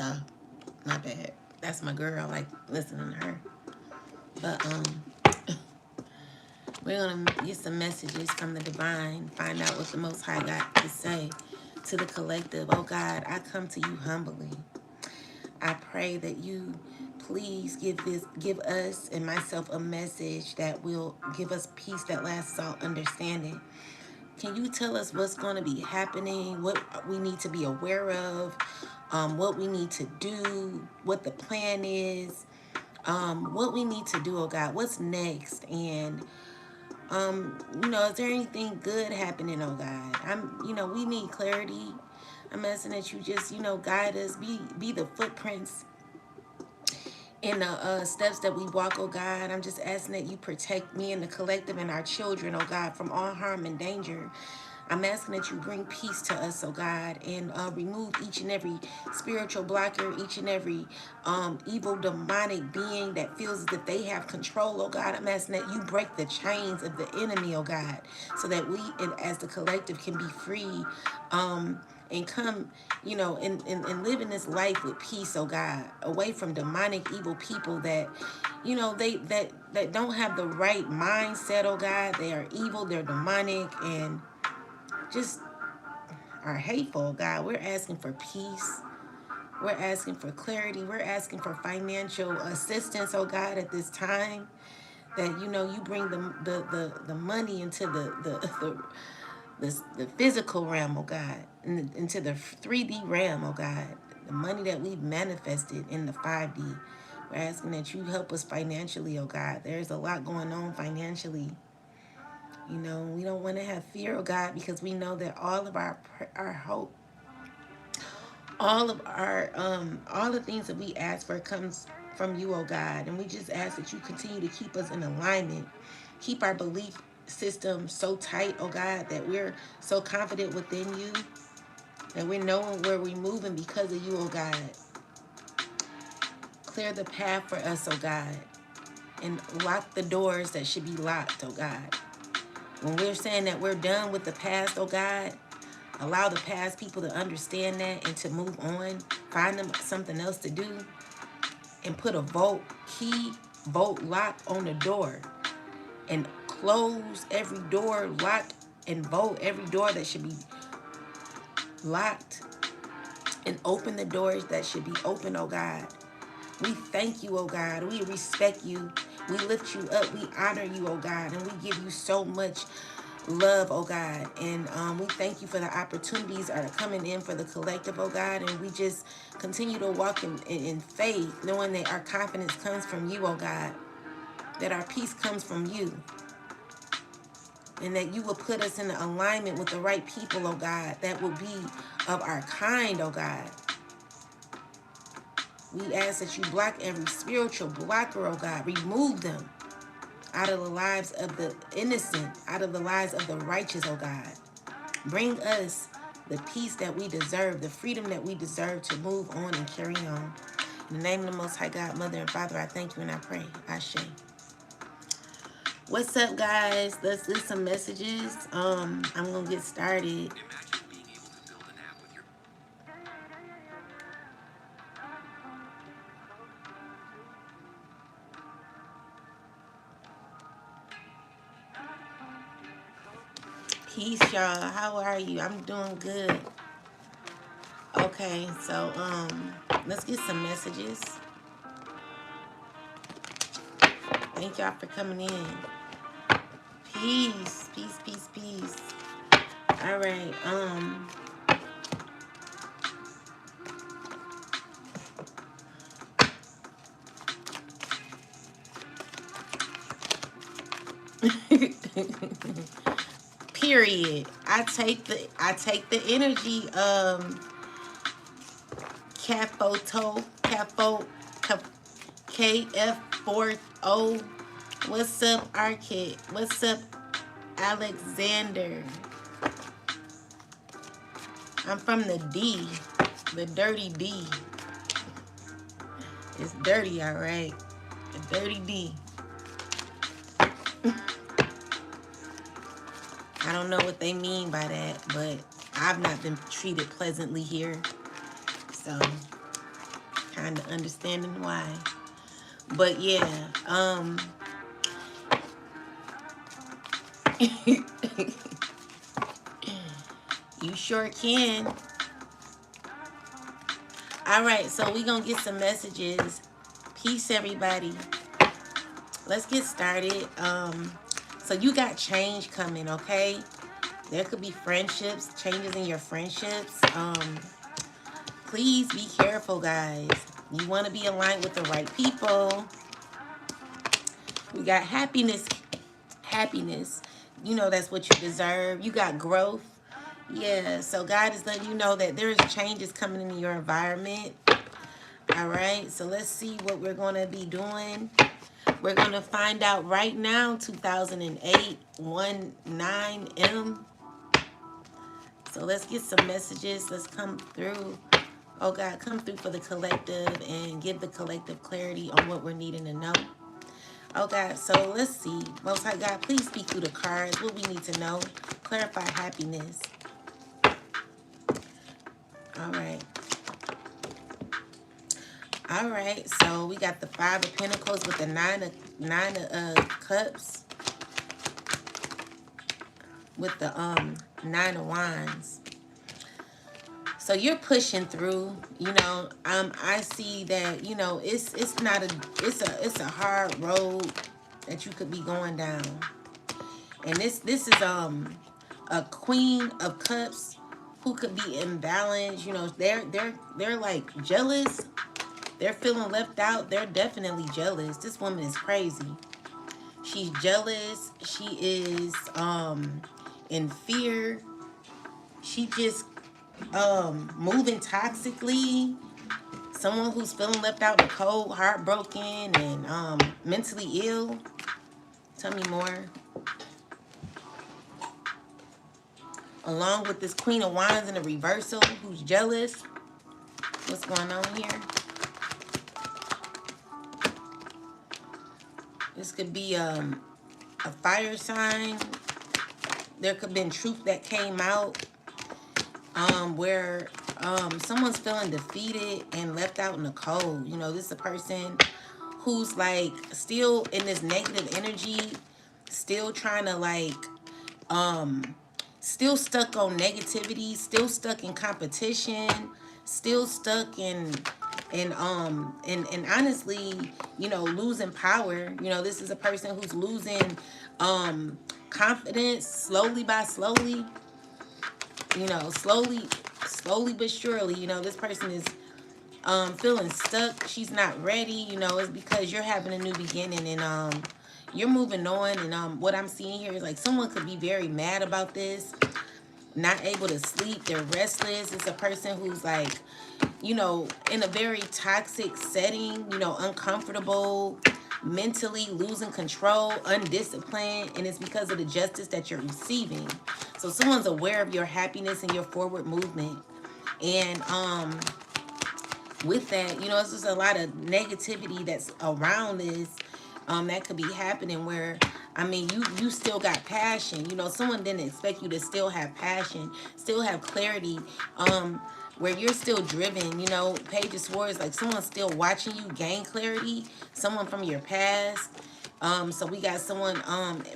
So, my bad. That's my girl. I like listening to her. But we're gonna get some messages from the divine. Find out what the Most High got to say to the collective. Oh God, I come to you humbly. I pray that you please give us and myself a message that will give us peace that lasts all understanding. Can you tell us what's going to be happening, what we need to be aware of, what we need to do, what the plan is, what we need to do, oh God, what's next, and is there anything good happening, oh God? We need clarity. I'm asking that you just, guide us, be the footprints in the steps that we walk, oh God. I'm just asking that you protect me and the collective and our children, oh God, from all harm and danger. I'm asking that you bring peace to us, oh God, and remove each and every spiritual blocker, each and every evil demonic being that feels as if they have control, oh God. I'm asking that you break the chains of the enemy, oh God, so that we, as the collective, can be free and come, and live in this life with peace, oh God, away from demonic evil people that, that don't have the right mindset, oh God. They are evil, they're demonic, and just are hateful, God. We're asking for peace. We're asking for clarity. We're asking for financial assistance, oh God, at this time. That you bring the money into the physical realm, oh God, into the 3D realm, oh God. The money that we've manifested in the 5D. We're asking that you help us financially, oh God. There's a lot going on financially. We don't want to have fear, oh God, because we know that all of our hope, all of our all the things that we ask for comes from you, oh God. And we just ask that you continue to keep us in alignment, keep our belief system so tight, oh God, that we're so confident within you, that we're knowing where we're moving because of you, oh God. Clear the path for us, oh God, and lock the doors that should be locked, oh God. When we're saying that we're done with the past, oh God, allow the past people to understand that and to move on. Find them something else to do and put a vote lock on the door and close every door, lock and vote every door that should be locked and open the doors that should be open, oh God. We thank you, oh God. We respect you. We lift you up. We honor you, oh God. And we give you so much love, oh God. And we thank you for the opportunities that are coming in for the collective, oh God. And we just continue to walk in faith, knowing that our confidence comes from you, oh God. That our peace comes from you. And that you will put us in alignment with the right people, oh God, that will be of our kind, oh God. We ask that you block every spiritual blocker, oh God. Remove them out of the lives of the innocent, out of the lives of the righteous, oh God. Bring us the peace that we deserve, the freedom that we deserve to move on and carry on. In the name of the Most High God, Mother and Father, I thank you and I pray. Ashe. What's up, guys? Let's do some messages. I'm going to get started. Peace, y'all. How are you? I'm doing good. Okay, so let's get some messages. Thank y'all for coming in. Peace, peace, peace, peace. All right, period. I take the energy. Capo, KF40. What's up, Arcade? What's up, Alexander? I'm from the D, the dirty D. It's dirty, all right. The dirty D. I don't know what they mean by that, but I've not been treated pleasantly here. So kind of understanding why. But yeah, you sure can. All right, so we gonna get some messages. Peace, everybody. Let's get started. So you got change coming, okay? There could be friendships, changes in your friendships. Please be careful, guys. You want to be aligned with the right people. We got happiness. Happiness. You know that's what you deserve. You got growth. Yeah, so God is letting you know that there's changes coming in your environment. All right, so let's see what we're going to be doing. We're going to find out right now, 2008, 19M. So let's get some messages. Let's come through. Oh, God, come through for the collective and give the collective clarity on what we're needing to know. Oh, God, so let's see. Most High God, please speak through the cards. What we need to know. Clarify happiness. All right. All right, so we got the Five of Pentacles with the Nine of Cups with the Nine of Wands. So you're pushing through, you know. I see that, you know, it's a hard road that you could be going down. And this is a Queen of Cups who could be imbalanced, you know. They're like jealous. They're feeling left out. They're definitely jealous. This woman is crazy. She's jealous. She is in fear. She just moving toxically. Someone who's feeling left out in the cold, heartbroken, and mentally ill. Tell me more. Along with this Queen of Wands in the reversal, who's jealous. What's going on here? This could be a fire sign. There could have been truth that came out where someone's feeling defeated and left out in the cold. You know, this is a person who's like still in this negative energy, still trying to like, still stuck on negativity, still stuck in competition, still stuck in and honestly, you know, losing power. You know, this is a person who's losing confidence slowly by slowly. You know, slowly but surely. You know, this person is feeling stuck. She's not ready. You know, it's because you're having a new beginning and you're moving on. And what I'm seeing here is like someone could be very mad about this, not able to sleep. They're restless. It's a person who's like, you know, in a very toxic setting, you know, uncomfortable, mentally losing control, undisciplined, and it's because of the justice that you're receiving. So someone's aware of your happiness and your forward movement. And with that, you know, it's just a lot of negativity that's around this that could be happening where, I mean, you still got passion. You know, someone didn't expect you to still have passion, still have clarity, where you're still driven. You know, Page of Swords, like someone's still watching you gain clarity, someone from your past. So we got someone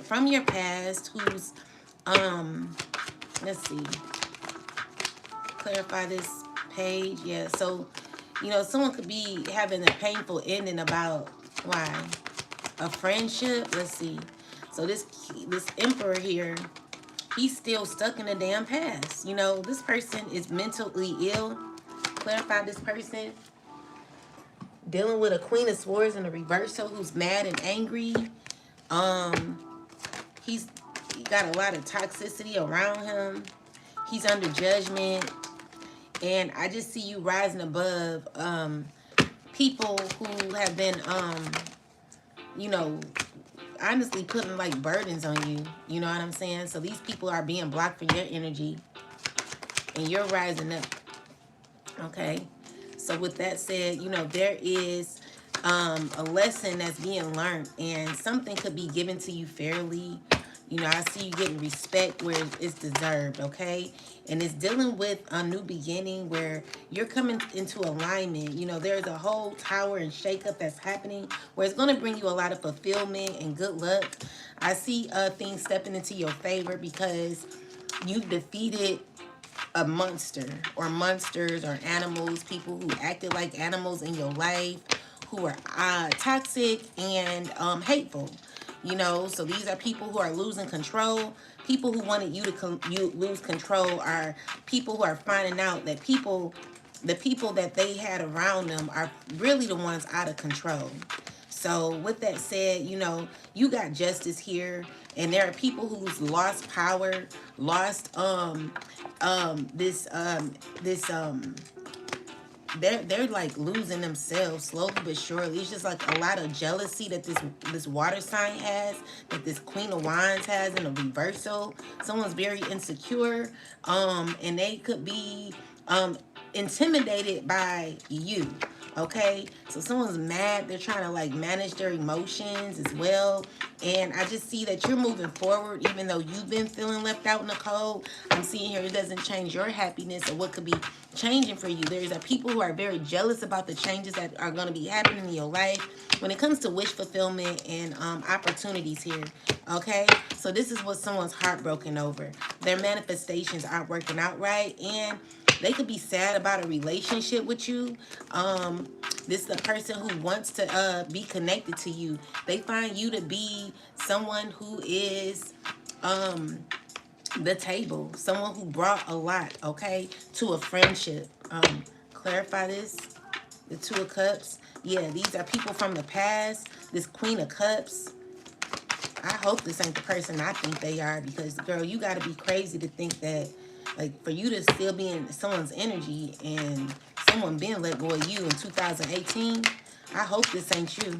from your past who's, let's see, clarify this page. Yeah, so, you know, someone could be having a painful ending about, why? A friendship? Let's see. So this Emperor here, he's still stuck in the damn past. You know, this person is mentally ill. Clarify this person. Dealing with a Queen of Swords in the reversal who's mad and angry. He got a lot of toxicity around him. He's under judgment. And I just see you rising above people who have been, you know, honestly putting like burdens on you. You know what I'm saying? So these people are being blocked from your energy. And you're rising up. Okay? So with that said, you know, there is a lesson that's being learned. And something could be given to you fairly. You know, I see you getting respect where it's deserved, okay? And it's dealing with a new beginning where you're coming into alignment. You know, there's a whole tower and shakeup that's happening where it's going to bring you a lot of fulfillment and good luck. I see things stepping into your favor because you've defeated a monster or monsters or animals, people who acted like animals in your life, who are toxic and hateful. You know, so these are people who are losing control. People who wanted you to you lose control are people who are finding out that the people that they had around them are really the ones out of control. So with that said, you know, you got justice here, and there are people who's lost power, lost this they're like losing themselves slowly but surely. It's just like a lot of jealousy that this water sign has, that this Queen of Wands has in a reversal. Someone's very insecure, and they could be intimidated by you. Okay, so someone's mad. They're trying to like manage their emotions as well. And I just see that you're moving forward, even though you've been feeling left out in the cold. I'm seeing here it doesn't change your happiness or what could be changing for you. There's people who are very jealous about the changes that are going to be happening in your life when it comes to wish fulfillment and opportunities here. Okay, so this is what someone's heartbroken over. Their manifestations aren't working out right, and they could be sad about a relationship with you. This is a person who wants to be connected to you. They find you to be someone who is the table, someone who brought a lot, okay, to a friendship. Clarify this. The Two of Cups. Yeah, these are people from the past. This Queen of Cups. I hope this ain't the person I think they are, because, girl, you got to be crazy to think that, like, for you to still be in someone's energy and someone being let go of you in 2018, I hope this ain't you.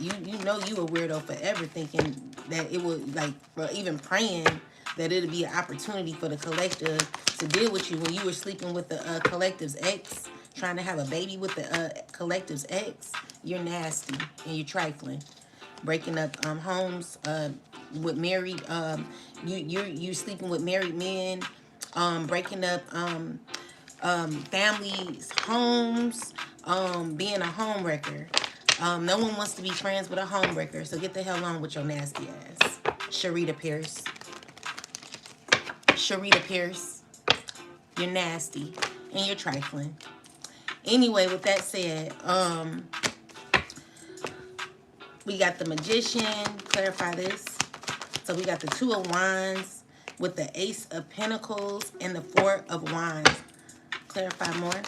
You know you a weirdo forever thinking that it would, like, or even praying that it'll be an opportunity for the collective to deal with you when you were sleeping with the collective's ex, trying to have a baby with the collective's ex. You're nasty and you're trifling. Breaking up homes with married you're sleeping with married men, breaking up families, homes, being a home wrecker. No one wants to be friends with a home wrecker, so get the hell on with your nasty ass. Sharita Pierce. Sharita Pierce. You're nasty and you're trifling. Anyway, with that said, we got the Magician. Clarify this. So we got the Two of Wands with the Ace of Pentacles and the Four of Wands. Clarify more.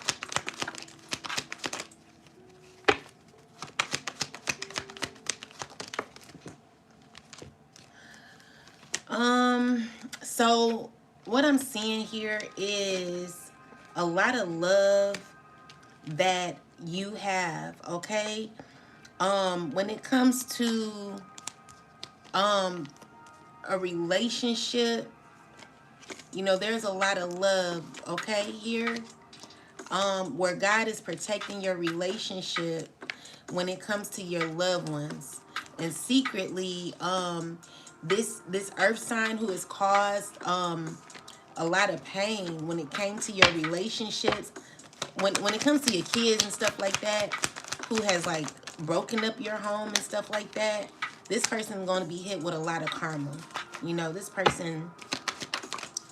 So what I'm seeing here is a lot of love that you have, okay? When it comes to a relationship, you know, there's a lot of love, okay, here. Where God is protecting your relationship when it comes to your loved ones. And secretly, this earth sign who has caused a lot of pain when it came to your relationships, when it comes to your kids and stuff like that, who has like broken up your home and stuff like that, this person is going to be hit with a lot of karma. You know, this person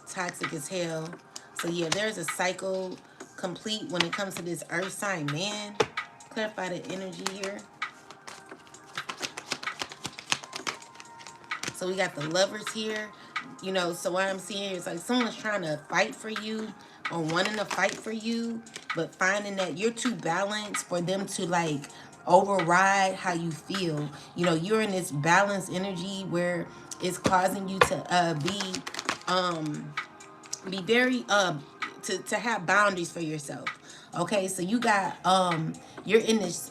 toxic as hell. So yeah, there's a cycle complete when it comes to this earth sign man. Clarify the energy here. So we got the Lovers here. You know, so what I'm seeing here is like someone's trying to fight for you or wanting to fight for you, but finding that you're too balanced for them to like override how you feel. You know, you're in this balanced energy where it's causing you to be very to have boundaries for yourself. Okay, so you got you're in this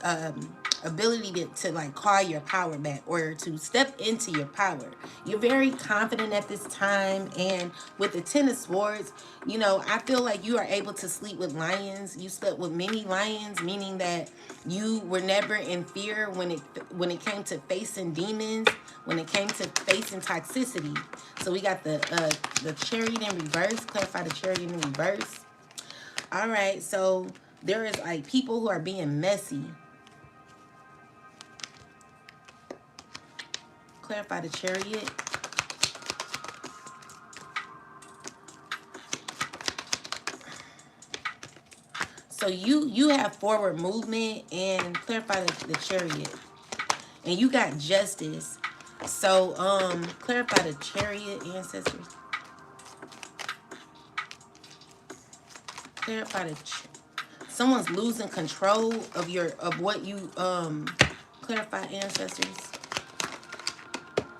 ability to like call your power back or to step into your power. You're very confident at this time, and with the Ten of Swords, you know, I feel like you are able to sleep with lions. You slept with many lions, meaning that you were never in fear when it came to facing demons, when it came to facing toxicity. So we got the Chariot in reverse. Clarify the Chariot in reverse. All right, so there is like people who are being messy. Clarify the Chariot. So you have forward movement, and clarify the Chariot. And you got justice. So clarify the Chariot, ancestors. Clarify the someone's losing control of what you clarify, ancestors.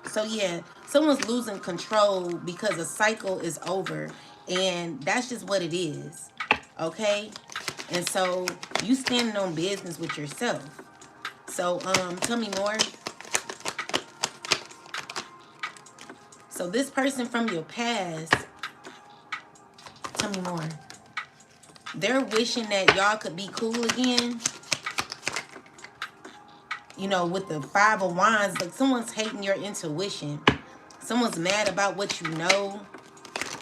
So yeah, someone's losing control because a cycle is over, and that's just what it is. Okay? And so you standing on business with yourself. So tell me more. So this person from your past, tell me more. They're wishing that y'all could be cool again. You know, with the Five of Wands, like someone's hating your intuition. Someone's mad about what you know.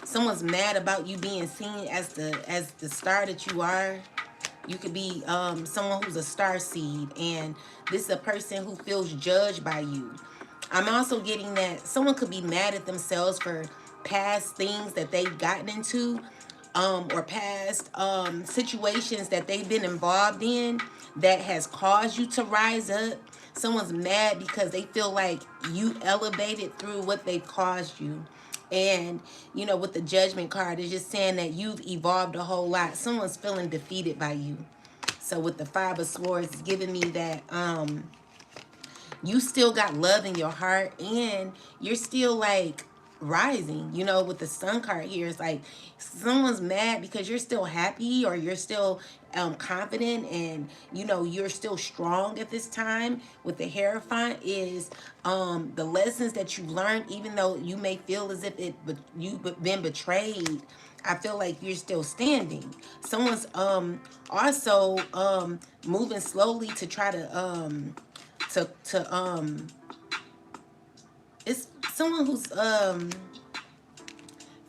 Someone's mad about you being seen as the star that you are. You could be someone who's a star seed, and this is a person who feels judged by you. I'm also getting that someone could be mad at themselves for past things that they've gotten into, or past situations that they've been involved in that has caused you to rise up. Someone's mad because they feel like you elevated through what they've caused you. And, you know, with the Judgment card, it's just saying that you've evolved a whole lot. Someone's feeling defeated by you. So with the Five of Swords, it's giving me that you still got love in your heart, and you're still like rising. You know, with the Sun card here, it's like someone's mad because you're still happy, or you're still confident, and you know you're still strong at this time. With the Hierophant is the lessons that you learned, even though you may feel as if you've been betrayed. I feel like you're still standing. Someone's also moving slowly to try to it's someone who's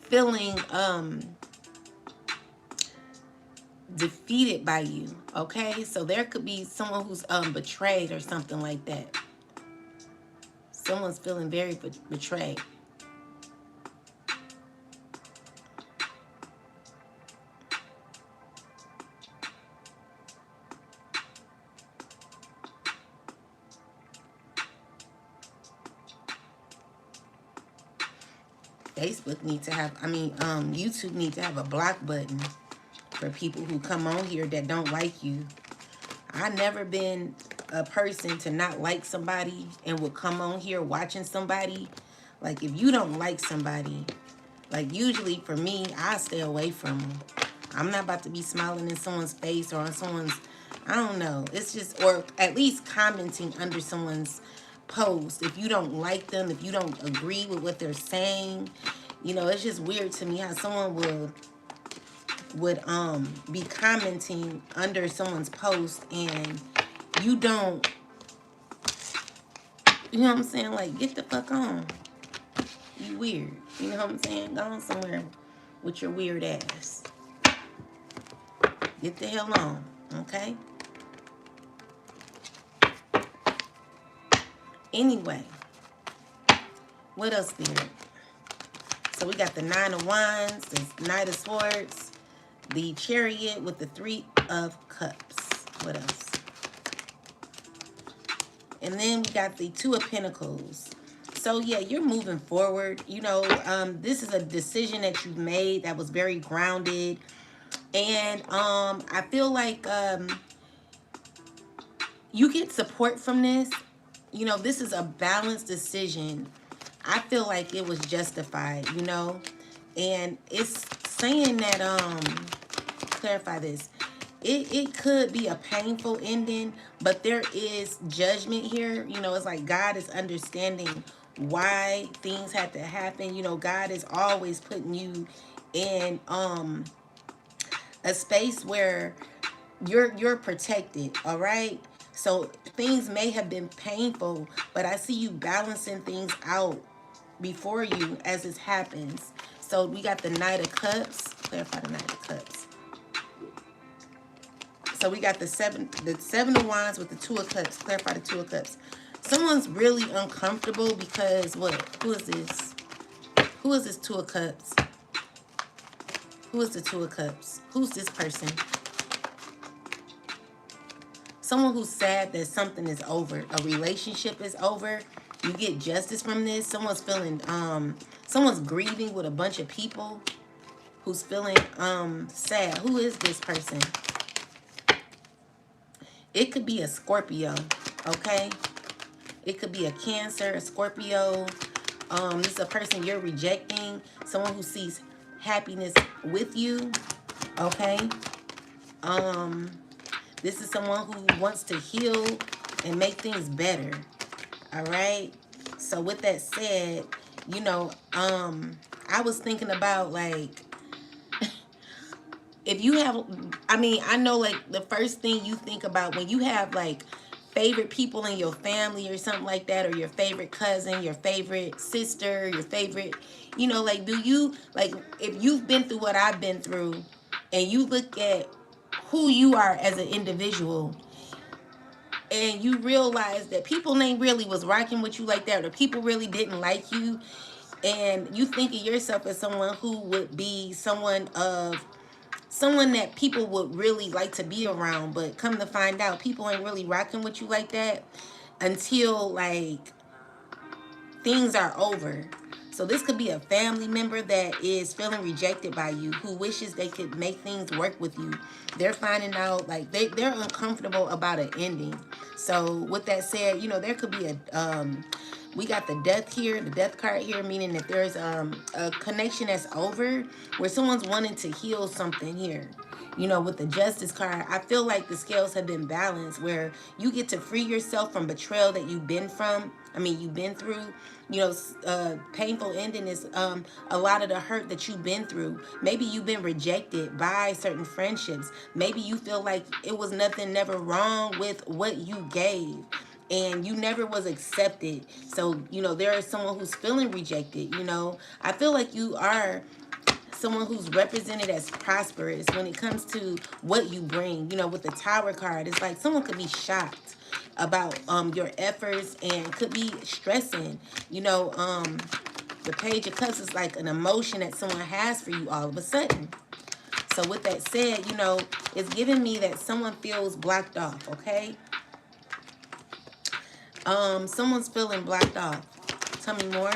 feeling defeated by you. Okay, so there could be someone who's betrayed or something like that. Someone's feeling very betrayed. Facebook needs to have, YouTube needs to have a block button for people who come on here that don't like you. I've never been a person to not like somebody and would come on here watching somebody. Like, if you don't like somebody, like, usually for me, I stay away from them. I'm not about to be smiling in someone's face or on someone's, I don't know. It's just, or at least commenting under someone's post. If you don't like them, if you don't agree with what they're saying, you know, it's just weird to me how someone would be commenting under someone's post and you don't, you know what I'm saying? Like, get the fuck on. You weird. You know what I'm saying? Go on somewhere with your weird ass. Get the hell on, okay? Anyway, what else there? So we got the Nine of Wands, the Knight of Swords, the Chariot with the Three of Cups. What else? And then we got the Two of Pentacles. So yeah, you're moving forward. You know, this is a decision that you've made that was very grounded. And I feel like you get support from this. You know, this is a balanced decision. I feel like it was justified, you know. And it's saying that, clarify this. it could be a painful ending, but there is judgment here. You know, it's like God is understanding why things had to happen. You know, God is always putting you in a space where you're protected, all right? So things may have been painful, but I see you balancing things out before you as it happens. So we got the Knight of Cups. Clarify the Knight of Cups. So we got the seven of Wands with the Two of Cups. Clarify the Two of Cups. Someone's really uncomfortable because what? Who is this? Who is this Two of Cups? Who is the Two of Cups? Who's this person? Someone who's sad that something is over. A relationship is over. You get justice from this. Someone's feeling, someone's grieving with a bunch of people who's feeling sad. Who is this person? It could be a Scorpio, okay? It could be a Cancer, a Scorpio. This is a person you're rejecting. Someone who sees happiness with you, okay? This is someone who wants to heal and make things better, all right? So with that said, you know, I was thinking about, like, if you have, I mean, I know, like, the first thing you think about when you have, like, favorite people in your family or something like that, or your favorite cousin, your favorite sister, your favorite, you know, like, do you, like, if you've been through what I've been through and you look at who you are as an individual and you realize that people ain't really was rocking with you like that, or people really didn't like you, and you think of yourself as someone who would be someone that people would really like to be around, but come to find out people ain't really rocking with you like that until, like, things are over. So this could be a family member that is feeling rejected by you, who wishes they could make things work with you. They're finding out, like, they're uncomfortable about an ending. So with that said, you know, there could be we got the death here, the death card here, meaning that there's a connection that's over, where someone's wanting to heal something here. You know, with the justice card, I feel like the scales have been balanced, where you get to free yourself from betrayal that you've been through. You know, painful ending is a lot of the hurt that you've been through. Maybe you've been rejected by certain friendships. Maybe you feel like it was nothing never wrong with what you gave, and you never was accepted. So, you know, there is someone who's feeling rejected. You know, I feel like you are someone who's represented as prosperous when it comes to what you bring. You know, with the Tower card, it's like someone could be shocked about your efforts and could be stressing. You know, the Page of Cups is like an emotion that someone has for you all of a sudden. So with that said, you know, it's giving me that someone feels blocked off, okay? Someone's feeling blocked off. Tell me more.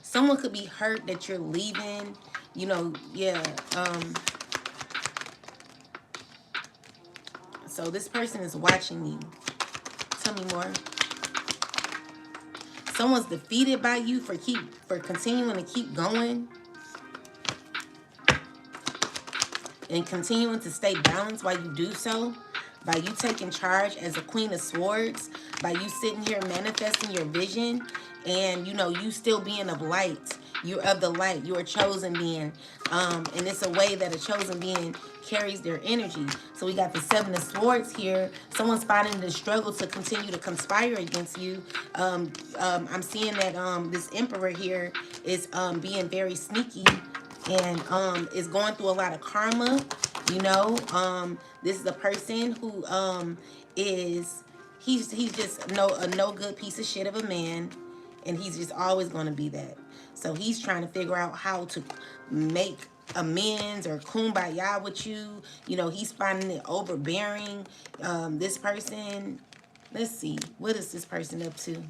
Someone could be hurt that you're leaving. You know, yeah. So this person is watching you. Tell me more. Someone's defeated by you for continuing to keep going and continuing to stay balanced while you do so. By you taking charge as a Queen of Swords, by you sitting here manifesting your vision, and, you know, you still being of light. You're of the light. You're a chosen being. And it's a way that a chosen being carries their energy. So we got the Seven of Swords here. Someone's finding the struggle to continue to conspire against you. I'm seeing that this Emperor here is being very sneaky and is going through a lot of karma. You know, this is a person who he's just a no good piece of shit of a man, and he's just always going to be that. So he's trying to figure out how to make amends or kumbaya with you. You know, he's finding it overbearing. This person, let's see, what is this person up to?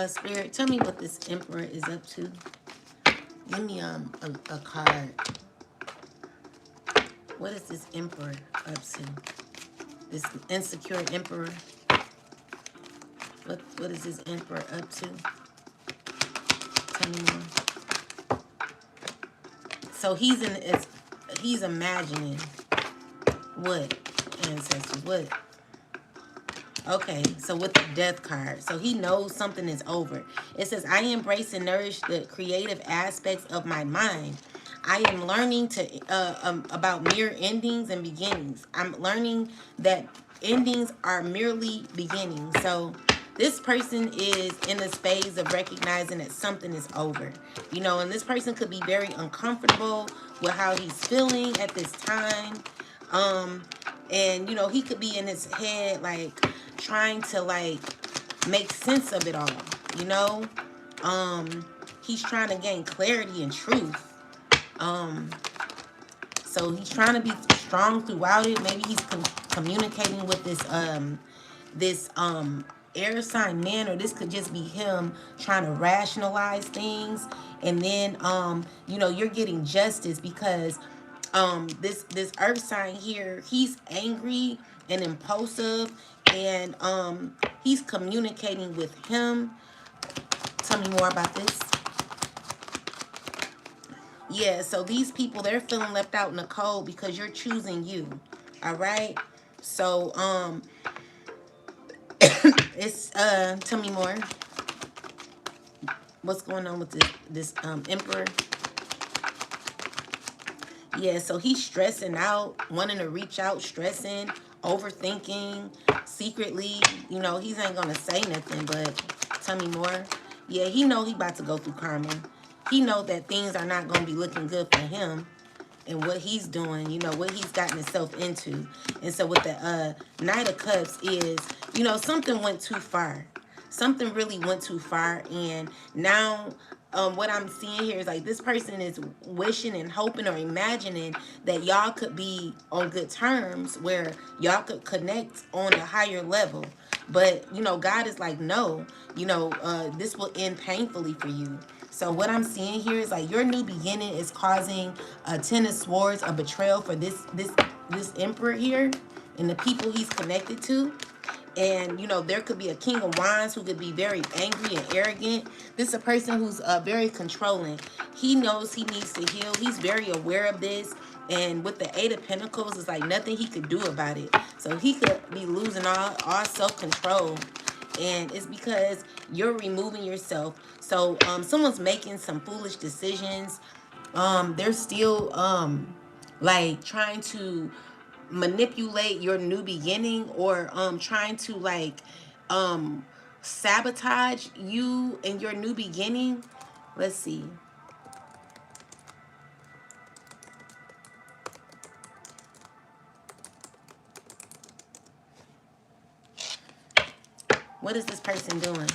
Spirit, tell me what this Emperor is up to. Give me a card. What is this Emperor up to? This insecure Emperor. What is this Emperor up to? Tell me more. So he's imagining what, ancestors, what? Okay, so with the death card, so he knows something is over. It says, I embrace and nourish the creative aspects of my mind. I am learning about mere endings and beginnings. I'm learning that endings are merely beginnings. So this person is in this phase of recognizing that something is over. You know, and this person could be very uncomfortable with how he's feeling at this time. And, you know, he could be in his head, like, trying to, like, make sense of it all, you know? He's trying to gain clarity and truth. So he's trying to be strong throughout it. Maybe he's communicating with this air sign man, or this could just be him trying to rationalize things. And then, you know, you're getting justice because this earth sign here, he's angry and impulsive, and he's communicating with him. Tell me more about this. Yeah, so these people, they're feeling left out in the cold because you're choosing you. All right? So it's tell me more. What's going on with this Emperor? Yeah, so he's stressing out, wanting to reach out, stressing, overthinking, secretly. You know, he ain't gonna say nothing, but tell me more. Yeah, he know he about to go through karma. He know that things are not gonna be looking good for him and what he's doing, you know, what he's gotten himself into. And so with the Knight of Cups is, you know, something went too far. Something really went too far, and now what I'm seeing here is like this person is wishing and hoping or imagining that y'all could be on good terms where y'all could connect on a higher level. But, you know, God is like, no, you know, this will end painfully for you. So what I'm seeing here is like your new beginning is causing a Ten of Swords, a betrayal for this Emperor here and the people he's connected to. And, you know, there could be a King of Wands who could be very angry and arrogant. This is a person who's very controlling. He knows he needs to heal. He's very aware of this. And with the Eight of Pentacles, it's like nothing he could do about it. So he could be losing all self-control. And it's because you're removing yourself. So someone's making some foolish decisions. They're still like trying to manipulate your new beginning, or trying to like sabotage you and your new beginning. Let's see. What is this person doing?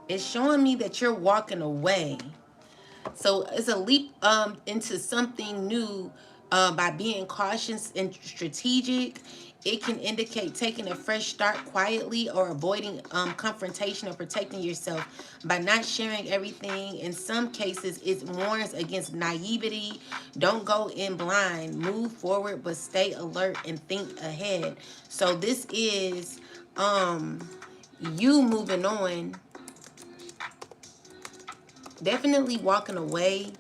It's showing me that you're walking away. So it's a leap into something new by being cautious and strategic. It can indicate taking a fresh start quietly, or avoiding confrontation, or protecting yourself by not sharing everything. In some cases, it warns against naivety. Don't go in blind. Move forward, but stay alert and think ahead. So this is you moving on. Definitely walking away,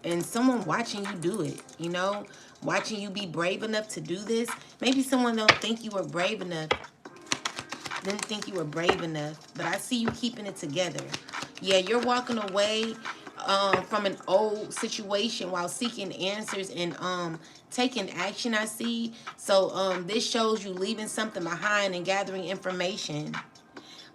and someone watching you do it, you know, watching you be brave enough to do this. Maybe someone don't think you were brave enough, didn't think you were brave enough, but I see you keeping it together. Yeah, you're walking away from an old situation while seeking answers and taking action, I see. So this shows you leaving something behind and gathering information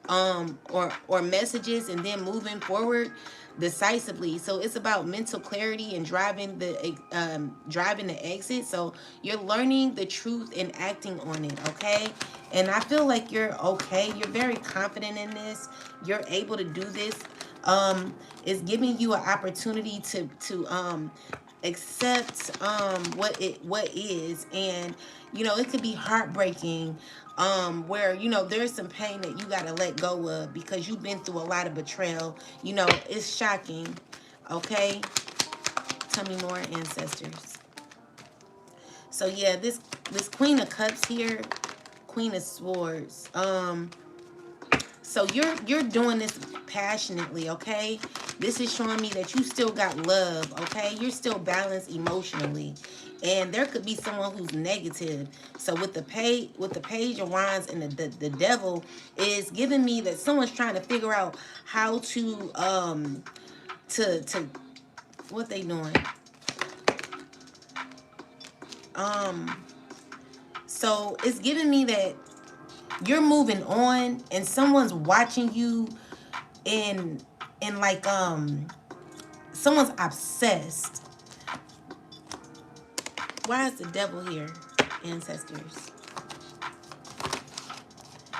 or messages, and then moving forward decisively. So it's about mental clarity and driving the exit. So you're learning the truth and acting on it, okay? And I feel like you're okay. You're very confident in this. You're able to do this. It's giving you an opportunity to accept what is. And it could be heartbreaking, where there's some pain that you got to let go of because you've been through a lot of betrayal. It's shocking. Okay, tell me more, ancestors. So yeah, this Queen of Cups here, Queen of Swords. So you're doing this passionately, okay? This is showing me that you still got love, okay? You're still balanced emotionally. And there could be someone who's negative. So with the page of wands and the devil is giving me that someone's trying to figure out how to what they doing. So it's giving me that you're moving on and someone's watching you, and like someone's obsessed. Why is the devil here, ancestors?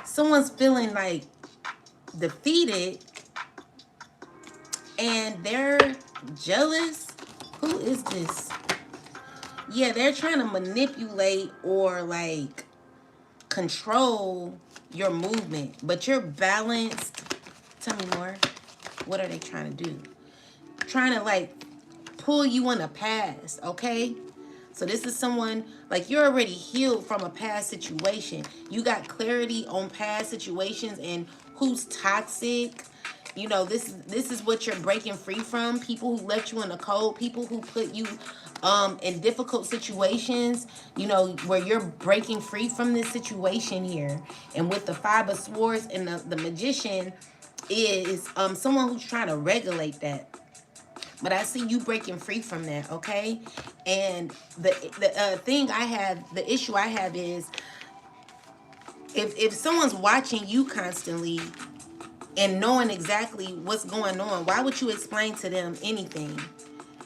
Someone's feeling like defeated and they're jealous. Who is this? Yeah, they're trying to manipulate or like control your movement, but you're balanced. Tell me more. What are they trying to do? Trying to like pull you in a past, okay? So this is someone like you're already healed from a past situation. You got clarity on past situations and who's toxic. This is what you're breaking free from. People who left you in the cold, people who put you in difficult situations, where you're breaking free from this situation here. And with the Five of Swords and the Magician is someone who's trying to regulate that. But I see you breaking free from that, okay? And the issue I have is if someone's watching you constantly and knowing exactly what's going on, why would you explain to them anything?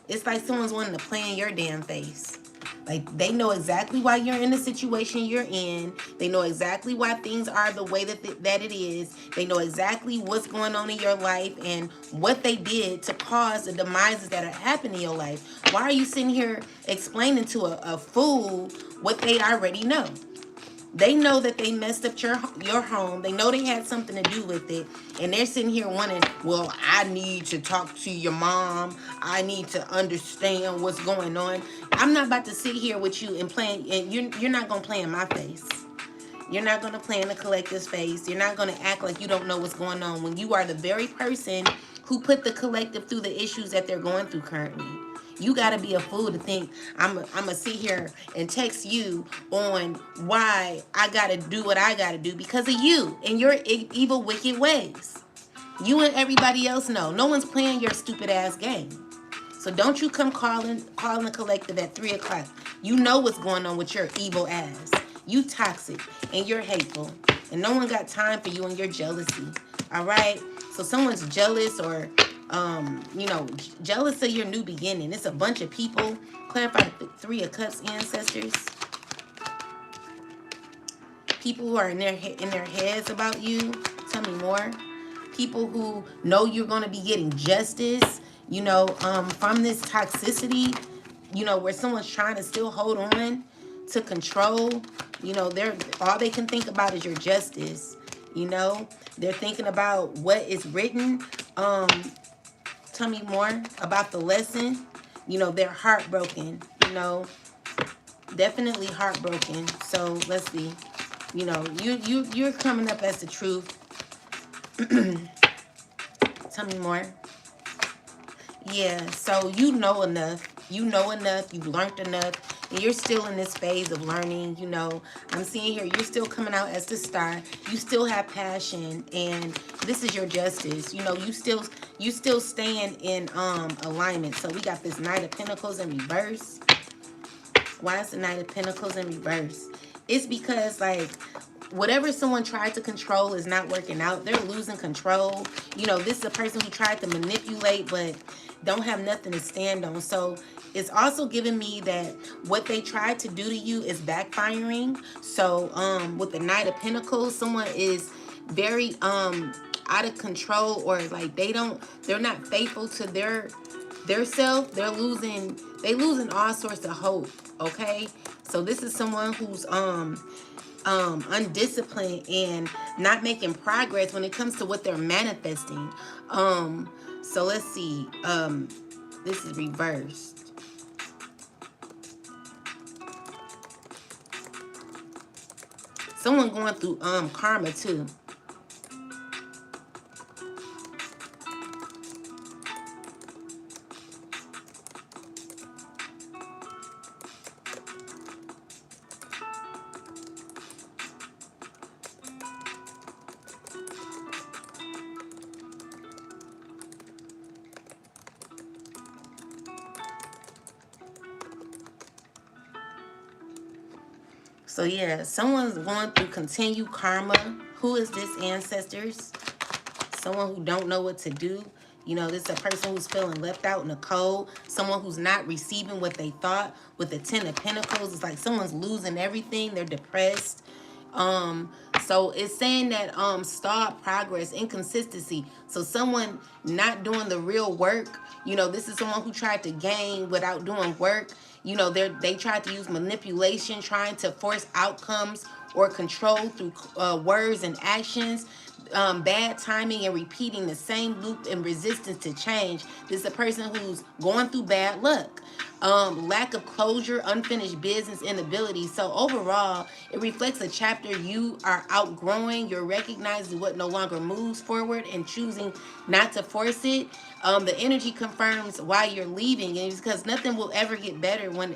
It's like someone's wanting to play in your damn face. Like, they know exactly why you're in the situation you're in. They know exactly why things are the way that it is. They know exactly what's going on in your life and what they did to cause the demises that are happening in your life. Why are you sitting here explaining to a fool what they already know? They know that they messed up your home. They know they had something to do with it. And they're sitting here wanting, well, I need to talk to your mom. I need to understand what's going on. I'm not about to sit here with you and play. And you're not going to play in my face. You're not going to play in the collective's face. You're not going to act like you don't know what's going on when you are the very person who put the collective through the issues that they're going through currently. You got to be a fool to think I'm going to sit here and text you on why I got to do what I got to do because of you and your evil, wicked ways. You and everybody else know. No one's playing your stupid ass game. So don't you come calling the collective at 3 o'clock. You know what's going on with your evil ass. You toxic and you're hateful. And no one got time for you and your jealousy. All right? So someone's jealous or jealous of your new beginning. It's a bunch of people. Clarify the 3 of Cups, ancestors. People who are in their heads about you. Tell me more. People who know you're going to be getting justice, from this toxicity, where someone's trying to still hold on to control. They're all they can think about is your justice. They're thinking about what is written. Tell me more about the lesson. They're heartbroken. Definitely heartbroken. So let's see. You're coming up as the truth. Tell me more. Yeah, so you know enough. You've learned enough, and you're still in this phase of learning. I'm seeing here you're still coming out as the star. You still have passion, and this is your justice. You still stand in alignment. So we got this Knight of Pentacles in reverse. Why is the Knight of Pentacles in reverse? It's because like whatever someone tried to control is not working out. They're losing control. This is a person who tried to manipulate but don't have nothing to stand on. So it's also giving me that what they tried to do to you is backfiring. So with the Knight of Pentacles, someone is very out of control, or like they're not faithful to their their self, they losing all sorts of hope. Okay, so this is someone who's undisciplined and not making progress when it comes to what they're manifesting. So let's see. This is reversed. Someone going through karma too. So yeah, someone's going through continued karma. Who is this, ancestors? Someone who don't know what to do. You know, this is a person who's feeling left out in the cold. Someone who's not receiving what they thought. With the 10 of Pentacles, it's like someone's losing everything. They're depressed. So it's saying that stalled progress, inconsistency. So someone not doing the real work. You know, this is someone who tried to gain without doing work. You know, they tried to use manipulation, trying to force outcomes or control through words and actions. Bad timing and repeating the same loop and resistance to change. This is a person who's going through bad luck. Lack of closure, unfinished business, inability. So overall, it reflects a chapter you are outgrowing. You're recognizing what no longer moves forward and choosing not to force it. The energy confirms why you're leaving, and it's because nothing will ever get better when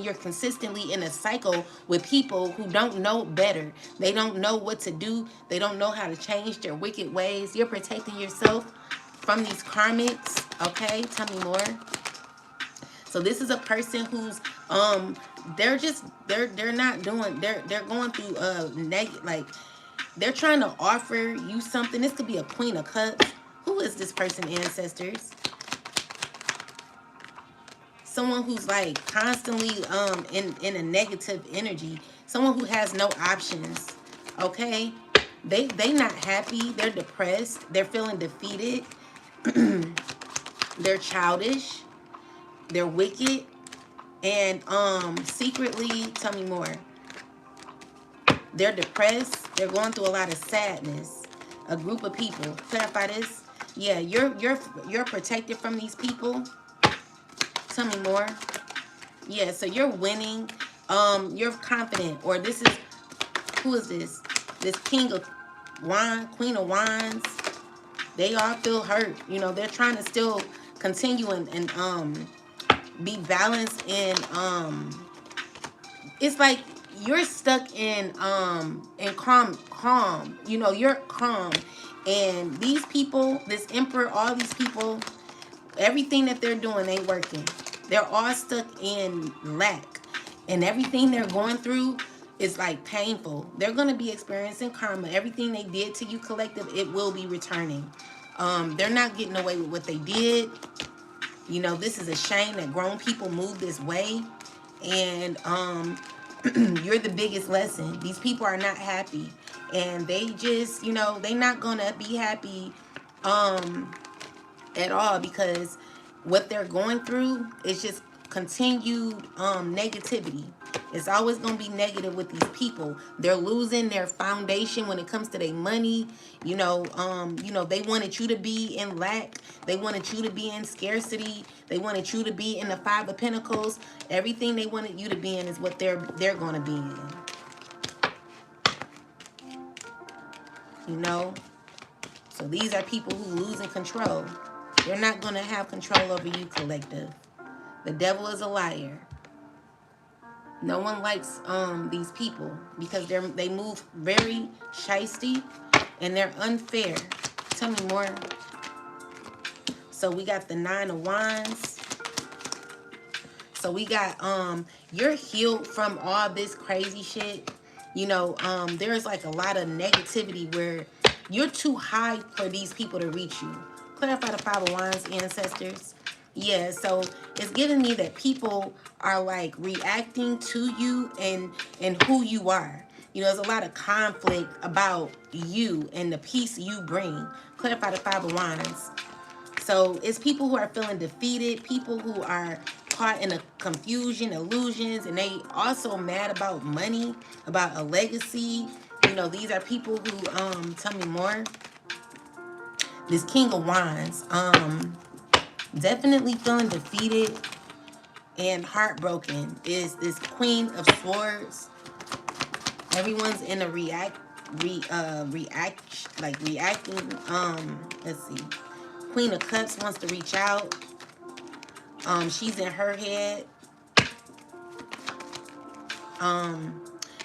you're consistently in a cycle with people who don't know better. They don't know what to do. They don't know how to change their wicked ways. You're protecting yourself from these karmics. Okay, tell me more. So this is a person who's they're not doing, they're going through like they're trying to offer you something. This could be a Queen of Cups. Who is this person, ancestors? Someone who's like constantly in a negative energy. Someone who has no options. Okay, they not happy. They're depressed. They're feeling defeated. They're childish. They're wicked. And secretly, tell me more. They're depressed. They're going through a lot of sadness. A group of people. Clarify this. Yeah, you're protected from these people. Tell me more. Yeah, so you're winning. You're confident. Or this is, who is this? This King of Wands, Queen of Wands. They all feel hurt. You know, they're trying to still continue and be balanced and it's like you're stuck in calm. You know, you're calm. And these people, this Emperor, all these people, everything that they're doing ain't working. They're all stuck in lack. And everything they're going through is like painful. They're going to be experiencing karma. Everything they did to you, collective, it will be returning. They're not getting away with what they did. You know, this is a shame that grown people move this way. And you're the biggest lesson. These people are not happy. And they just, you know, they're not going to be happy at all, because what they're going through is just continued negativity. It's always going to be negative with these people. They're losing their foundation when it comes to their money. You know, they wanted you to be in lack. They wanted you to be in scarcity. They wanted you to be in the Five of Pentacles. Everything they wanted you to be in is what they're going to be in. You know? So these are people who losing control. They're not going to have control over you, collective. The devil is a liar. No one likes these people because they move very shisty and they're unfair. Tell me more. So we got the Nine of Wands. So we got you're healed from all this crazy shit. You know, there's like a lot of negativity where you're too high for these people to reach you. Clarify the Five of Wands, ancestors. Yeah, so it's giving me that people are like reacting to you and who you are. You know, there's a lot of conflict about you and the peace you bring. Clarify the Five of Wands. So it's people who are feeling defeated, people who are caught in a confusion, illusions, and they also mad about money, about a legacy. You know, these are people who tell me more. This King of Wands, definitely feeling defeated and heartbroken. Is this Queen of Swords. Everyone's in a reacting. Let's see. Queen of Cups wants to reach out. She's in her head.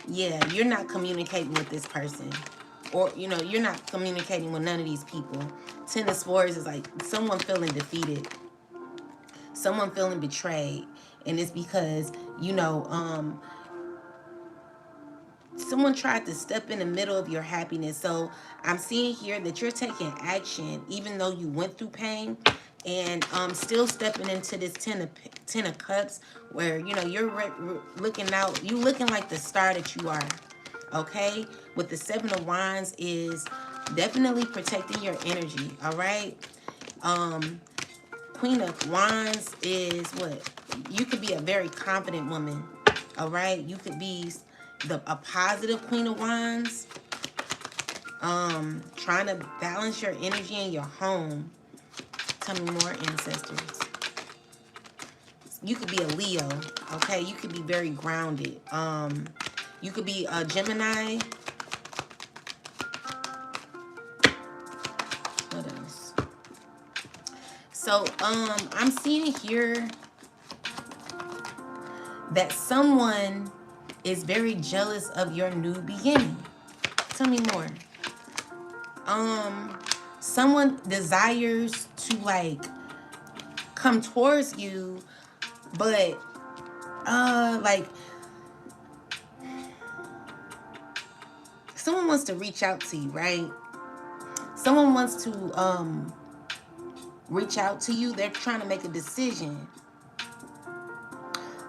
Yeah, you're not communicating with this person. Or, you know, you're not communicating with none of these people. Ten of Swords is like someone feeling defeated. Someone feeling betrayed. And it's because, you know, someone tried to step in the middle of your happiness. So I'm seeing here that you're taking action, even though you went through pain, and still stepping into this ten of Cups, where, you know, you're looking out. You looking like the star that you are. Okay, with the Seven of Wands is definitely protecting your energy. All right. Queen of Wands is what? You could be a very confident woman. All right. You could be a positive Queen of Wands. Trying to balance your energy in your home. Tell me more, ancestors. You could be a Leo. Okay. You could be very grounded. You could be a Gemini. What else? So, I'm seeing here that someone is very jealous of your new beginning. Tell me more. Someone desires to, like, come towards you, but, like, someone wants to reach out to you, right? Someone wants to, reach out to you. They're trying to make a decision,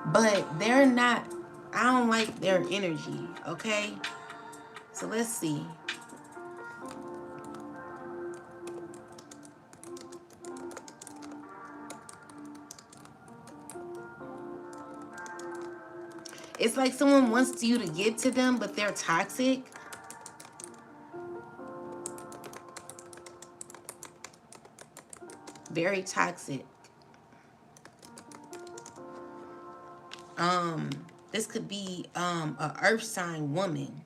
but they're not. I don't like their energy. Okay, so let's see. It's like someone wants you to get to them, but they're toxic. Very toxic. This could be a earth sign woman.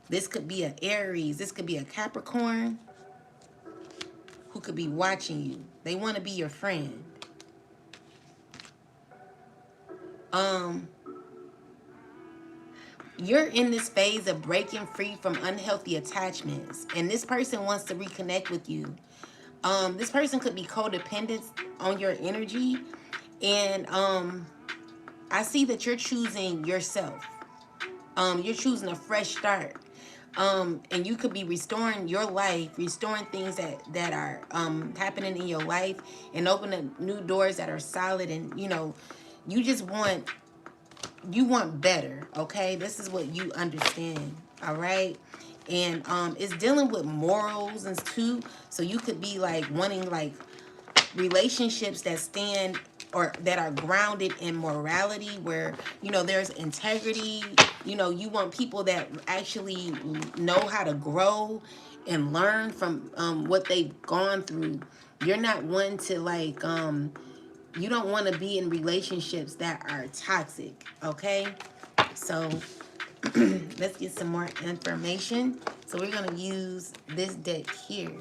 This could be an Aries. This could be a Capricorn who could be watching you. They want to be your friend. You're in this phase of breaking free from unhealthy attachments, and this person wants to reconnect with you. This person could be codependent on your energy, and I see that you're choosing yourself. You're choosing a fresh start. And you could be restoring your life, restoring things that are happening in your life, and opening new doors that are solid. And, you know, you just want, better. Okay, this is what you understand. All right. And it's dealing with morals and too. So you could be like wanting like relationships that stand or that are grounded in morality, where, you know, there's integrity. You know, you want people that actually know how to grow and learn from what they've gone through. You're not one to like you don't want to be in relationships that are toxic. Okay, so let's get some more information. So we're going to use this deck here.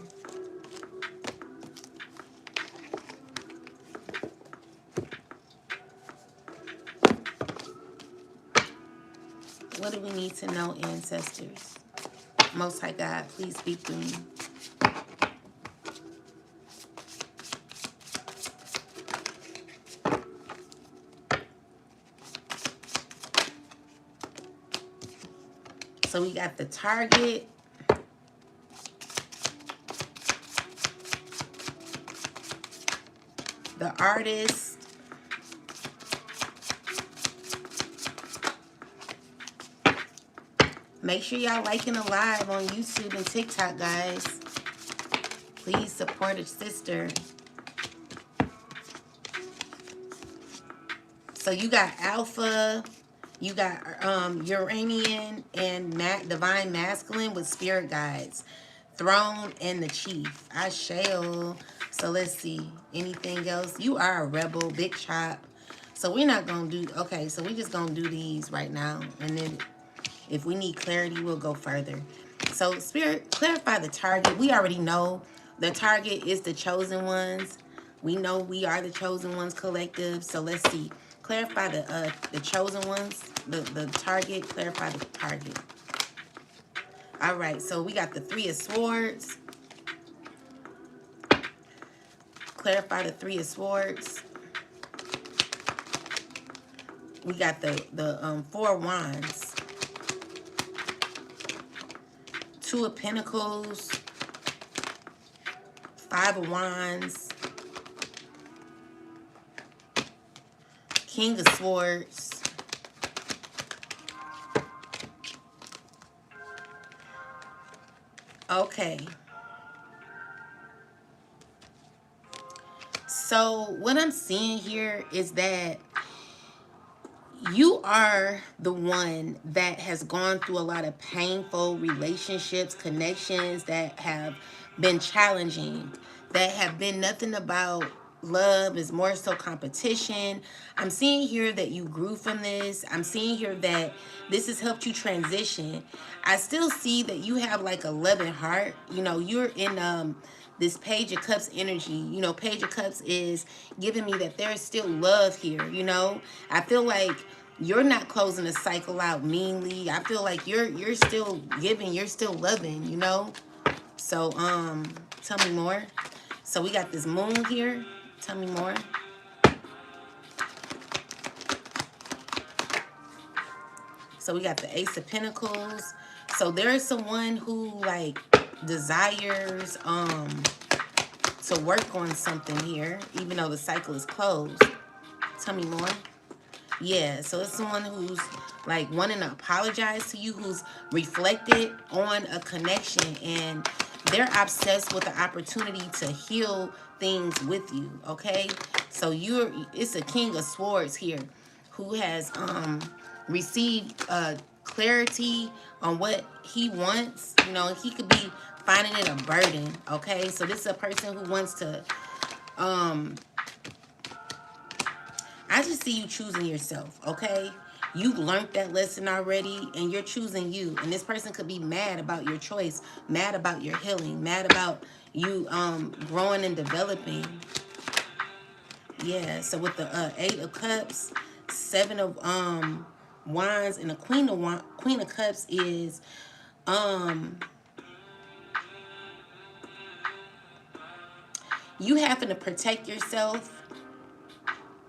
What do we need to know, ancestors? Most High God, please speak through me. So we got the Target, the Artist, make sure y'all liking the live on YouTube and TikTok, guys. Please support a sister. So you got Alpha, you got Uranian and Divine Masculine with Spirit Guides. Throne and the Chief. I shall. So let's see. Anything else? You are a rebel. Big chop. So we're not going to do... Okay, so we just going to do these right now. And then if we need clarity, we'll go further. So Spirit, clarify the target. We already know the target is the chosen ones. We know we are the chosen ones collective. So let's see. Clarify the chosen ones. The target. Clarify the target. All right, so we got the Three of Swords. Clarify the Three of Swords. We got the Four Wands. Two of Pentacles. Five of Wands. King of Swords. Okay. So what I'm seeing here is that you are the one that has gone through a lot of painful relationships, connections that have been challenging, that have been nothing about love, is more so competition. I'm seeing here that you grew from this. I'm seeing here that this has helped you transition. I still see that you have like a loving heart. You know, you're in this Page of Cups energy. You know, Page of Cups is giving me that there is still love here. You know, I feel like you're not closing the cycle out meanly. I feel like you're still giving, you're still loving, you know. So tell me more. So we got this moon here. Tell me more. So we got the Ace of Pentacles. So there is someone who like desires to work on something here, even though the cycle is closed. Tell me more. Yeah, so it's someone who's like wanting to apologize to you, who's reflected on a connection, and they're obsessed with the opportunity to heal things with you, okay? So it's a King of Swords here who has received clarity on what he wants. You know, he could be finding it a burden, okay? So this is a person who wants to I just see you choosing yourself, okay? You've learned that lesson already, and you're choosing you. And this person could be mad about your choice, mad about your healing, mad about you growing and developing. Yeah, so with the Eight of Cups, Seven of Wands, and the Queen of Cups is you having to protect yourself.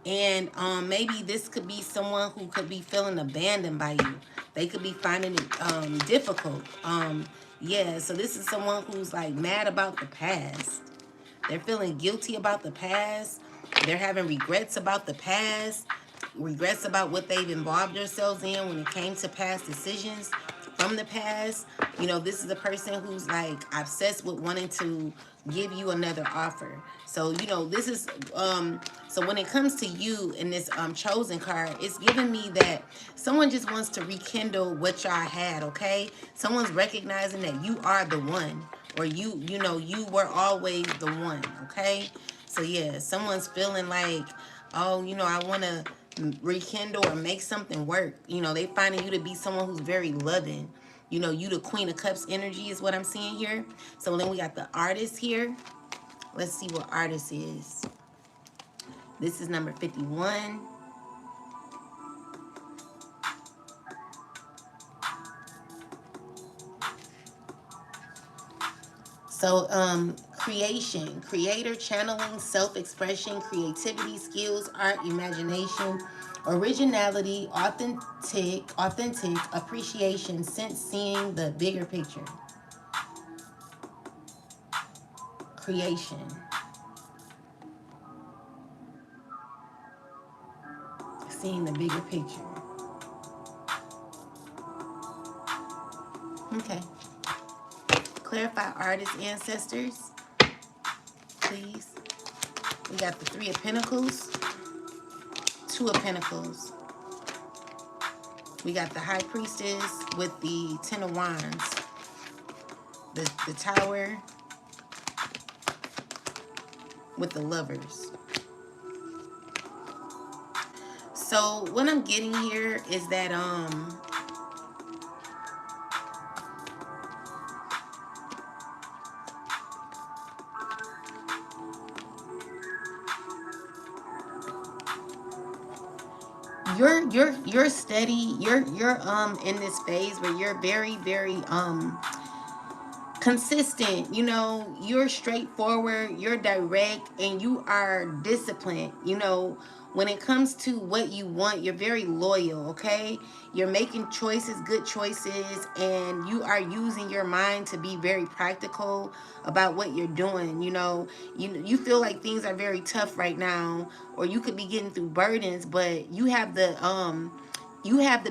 And maybe this could be someone who could be feeling abandoned by you. They could be finding it difficult. Yeah, so this is someone who's like mad about the past. They're feeling guilty about the past. They're having regrets about the past. Regrets about what they've involved themselves in when it came to past decisions from the past. You know, this is a person who's like obsessed with wanting to give you another offer. So, you know, this is so when it comes to you in this chosen card, it's giving me that someone just wants to rekindle what y'all had, okay? Someone's recognizing that you are the one, or you know, you were always the one, okay? So yeah, someone's feeling like, oh, you know, I want to rekindle or make something work. You know, they finding you to be someone who's very loving. You know, you the Queen of Cups energy is what I'm seeing here. So then we got the Artist here. Let's see what Artist is. This is number 51. So, creation, creator, channeling, self-expression, creativity, skills, art, imagination, originality, authentic, appreciation, sense seeing the bigger picture. Creation. Seeing the bigger picture. Okay. Clarify artist ancestors, please. We got the Three of Pentacles, Two of Pentacles. We got the High Priestess with the Ten of Wands. The Tower with the Lovers. So what I'm getting here is that you're steady. You're in this phase where you're very, very consistent. You know, you're straightforward, you're direct, and you are disciplined. You know, when it comes to what you want, you're very loyal. Okay, you're making choices, good choices, and you are using your mind to be very practical about what you're doing. You know, you feel like things are very tough right now, or you could be getting through burdens, but you have the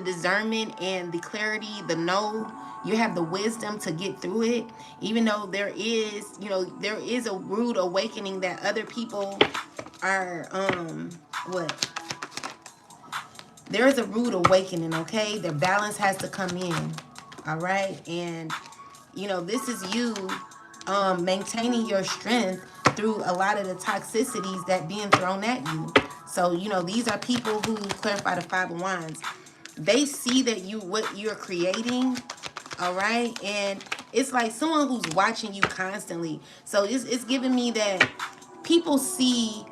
discernment and the clarity, the know. You have the wisdom to get through it, even though there is, you know, there is a rude awakening that other people are what there is a rude awakening. Okay, the balance has to come in. All right, and you know, this is you maintaining your strength through a lot of the toxicities that being thrown at you. So you know, these are people who clarify the Five of Wands. They see that what you're creating, all right, and it's like someone who's watching you constantly. So it's giving me that people see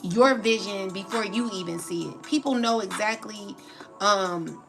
your vision before you even see it. People know exactly um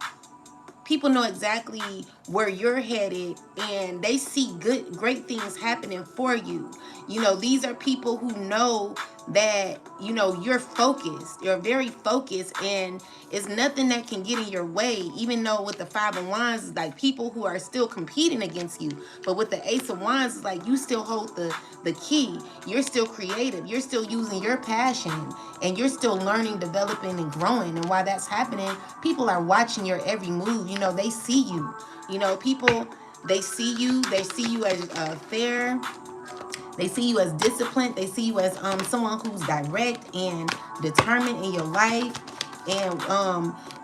where you're headed, and they see great things happening for you. You know, these are people who know that, you know, you're focused. You're very focused, and it's nothing that can get in your way. Even though with the Five of Wands, it's like people who are still competing against you, but with the Ace of Wands, it's like you still hold the key. You're still creative. You're still using your passion, and you're still learning, developing, and growing. And while that's happening, people are watching your every move. You know, they see you. You know, people, they see you. They see you as fair. They see you as disciplined. They see you as someone who's direct and determined in your life. And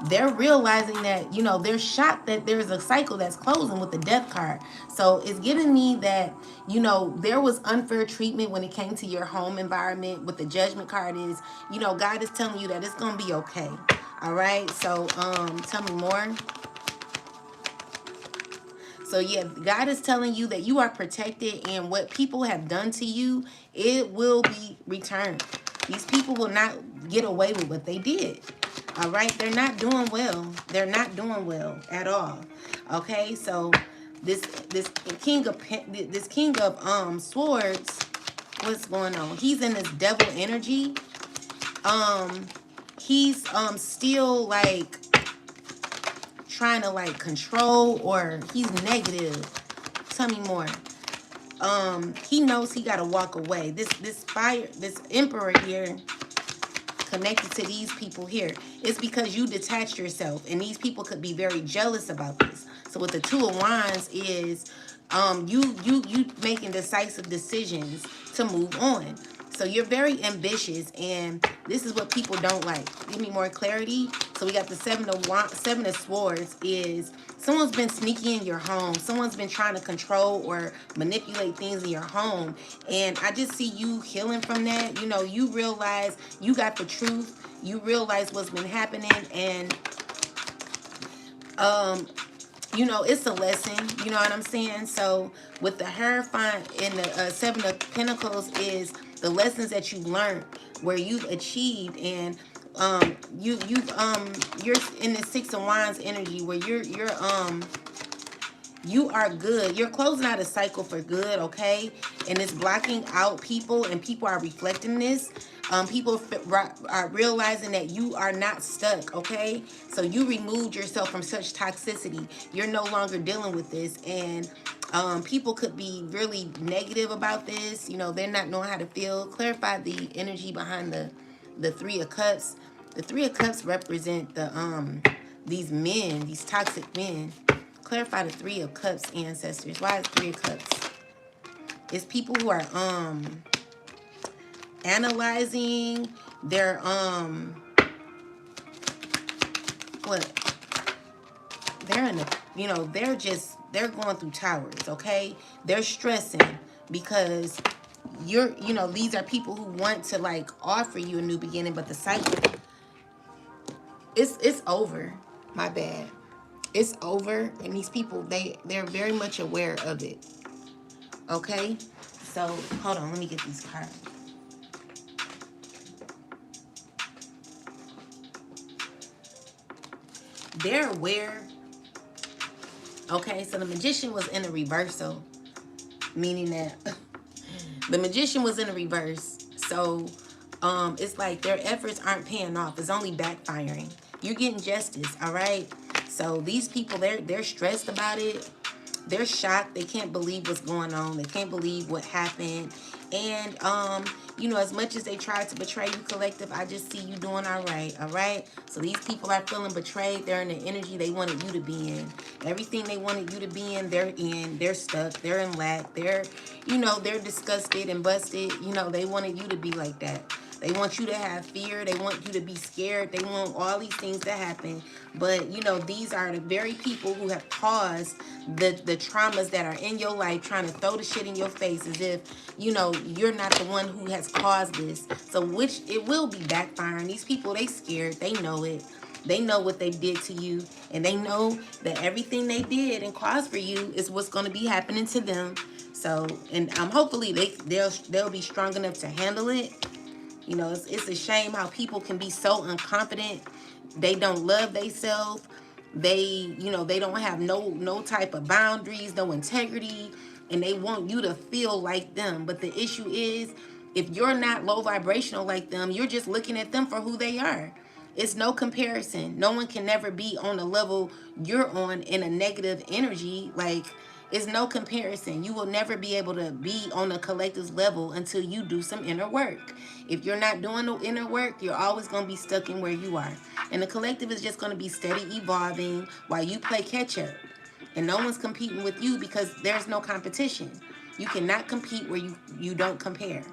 they're realizing that, you know, they're shocked that there's a cycle that's closing with the Death card. So it's giving me that, you know, there was unfair treatment when it came to your home environment. With the Judgment card is, you know, God is telling you that it's going to be okay. All right. So tell me more. So yeah, God is telling you that you are protected, and what people have done to you, it will be returned. These people will not get away with what they did. All right, they're not doing well. They're not doing well at all. Okay, so this king of swords, what's going on? He's in this devil energy. He's still like trying to like control, or he's negative. Tell me more. He knows he got to walk away. This emperor here connected to these people here. It's because you detached yourself, and these people could be very jealous about this. So with the Two of Wands is you making decisive decisions to move on. So you're very ambitious, and this is what people don't like. Give me more clarity. So we got the Seven of Swords is someone's been sneaky in your home. Someone's been trying to control or manipulate things in your home. And I just see you healing from that. You know, you realize you got the truth. You realize what's been happening, and you know, it's a lesson. You know what I'm saying? So with the Hierophant in the Seven of Pentacles is the lessons that you learned, where you've achieved, and you're in the Six of Wands energy, where you are good. You're closing out a cycle for good, okay? And it's blocking out people, and people are reflecting this. People are realizing that you are not stuck, okay? So you removed yourself from such toxicity. You're no longer dealing with this, and people could be really negative about this. You know, they're not knowing how to feel. Clarify the energy behind the Three of Cups. The Three of Cups represent these men, these toxic men. Clarify the Three of Cups, ancestors. Why is Three of Cups? It's people who are analyzing. They're what? They're in the, you know, they're going through towers, okay? They're stressing because you know, these are people who want to like offer you a new beginning, but the cycle, it's over. My bad. It's over, and these people, they're very much aware of it. Okay? So, hold on, let me get these cards. They're aware. Okay, so the magician was in a reversal, meaning that the magician was in a reverse. So it's like their efforts aren't paying off. It's only backfiring. You're getting justice, all right? So these people, they're stressed about it. They're shocked. They can't believe what's going on. They can't believe what happened. And you know, as much as they tried to betray you, collective, I just see you doing all right, all right? So these people are feeling betrayed. They're in the energy they wanted you to be in. Everything they wanted you to be in, they're in. They're stuck. They're in lack. They're, you know, they're disgusted and busted. You know, they wanted you to be like that. They want you to have fear. They want you to be scared. They want all these things to happen. But, you know, these are the very people who have caused the traumas that are in your life, trying to throw the shit in your face as if, you know, you're not the one who has caused this. So, which it will be backfiring. These people, they scared. They know it. They know what they did to you. And they know that everything they did and caused for you is what's going to be happening to them. So, and hopefully they'll be strong enough to handle it. You know, it's a shame how people can be so unconfident. They don't love themselves. They, you know, they don't have no type of boundaries, no integrity, and they want you to feel like them. But the issue is, if you're not low vibrational like them, you're just looking at them for who they are. It's no comparison. No one can never be on the level you're on in a negative energy. Like, it's no comparison. You will never be able to be on a collective's level until you do some inner work. If you're not doing the inner work, you're always going to be stuck in where you are. And the collective is just going to be steady evolving while you play catch up. And no one's competing with you because there's no competition. You cannot compete where you don't compare.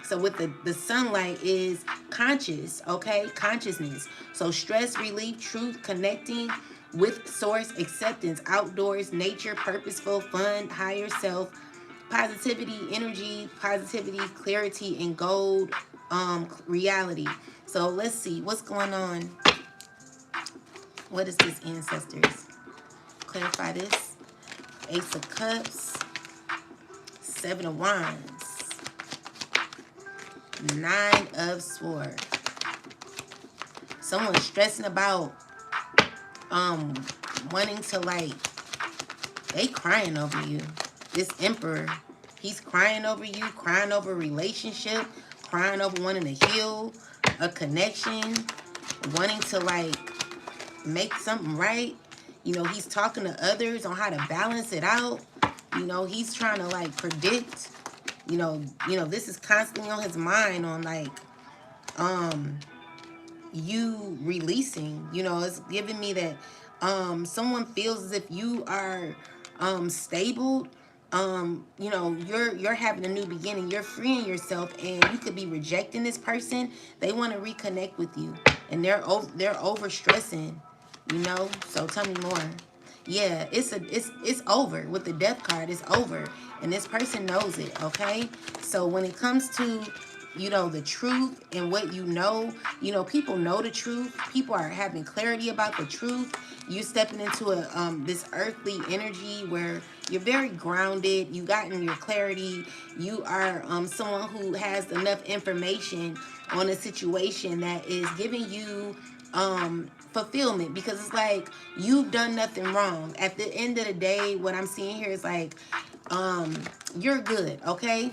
So with the sunlight is conscious, okay? Consciousness. So stress relief, truth, connecting with source, acceptance, outdoors, nature, purposeful, fun, higher self, positivity, energy, positivity, clarity, and gold, reality. So let's see what's going on. What is this, ancestors? Clarify this. Ace of Cups, Seven of Wands, Nine of Swords. Someone's stressing about wanting to, like, they crying over you. This Emperor, he's crying over you, crying over a relationship, crying over wanting to heal a connection, wanting to, like, make something right. You know, he's talking to others on how to balance it out. You know, he's trying to, like, predict. You know, this is constantly on his mind on, like, you releasing. You know, it's giving me that someone feels as if you are stable. You know, you're having a new beginning. You're freeing yourself, and you could be rejecting this person. They want to reconnect with you, and they're over stressing. You know, so tell me more. Yeah, it's over with the death card. It's over, and this person knows it. Okay, so when it comes to, you know, the truth and what you know, people know the truth. People are having clarity about the truth. You're stepping into a this earthly energy where you're very grounded. You gotten your clarity. You are someone who has enough information on a situation that is giving you fulfillment, because it's like you've done nothing wrong. At the end of the day, what I'm seeing here is like you're good, okay?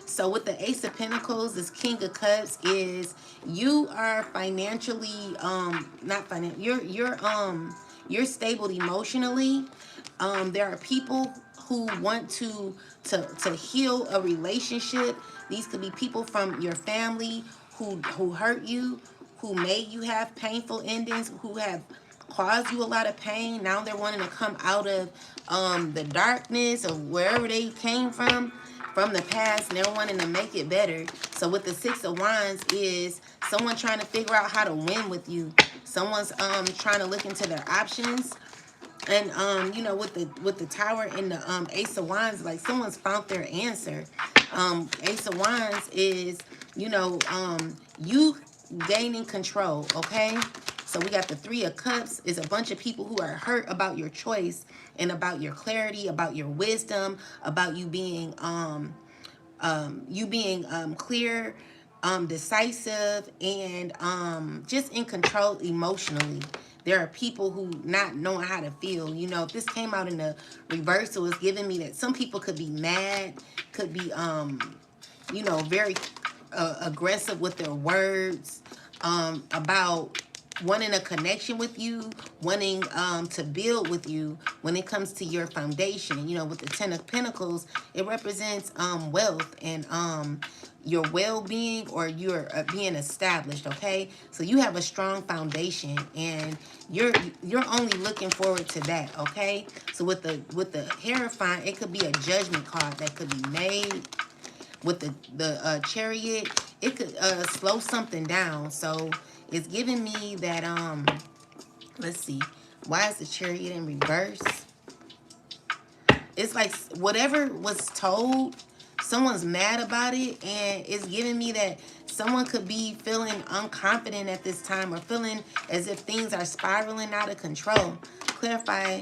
So with the Ace of Pentacles, this King of Cups is you are financially not financial. You're stable emotionally. There are people who want to heal a relationship. These could be people from your family who hurt you, who made you have painful endings, who have caused you a lot of pain. Now they're wanting to come out of the darkness of wherever they came from the past, and they're wanting to make it better. So with the Six of Wands is someone trying to figure out how to win with you. Someone's trying to look into their options. And you know, with the Tower and the Ace of Wands, like someone's found their answer. Ace of Wands is, you know, you gaining control, okay? So we got the Three of Cups is a bunch of people who are hurt about your choice and about your clarity, about your wisdom, about you being clear, decisive, and just in control emotionally. There are people who not knowing how to feel. You know, if this came out in the reversal, it's giving me that some people could be mad, could be you know, very aggressive with their words, about wanting a connection with you, wanting to build with you when it comes to your foundation. You know, with the Ten of Pentacles, it represents wealth and your well-being, or you're being established, okay? So you have a strong foundation, and you're only looking forward to that, okay? So with the Hierophant, it could be a judgment card that could be made. With the Chariot, it could slow something down. So it's giving me that let's see, why is the Chariot in reverse? It's like whatever was told, someone's mad about it, and it's giving me that someone could be feeling unconfident at this time, or feeling as if things are spiraling out of control. Clarify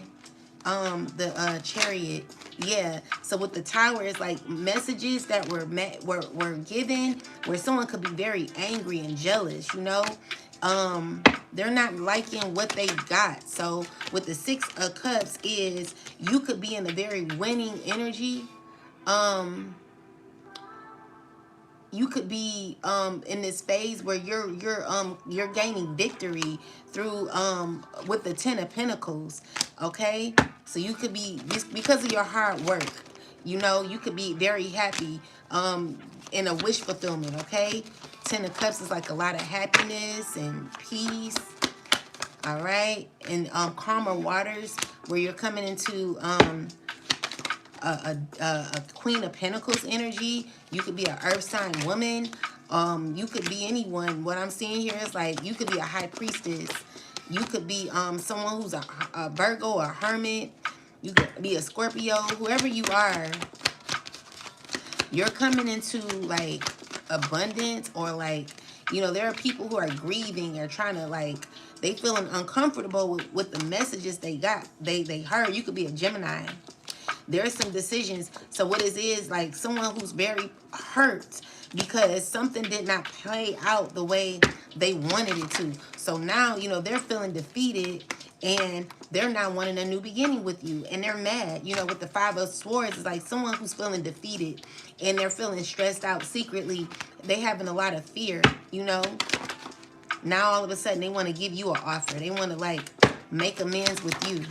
the Chariot. Yeah, so with the Tower, it's like messages that were given where someone could be very angry and jealous, you know. They're not liking what they got. So with the Six of Cups is you could be in a very winning energy. You could be in this phase where you're gaining victory through with the Ten of Pentacles, okay? So you could be, because of your hard work, you know, you could be very happy in a wish fulfillment, okay? Ten of Cups is like a lot of happiness and peace. All right, and calmer waters, where you're coming into a Queen of Pentacles energy. You could be an earth sign woman. You could be anyone. What I'm seeing here is like you could be a high priestess. You could be someone who's a Virgo or a hermit. You could be a Scorpio. Whoever you are, you're coming into like abundance, or like, you know, there are people who are grieving or trying to like, they feeling uncomfortable with the messages they got, they heard. You could be a Gemini. There are some decisions. So what it is like someone who's very hurt because something did not play out the way they wanted it to. So now, you know, they're feeling defeated, and they're not wanting a new beginning with you, and they're mad. You know, with the Five of Swords, it's like someone who's feeling defeated and they're feeling stressed out secretly. They having a lot of fear, you know. Now all of a sudden they want to give you an offer. They want to like make amends with you.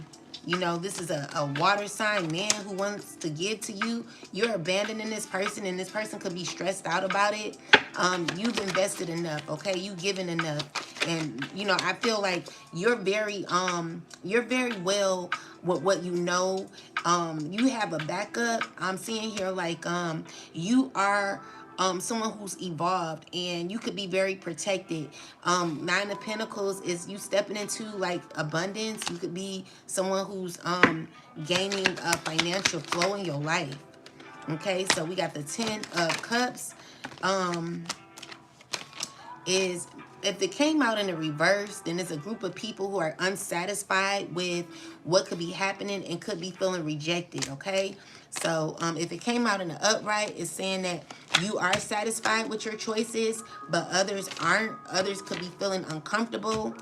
You know, this is a water sign man who wants to give to you. You're abandoning this person, and this person could be stressed out about it. You've invested enough, okay? You've given enough. And, you know, I feel like you're very well with what you know. You have a backup. I'm seeing here like you are someone who's evolved, and you could be very protected. Nine of Pentacles is you stepping into like abundance. You could be someone who's gaining a financial flow in your life. Okay, so we got the Ten of Cups. Is if it came out in the reverse, then it's a group of people who are unsatisfied with what could be happening and could be feeling rejected, okay? So if it came out in the upright, it's saying that you are satisfied with your choices, but others aren't. Others could be feeling uncomfortable,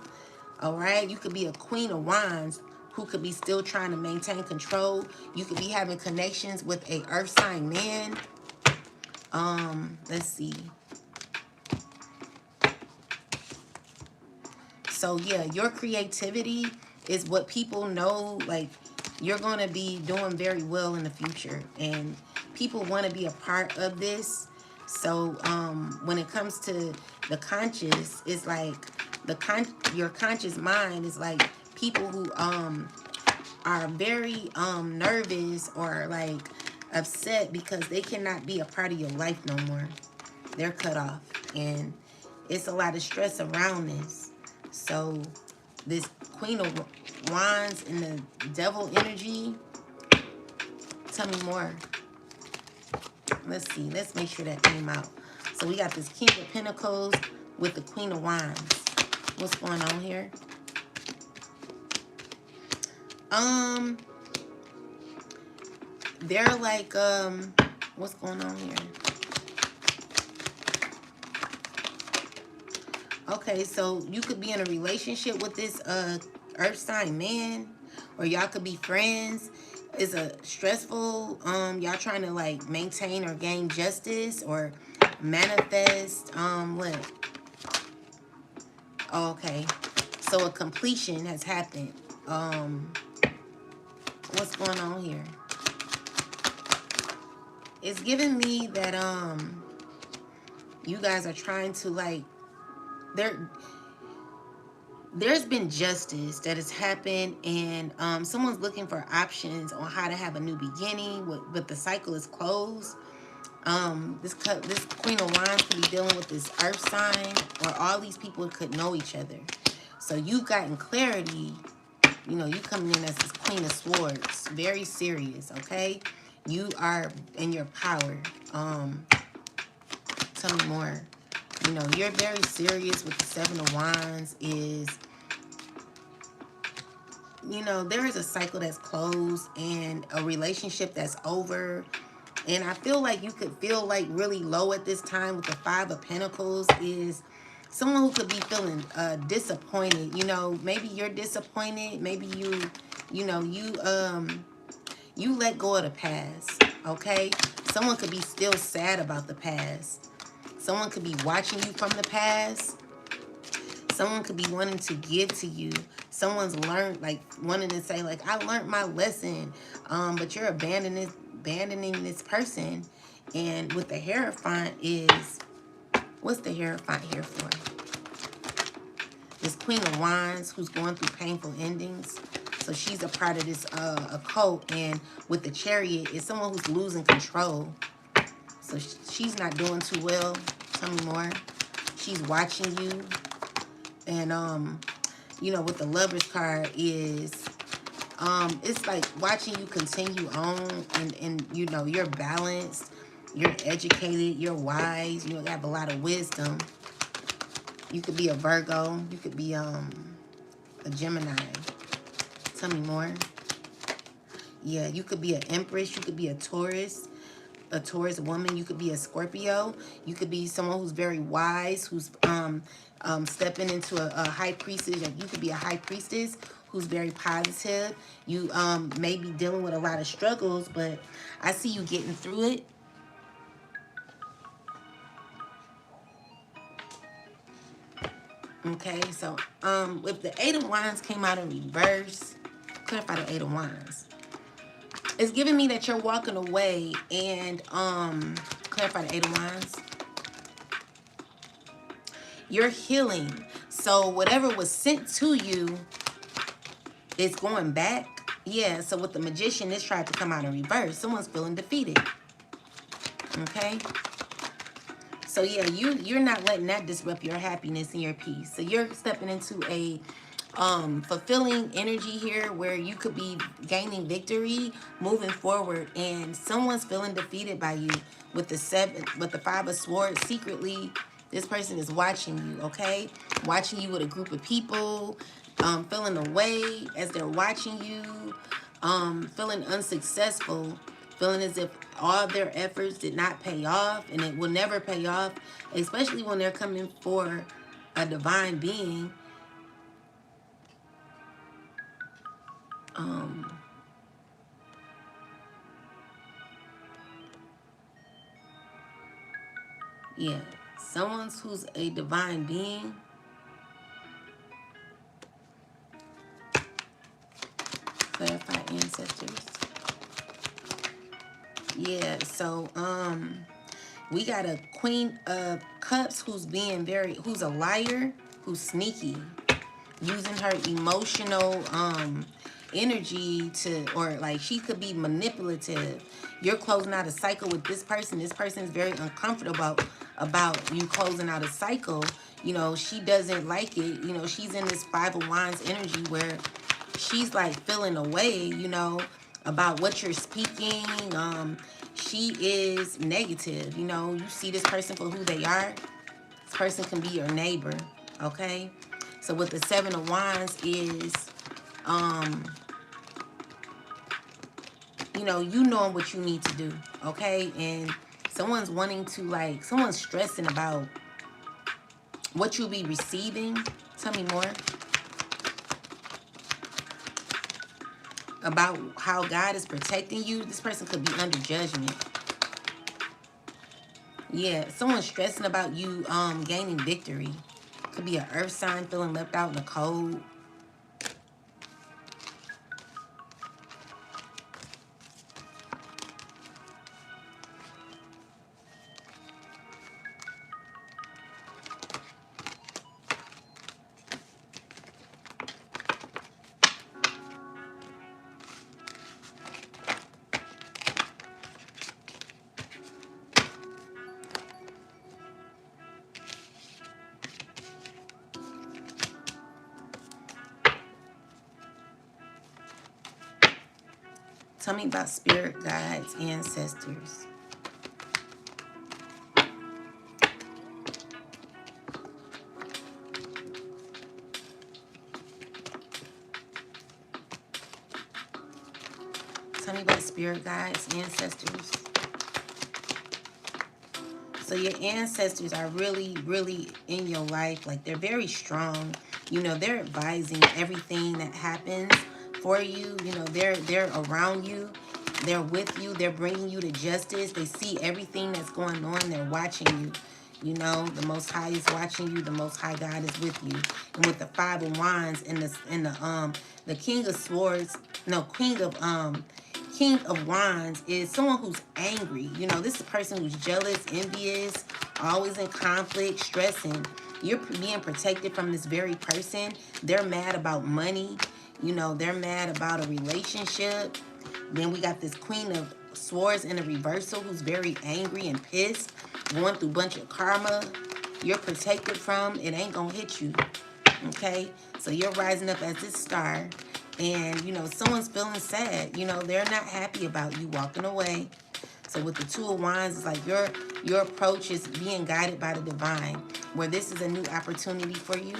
all right? You could be a Queen of Wands who could be still trying to maintain control. You could be having connections with a earth sign man. Let's see. So yeah, your creativity is what people know, like you're going to be doing very well in the future, and people want to be a part of this. So when it comes to the conscious, it's like your conscious mind is like people who are very nervous or like upset because they cannot be a part of your life no more. They're cut off, and it's a lot of stress around this. So This Queen of Wands and the Devil energy. Tell me more. Let's see. Let's make sure that came out. So we got this King of Pentacles with the Queen of Wands. What's going on here? They're like, what's going on here? Okay, so you could be in a relationship with this earth sign man, or y'all could be friends. It's a stressful, y'all trying to like maintain or gain justice or manifest, what? Oh, okay, so a completion has happened. What's going on here? It's giving me that you guys are trying to like, there's been justice that has happened, and someone's looking for options on how to have a new beginning, but the cycle is closed. This Queen of Wands could be dealing with this earth sign, or all these people could know each other. So you've gotten clarity. You know, you coming in as this Queen of Swords, very serious, okay? You are in your power. Tell me more. You know, you're very serious with the Seven of Wands. Is, you know, there is a cycle that's closed and a relationship that's over. And I feel like you could feel like really low at this time with the Five of Pentacles. Is someone who could be feeling disappointed. You know, maybe you're disappointed. Maybe you let go of the past, okay? Someone could be still sad about the past. Someone could be watching you from the past. Someone could be wanting to give to you. Someone's learned, like, wanting to say, like, I learned my lesson, but you're abandoning this person. And with the Hierophant is, what's the Hierophant here for? This Queen of Wands who's going through painful endings. So she's a part of this occult. And with the Chariot, is someone who's losing control. So she's not doing too well. Tell me more. She's watching you. And, you know, with the Lover's card is, it's like watching you continue on. And you know, you're balanced. You're educated. You're wise. You have a lot of wisdom. You could be a Virgo. You could be a Gemini. Tell me more. Yeah, you could be an Empress. You could be a Taurus woman. You could be a Scorpio. You could be someone who's very wise, who's stepping into a high priestess. You could be a high priestess who's very positive. You may be dealing with a lot of struggles, but I see you getting through it. Okay, so if the Eight of Wands came out in reverse, clarify the Eight of Wands. It's giving me that you're walking away, and clarify the Eight of Wands. You're healing. So whatever was sent to you is going back. Yeah, so with the Magician, this tried to come out in reverse. Someone's feeling defeated. Okay? So yeah, you're not letting that disrupt your happiness and your peace. So you're stepping into a fulfilling energy here where you could be gaining victory, moving forward, and someone's feeling defeated by you with the Five of Swords. Secretly, this person is watching you, okay? Watching you with a group of people, feeling away as they're watching you, feeling unsuccessful, feeling as if all their efforts did not pay off, and it will never pay off, especially when they're coming for a divine being. Yeah, someone who's a divine being. Clarify ancestors. Yeah, so we got a Queen of Cups who's who's a liar, who's sneaky, using her emotional energy or like she could be manipulative. You're closing out a cycle with this person. This person is very uncomfortable about you closing out a cycle. You know, she doesn't like it. You know, she's in this Five of Wands energy where she's like feeling away, you know, about what you're speaking. She is negative. You know, you see this person for who they are. This person can be your neighbor, okay? So with the Seven of Wands is, you know, you knowing what you need to do, okay? And someone's wanting to, like, someone's stressing about what you'll be receiving. Tell me more about how God is protecting you. This person could be under judgment. Yeah, someone's stressing about you gaining victory. Could be an earth sign feeling left out in the cold. Tell me about spirit guides, ancestors. Tell me about spirit guides, ancestors. So your ancestors are really, really in your life. Like, they're very strong. You know, they're advising everything that happens for you. You know, they're around you. They're with you. They're bringing you to justice. They see everything that's going on. They're watching you. You know, the Most High is watching you. The Most High God is with you. And with the Five of Wands and the King of Swords, no, King of Wands is someone who's angry. You know, this is a person who's jealous, envious, always in conflict, stressing. You're being protected from this very person. They're mad about money. You know, they're mad about a relationship. Then we got this Queen of Swords in a reversal who's very angry and pissed, going through a bunch of karma. You're protected from. It ain't gonna hit you. Okay? So you're rising up as this star. And, you know, someone's feeling sad. You know, they're not happy about you walking away. So with the Two of Wands, it's like your approach is being guided by the divine, where this is a new opportunity for you.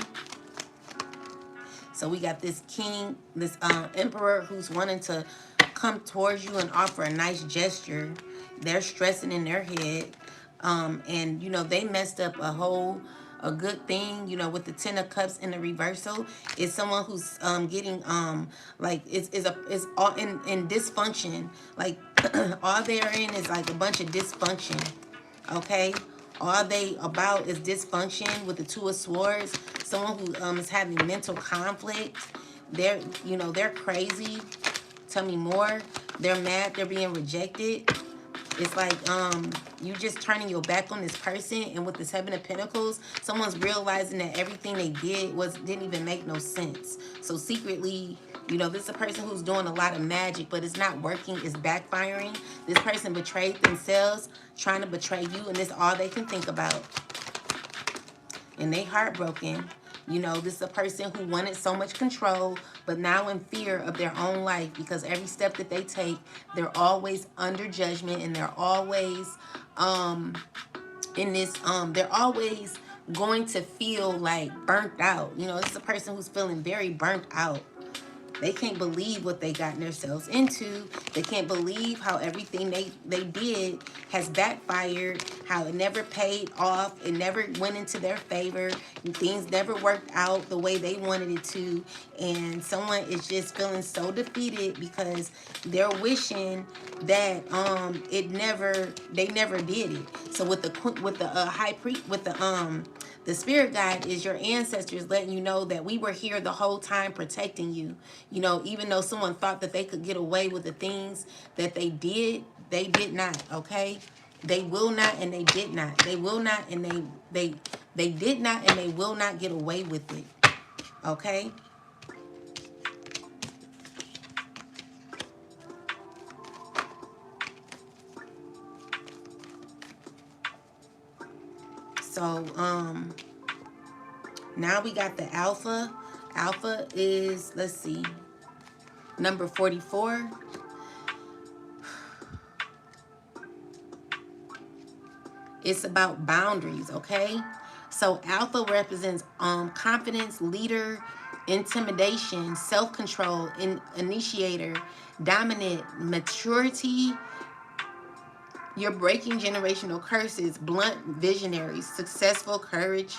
So we got this king, this emperor who's wanting to come towards you and offer a nice gesture. They're stressing in their head. And, you know, they messed up a good thing, you know, with the Ten of Cups in the reversal. Is someone who's getting like is all in dysfunction. Like all they're in is like a bunch of dysfunction. Okay, all they about is dysfunction with the Two of Swords. Someone who is having mental conflict. They're, you know, they're crazy. Tell me more. They're mad. They're being rejected. It's like you just turning your back on this person. And with the Seven of Pentacles, someone's realizing that everything they did didn't even make no sense. So secretly, you know, this is a person who's doing a lot of magic, but it's not working. It's backfiring. This person betrayed themselves, trying to betray you, and this is all they can think about. And they heartbroken. You know, this is a person who wanted so much control, but now in fear of their own life, because every step that they take, they're always under judgment, and they're always in this they're always going to feel like burnt out. You know, this is a person who's feeling very burnt out. They can't believe what they gotten themselves into. They can't believe how everything they did has backfired, how it never paid off, it never went into their favor, and things never worked out the way they wanted it to. And someone is just feeling so defeated because they're wishing that they never did it. So with the high priest, with the spirit guide is your ancestors letting you know that we were here the whole time protecting you. You know, even though someone thought that they could get away with the things that they did not, okay? They will not and they did not. They will not and they did not and they will not get away with it. Okay? So, Now we got the alpha. Alpha is, let's see, number 44. It's about boundaries, okay? So alpha represents confidence, leader, intimidation, self-control, initiator, dominant, maturity. You're breaking generational curses, blunt visionaries, successful, courageous,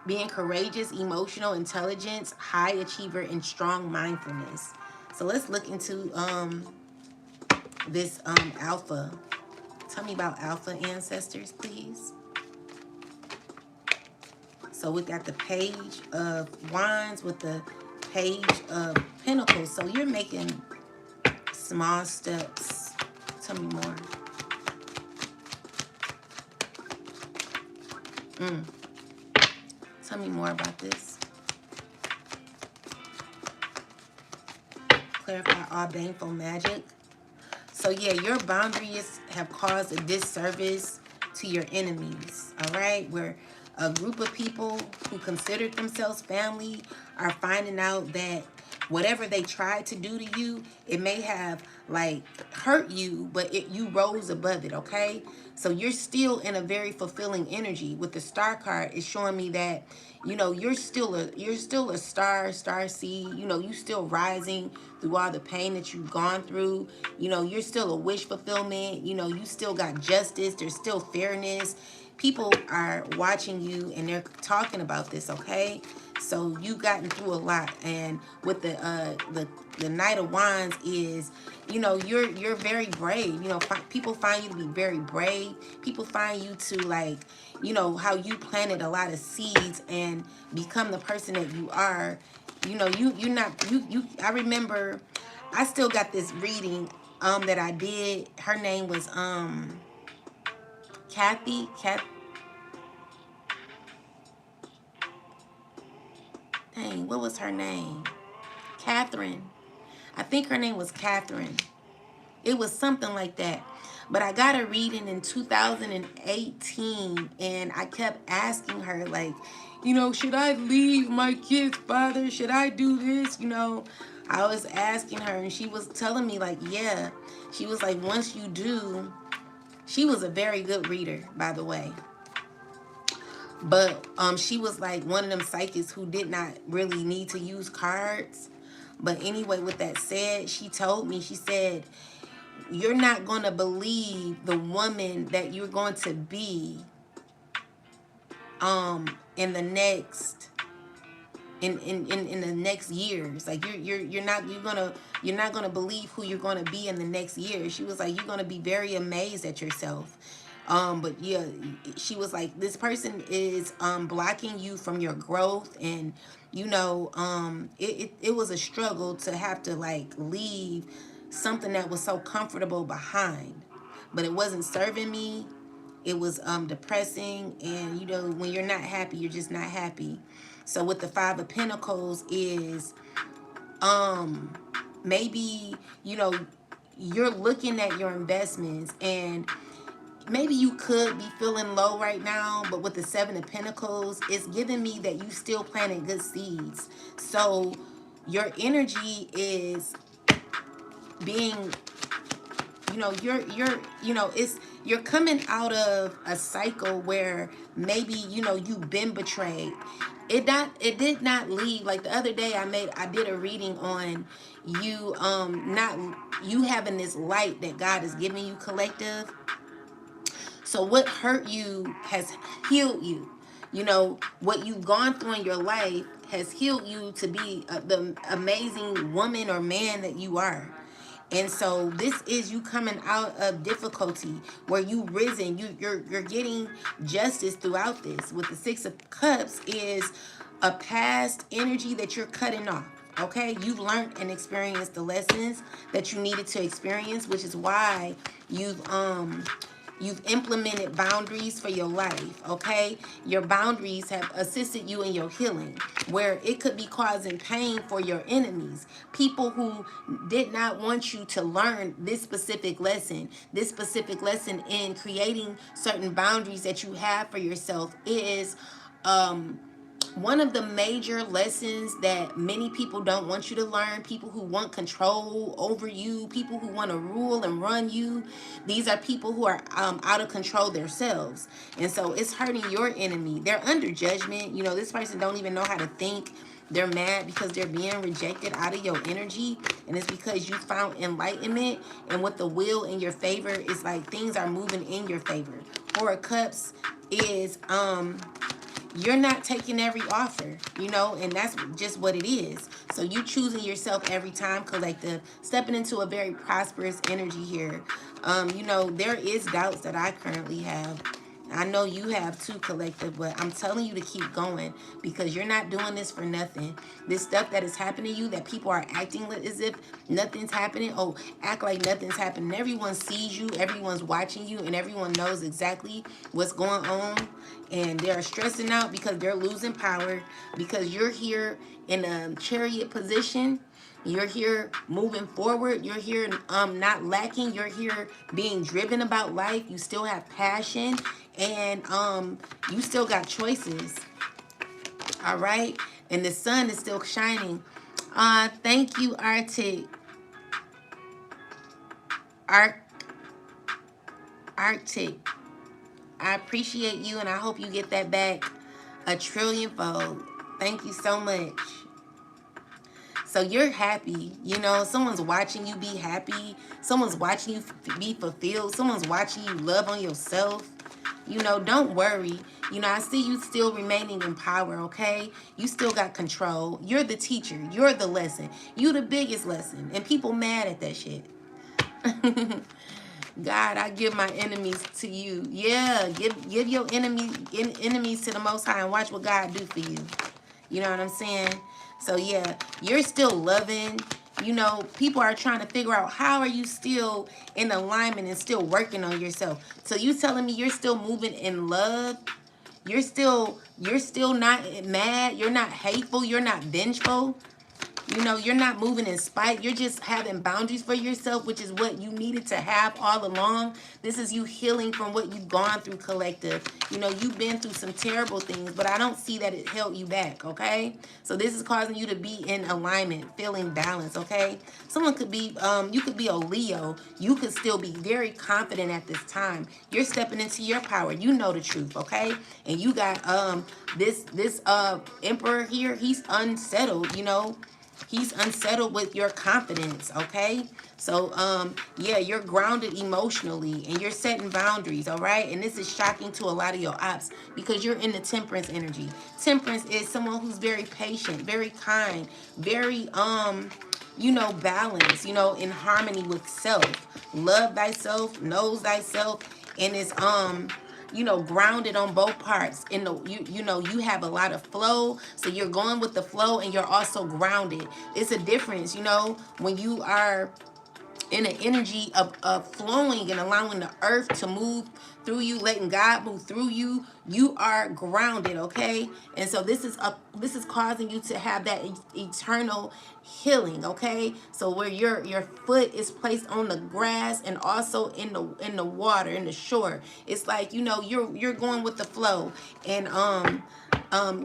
being courageous, emotional intelligence, high achiever, and strong mindfulness. So let's look into this alpha. Tell me about alpha ancestors, please. So we got the page of wands with the page of pentacles. So you're making small steps. Tell me more. Tell me more about this. Clarify all baneful magic. So yeah, your boundaries have caused a disservice to your enemies, all right? Where a group of people who considered themselves family are finding out that whatever they tried to do to you, it may have like hurt you, but you rose above it, okay? So you're still in a very fulfilling energy. With the star card, it's showing me that, you know, you're still a star seed. You know, you still rising through all the pain that you've gone through. You know, you're still a wish fulfillment. You know, you still got justice. There's still fairness. People are watching you and they're talking about this, okay? So you've gotten through a lot. And with the Knight of Wands is, you know, you're very brave. You know, people find you to be very brave. People find you to, like, you know, how you planted a lot of seeds and become the person that you are. You know, you're not, I remember, I still got this reading that I did. Her name was Kathy. Dang, what was her name? Catherine. I think her name was Catherine. It was something like that. But I got a reading in 2018, and I kept asking her, like, you know, should I leave my kid's father? Should I do this? You know, I was asking her, and she was telling me, like, yeah. She was like, once you do, she was a very good reader, by the way. But she was like one of them psychics who did not really need to use cards. But anyway, with that said, she told me, she said, you're not going to believe the woman that you're going to be in the next in the next years. Like you're not gonna believe who you're gonna be in the next year. She was like, you're gonna be very amazed at yourself. But yeah, she was like, this person is blocking you from your growth. And you know, it was a struggle to have to like leave something that was so comfortable behind, but it wasn't serving me. It was depressing. And you know, when you're not happy, you're just not happy. So with the Five of Pentacles is maybe, you know, you're looking at your investments, and maybe you could be feeling low right now, but with the Seven of Pentacles, it's giving me that you still planting good seeds. So your energy is being, you know, you're coming out of a cycle where maybe, you know, you've been betrayed. It did not leave. Like the other day I did a reading on you not you having this light that God is giving you, collective. So what hurt you has healed you. You know, what you've gone through in your life has healed you to be the amazing woman or man that you are. And so this is you coming out of difficulty where you risen. You're getting justice throughout this. With the Six of Cups is a past energy that you're cutting off. Okay, you've learned and experienced the lessons that you needed to experience, which is why you've implemented boundaries for your life, okay? Your boundaries have assisted you in your healing, where it could be causing pain for your enemies. People who did not want you to learn this specific lesson in creating certain boundaries that you have for yourself is one of the major lessons that many people don't want you to learn, people who want control over you, people who want to rule and run you, these are people who are out of control themselves. And so it's hurting your enemy. They're under judgment. You know, this person don't even know how to think. They're mad because they're being rejected out of your energy. And it's because you found enlightenment. And with the will in your favor, it's like things are moving in your favor. Four of Cups is you're not taking every offer, you know, and that's just what it is. So you choosing yourself every time, collective, stepping into a very prosperous energy here. You know, there is doubts that I currently have. I know you have too, collective, but I'm telling you to keep going because you're not doing this for nothing. This stuff that is happening to you, that people are acting as if nothing's happening. Oh, act like nothing's happening. Everyone sees you, everyone's watching you, and everyone knows exactly what's going on. And they're stressing out because they're losing power, because you're here in a chariot position. You're here moving forward. You're here not lacking. You're here being driven about life. You still have passion, and you still got choices. All right? And the sun is still shining. Thank you, Arctic. I appreciate you, and I hope you get that back a trillion-fold. Thank you so much. So you're happy, you know, someone's watching you be happy. Someone's watching you be fulfilled. Someone's watching you love on yourself. You know, don't worry. You know, I see you still remaining in power, okay? You still got control. You're the teacher. You're the lesson. You the biggest lesson. And people mad at that shit. God, I give my enemies to you. Yeah, give your enemies to the Most High and watch what God do for you. You know what I'm saying? So yeah, you're still loving. You know, people are trying to figure out how are you still in alignment and still working on yourself. So you telling me you're still moving in love? You're still not mad. You're not hateful. You're not vengeful. You know, you're not moving in spite. You're just having boundaries for yourself, which is what you needed to have all along. This is you healing from what you've gone through, collective. You know, you've been through some terrible things, but I don't see that it held you back, okay? So this is causing you to be in alignment, feeling balance, okay? Someone could be, you could be a Leo. You could still be very confident at this time. You're stepping into your power. You know the truth, okay? And you got this emperor here, he's unsettled, you know. He's unsettled with your confidence, okay? So, yeah, you're grounded emotionally and you're setting boundaries, all right? And this is shocking to a lot of your ops because you're in the temperance energy. Temperance is someone who's very patient, very kind, very, you know, balanced, you know, in harmony with self. Love thyself, knows thyself, and is, you know, grounded on both parts. In the you know, you have a lot of flow, so you're going with the flow and you're also grounded. It's a difference, you know, when you are in an energy of flowing and allowing the earth to move through you, letting God move through you, you are grounded, okay? And so this is causing you to have that eternal healing, okay? So where your foot is placed on the grass and also in the water, in the shore, it's like, you know, you're going with the flow. And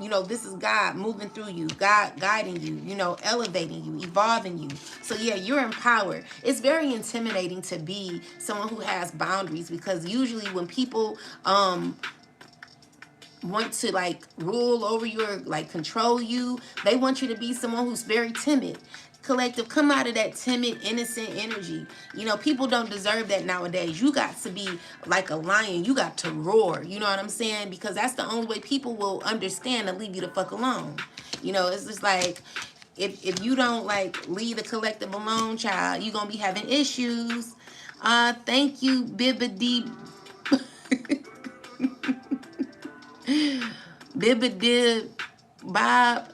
you know, this is God moving through you, God guiding you, you know, elevating you, evolving you. So yeah, you're in power. It's very intimidating to be someone who has boundaries because usually when people want to like rule over you or like control you, they want you to be someone who's very timid. Collective, come out of that timid, innocent energy. You know, people don't deserve that nowadays. You got to be like a lion. You got to roar. You know what I'm saying? Because that's the only way people will understand and leave you the fuck alone. You know, it's just like, if you don't like leave the collective alone, child, you're going to be having issues. Thank you, Bibbidi. Bibbidi Bob.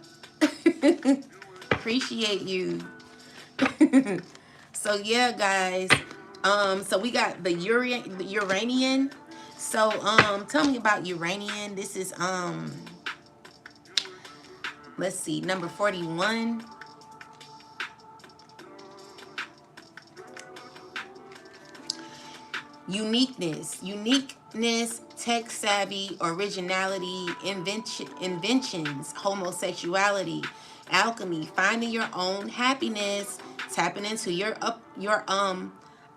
Appreciate you. So yeah, guys. So we got the Uranian. So tell me about Uranian. This is let's see, number 41. Uniqueness tech savvy, originality, inventions, homosexuality, alchemy, finding your own happiness, tapping into your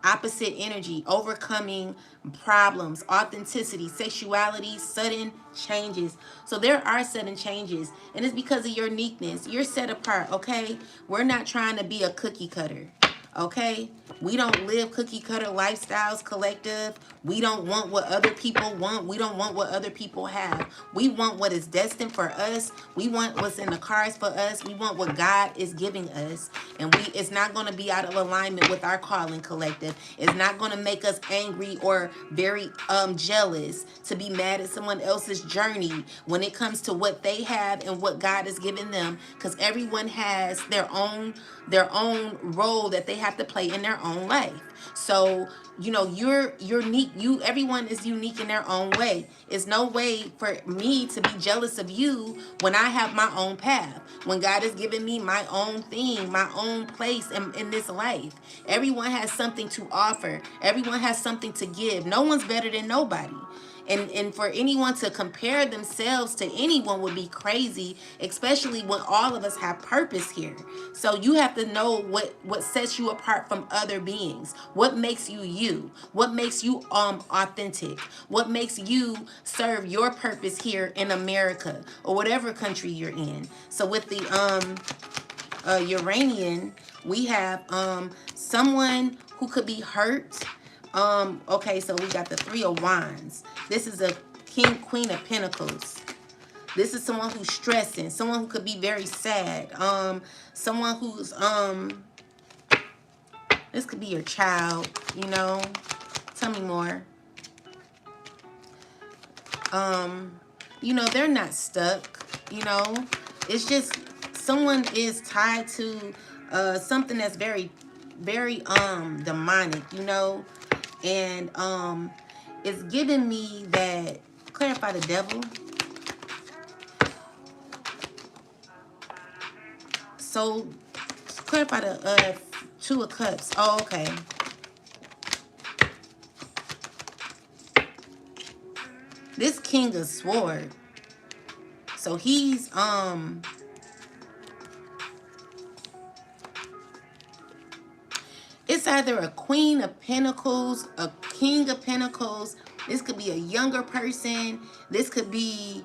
opposite energy, overcoming problems, authenticity, sexuality, sudden changes. So there are sudden changes, and it's because of your uniqueness. You're set apart, okay? We're not trying to be a cookie cutter. Okay, we don't live cookie cutter lifestyles, collective. We don't want what other people want. We don't want what other people have. We want what is destined for us. We want what's in the cards for us. We want what God is giving us, and it's not going to be out of alignment with our calling, collective. It's not going to make us angry or very jealous to be mad at someone else's journey when it comes to what they have and what God has given them, because everyone has their own role that they have to play in their own life. So you're unique. Everyone is unique in their own way. It's no way for me to be jealous of you when I have my own path, when God has given me my own thing, my own place in this life. Everyone has something to offer. Everyone has something to give. No one's better than nobody. And for anyone to compare themselves to anyone would be crazy, especially when all of us have purpose here. So you have to know what sets you apart from other beings. What makes you you? What makes you authentic? What makes you serve your purpose here in America or whatever country you're in? So with the Uranian, we have someone who could be hurt. Okay, so we got the Three of Wands. This is a Queen of Pentacles. This is someone who's stressing, someone who could be very sad. Someone who's this could be your child, Tell me more. They're not stuck, It's just someone is tied to something that's very, very demonic, and it's giving me that. Clarify the devil. So clarify the Two of Cups. Oh, okay. This King of Swords. So he's it's either a Queen of Pentacles, a King of Pentacles. This could be a younger person. This could be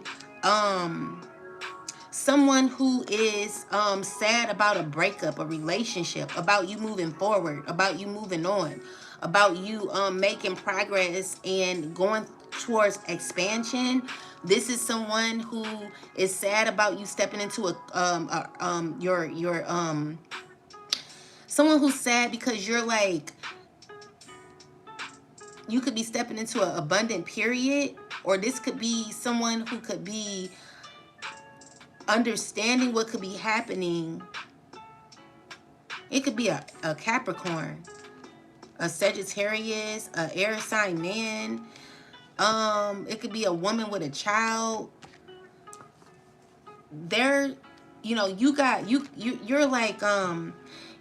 someone who is sad about a breakup, a relationship, about you moving forward, about you moving on, about you making progress and going towards expansion. This is someone who is sad about you stepping into someone who's sad because you're like, you could be stepping into an abundant period, or this could be someone who could be understanding what could be happening. It could be a Capricorn, a Sagittarius, a air sign man. It could be a woman with a child. They're, you're like,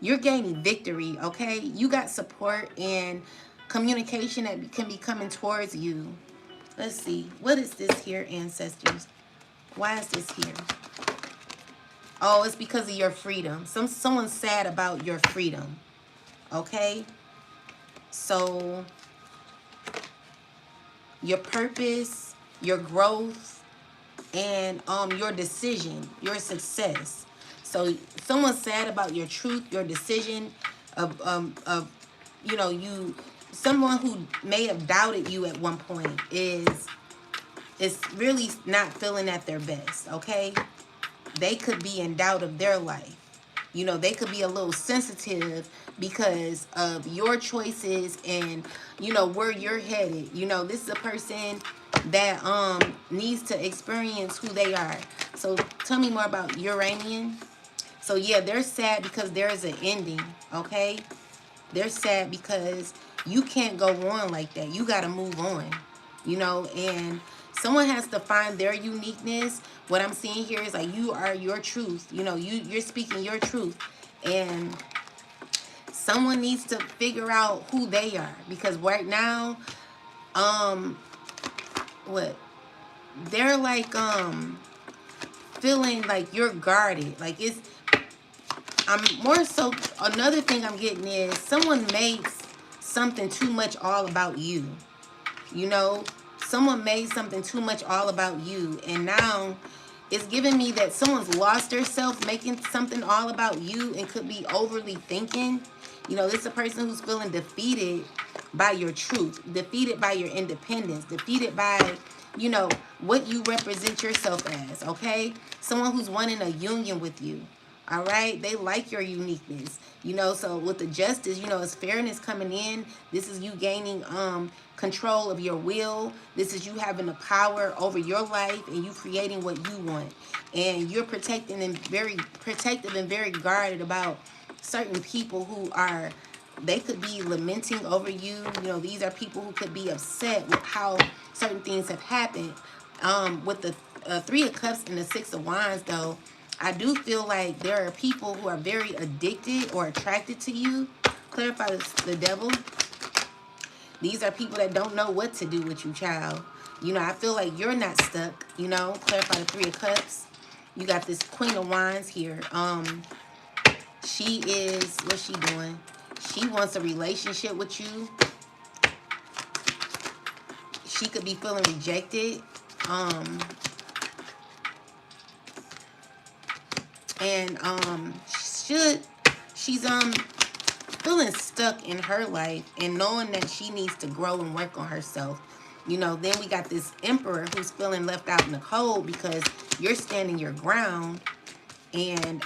you're gaining victory, okay? You got support and communication that can be coming towards you. Let's see. What is this here, ancestors? Why is this here? Oh, it's because of your freedom. Someone's sad about your freedom. Okay? So, your purpose, your growth, and your decision, your success. So, someone's sad about your truth, your decision of someone who may have doubted you at one point is really not feeling at their best, okay? They could be in doubt of their life. They could be a little sensitive because of your choices and, where you're headed. This is a person that needs to experience who they are. So tell me more about Uranian. So yeah, they're sad because there is an ending, okay? They're sad because you can't go on like that. You got to move on, and someone has to find their uniqueness. What I'm seeing here is like you are your truth. You're speaking your truth, and someone needs to figure out who they are, because right now, what? They're like, feeling like you're guarded. Like it's, I'm more so, another thing I'm getting is someone makes something too much all about you. You know, someone made something too much all about you. And now it's giving me that someone's lost their self making something all about you and could be overly thinking. You know, this is a person who's feeling defeated by your truth, defeated by your independence, defeated by, you know, what you represent yourself as, okay? Someone who's wanting a union with you. All right, they like your uniqueness, you know. So with the justice, you know, it's fairness coming in. This is you gaining control of your will. This is you having the power over your life and you creating what you want. And you're protecting and very protective and very guarded about certain people who are, they could be lamenting over you. You know, these are people who could be upset with how certain things have happened. With the Three of Cups and the Six of Wands, though, I do feel like there are people who are very addicted or attracted to you. Clarify the devil. These are people that don't know what to do with you, child. You know, I feel like you're not stuck, you know. Clarify the Three of Cups. You got this Queen of Wands here. She is, what's she doing? She wants a relationship with you. She could be feeling rejected. And she's feeling stuck in her life and knowing that she needs to grow and work on herself. You know, then we got this Emperor who's feeling left out in the cold because you're standing your ground. And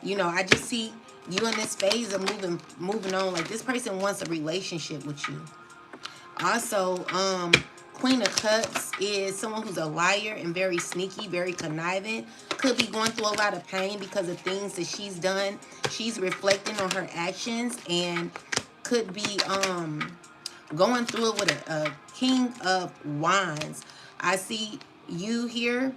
you know, I just see you in this phase of moving on. Like this person wants a relationship with you. Also, Queen of Cups is someone who's a liar and very sneaky, very conniving. Could be going through a lot of pain because of things that she's done. She's reflecting on her actions and could be going through it with a King of Wands. I see you here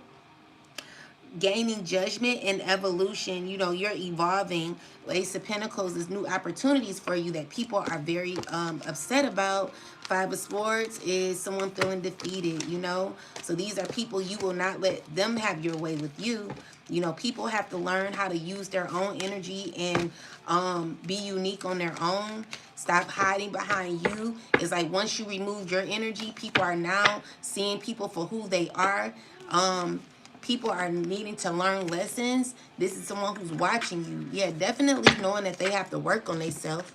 gaining judgment and evolution. You know, you're evolving. Ace of Pentacles is new opportunities for you that people are very upset about. Five of Swords is someone feeling defeated, you know. So these are people, you will not let them have your way with you. You know, people have to learn how to use their own energy and be unique on their own. Stop hiding behind you. It's like once you remove your energy, people are now seeing people for who they are. People are needing to learn lessons. This is someone who's watching you. Yeah, definitely knowing that they have to work on themselves.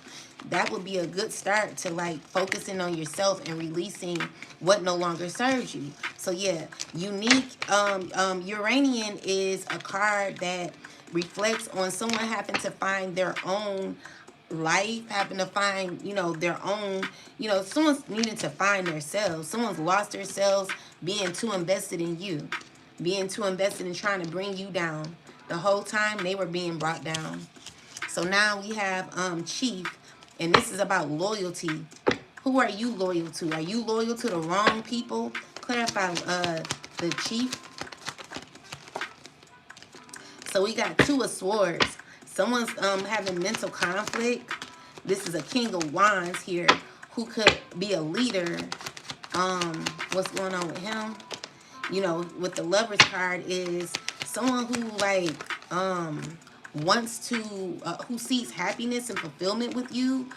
That would be a good start to like focusing on yourself and releasing what no longer serves you. So yeah, unique. Uranian is a card that reflects on someone having to find their own life, having to find, you know, their own, you know, someone's needing to find themselves. Someone's lost themselves being too invested in you. Being too invested in trying to bring you down. The whole time they were being brought down. So now we have Chief, and this is about loyalty. Who are you loyal to? Are you loyal to the wrong people? Clarify the Chief. So we got Two of Swords. Someone's having mental conflict. This is a King of Wands here who could be a leader. What's going on with him? You know, with the Lovers card is someone who like wants to who seeks happiness and fulfillment with you.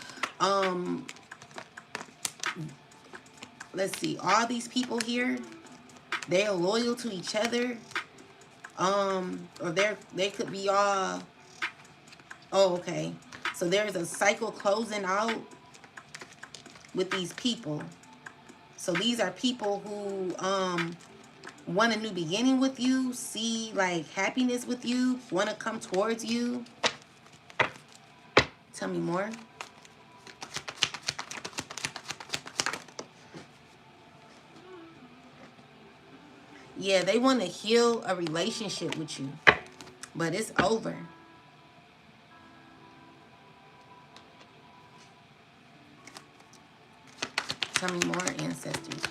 Let's see, all these people here, they're loyal to each other. Or they could be all, oh, okay, so there's a cycle closing out with these people. So these are people who want a new beginning with you, see like happiness with you, want to come towards you. Tell me more. Yeah, they want to heal a relationship with you, but it's over. Tell me more, ancestors.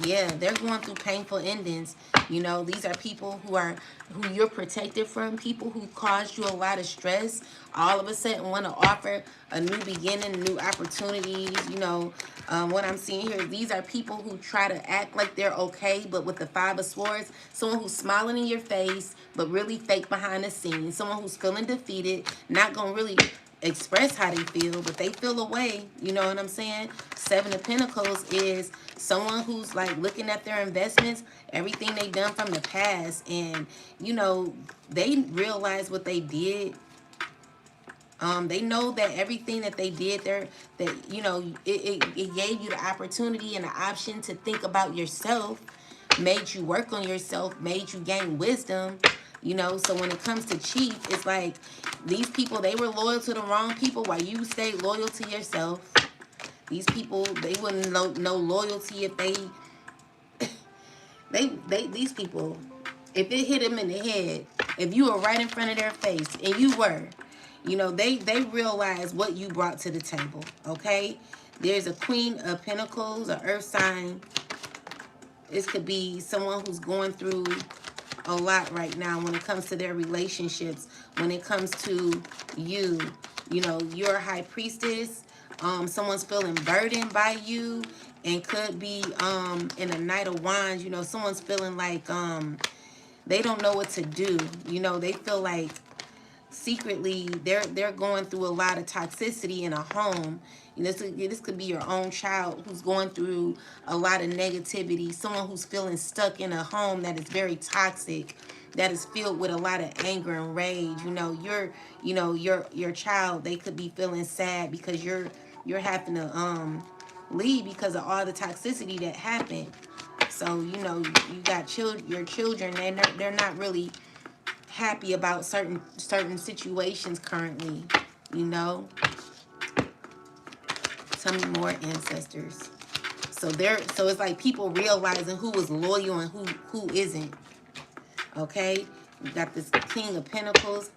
Yeah, they're going through painful endings. You know, these are people who you're protected from, people who caused you a lot of stress. All of a sudden want to offer a new beginning, new opportunities. You know, what I'm seeing here, these are people who try to act like they're okay, but with the Five of Swords, someone who's smiling in your face, but really fake behind the scenes. Someone who's feeling defeated, not going to really express how they feel, but they feel away. You know what I'm saying? Seven of Pentacles is someone who's like looking at their investments, everything they done from the past, and you know, they realize what they did. They know that everything that they did there, that you know, it gave you the opportunity and the option to think about yourself, made you work on yourself, made you gain wisdom. You know, so when it comes to Chief, it's like these people, they were loyal to the wrong people while you stayed loyal to yourself. These people, they wouldn't know loyalty if these people, if it hit them in the head, if you were right in front of their face, and you were, you know, they realize what you brought to the table, okay? There's a Queen of Pentacles, an earth sign. This could be someone who's going through a lot right now when it comes to their relationships, when it comes to you. You know, you're a high priestess. Someone's feeling burdened by you, and could be in a Knight of Wands. You know, someone's feeling like they don't know what to do. You know, they feel like secretly they're going through a lot of toxicity in a home. You know, this could be your own child who's going through a lot of negativity, someone who's feeling stuck in a home that is very toxic, that is filled with a lot of anger and rage. You know, your child, they could be feeling sad because you're having to leave because of all the toxicity that happened. So, you know, you got your children, they're not really happy about certain situations currently, you know. Tell me more, ancestors. So it's like people realizing who is loyal and who isn't. Okay, you got this King of Pentacles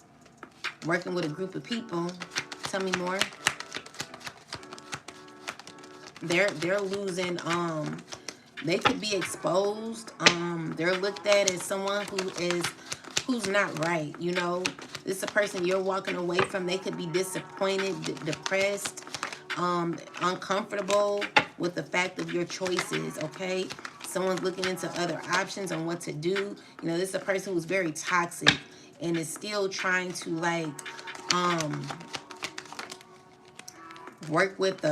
working with a group of people. Tell me more. They're losing. They could be exposed. They're looked at as someone who's not right. You know, this is a person you're walking away from. They could be disappointed, depressed, uncomfortable with the fact of your choices. Okay, someone's looking into other options on what to do. You know, this is a person who's very toxic and is still trying to like work with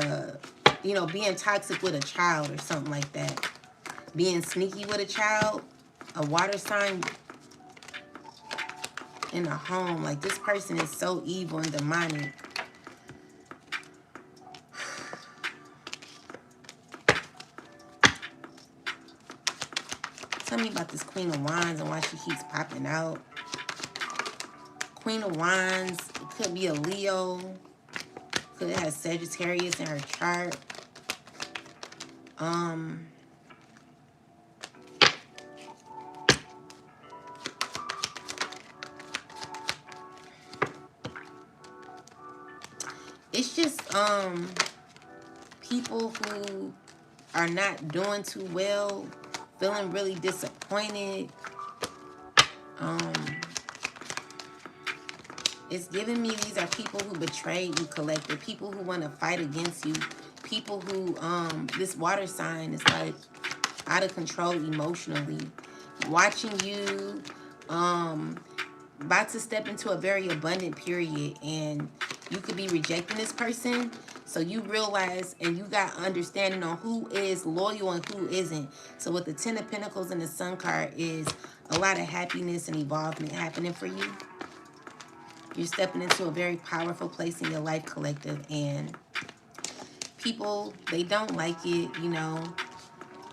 you know, being toxic with a child or something like that. Being sneaky with a child, a water sign in a home. Like, this person is so evil and demonic. Tell me about this Queen of Wands and why she keeps popping out. Queen of Wands, it could be a Leo. Could have Sagittarius in her chart. It's just people who are not doing too well, feeling really disappointed. It's giving me these are people who betrayed you, collective, people who want to fight against you, people who this water sign is like out of control emotionally, watching you, about to step into a very abundant period, and you could be rejecting this person. So you realize and you got understanding on who is loyal and who isn't. So with the Ten of Pentacles and the Sun card is a lot of happiness and evolvement happening for you. You're stepping into a very powerful place in your life, collective, and people, they don't like it, you know.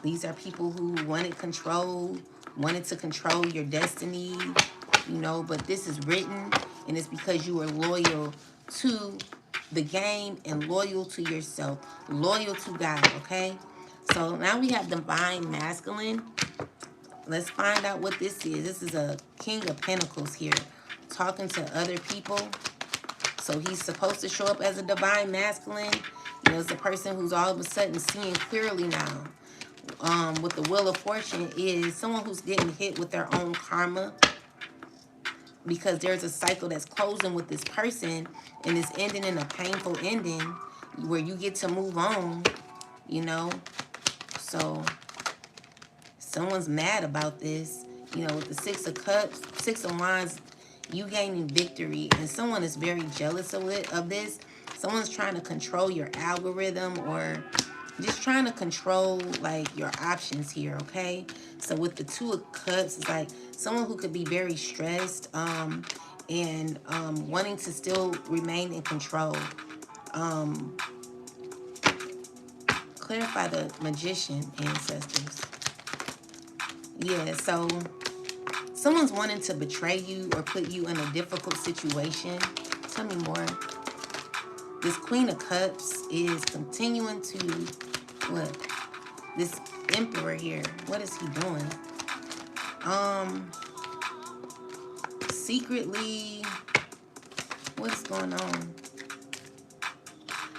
These are people who wanted control, wanted to control your destiny, you know, but this is written, and it's because you are loyal to the game and loyal to yourself, loyal to God, okay? So now we have Divine Masculine. Let's find out what this is. This is a King of Pentacles here, talking to other people. So he's supposed to show up as a Divine Masculine. You know, it's a person who's all of a sudden seeing clearly now. with the Wheel of Fortune is someone who's getting hit with their own karma, because there's a cycle that's closing with this person and it's ending in a painful ending where you get to move on, you know. So someone's mad about this, you know, with the Six of Cups, Six of Wands, you gaining victory, and someone is very jealous of this. Someone's trying to control your algorithm, or just trying to control like your options here, okay? So with the Two of Cups, it's like someone who could be very stressed and wanting to still remain in control. Clarify the Magician, ancestors. Yeah, so someone's wanting to betray you or put you in a difficult situation. Tell me more. This Queen of Cups is continuing to, what? This Emperor here, what is he doing? Secretly, what's going on?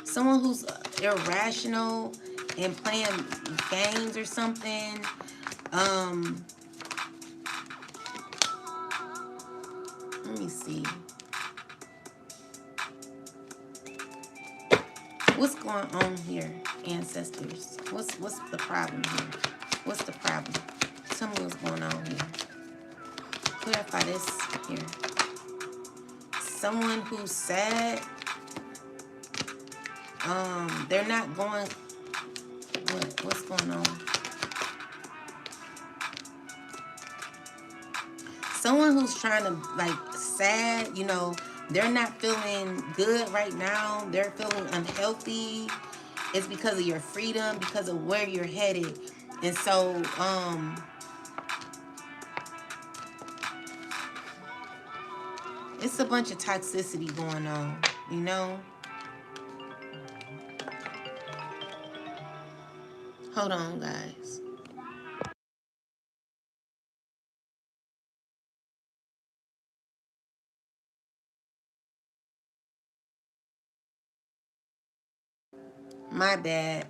Someone who's irrational and playing games or something. Let me see. What's going on here, ancestors? What's the problem here? What's the problem? Tell me what's going on here. Clarify this here. Someone who's sad. They're not going. What's going on? Someone who's trying to, like, sad, you know, they're not feeling good right now. They're feeling unhealthy. It's because of your freedom, because of where you're headed. And so, it's a bunch of toxicity going on, you know? Hold on, guys. My bad.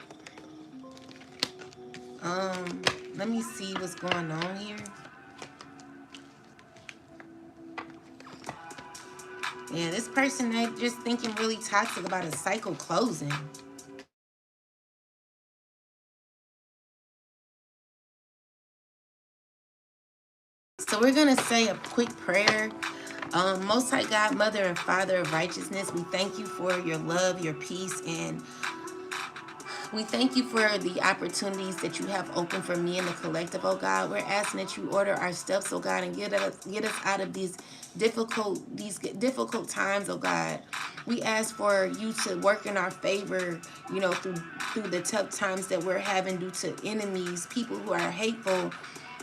Let me see what's going on here. Yeah, this person, they just thinking really toxic about a cycle closing. So we're going to say a quick prayer. Most High God, Mother and Father of righteousness, we thank you for your love, your peace, and we thank you for the opportunities that you have opened for me and the collective, oh God. We're asking that you order our steps, oh God, and get us out of these difficult times, oh God. We ask for you to work in our favor, you know, through the tough times that we're having due to enemies, people who are hateful,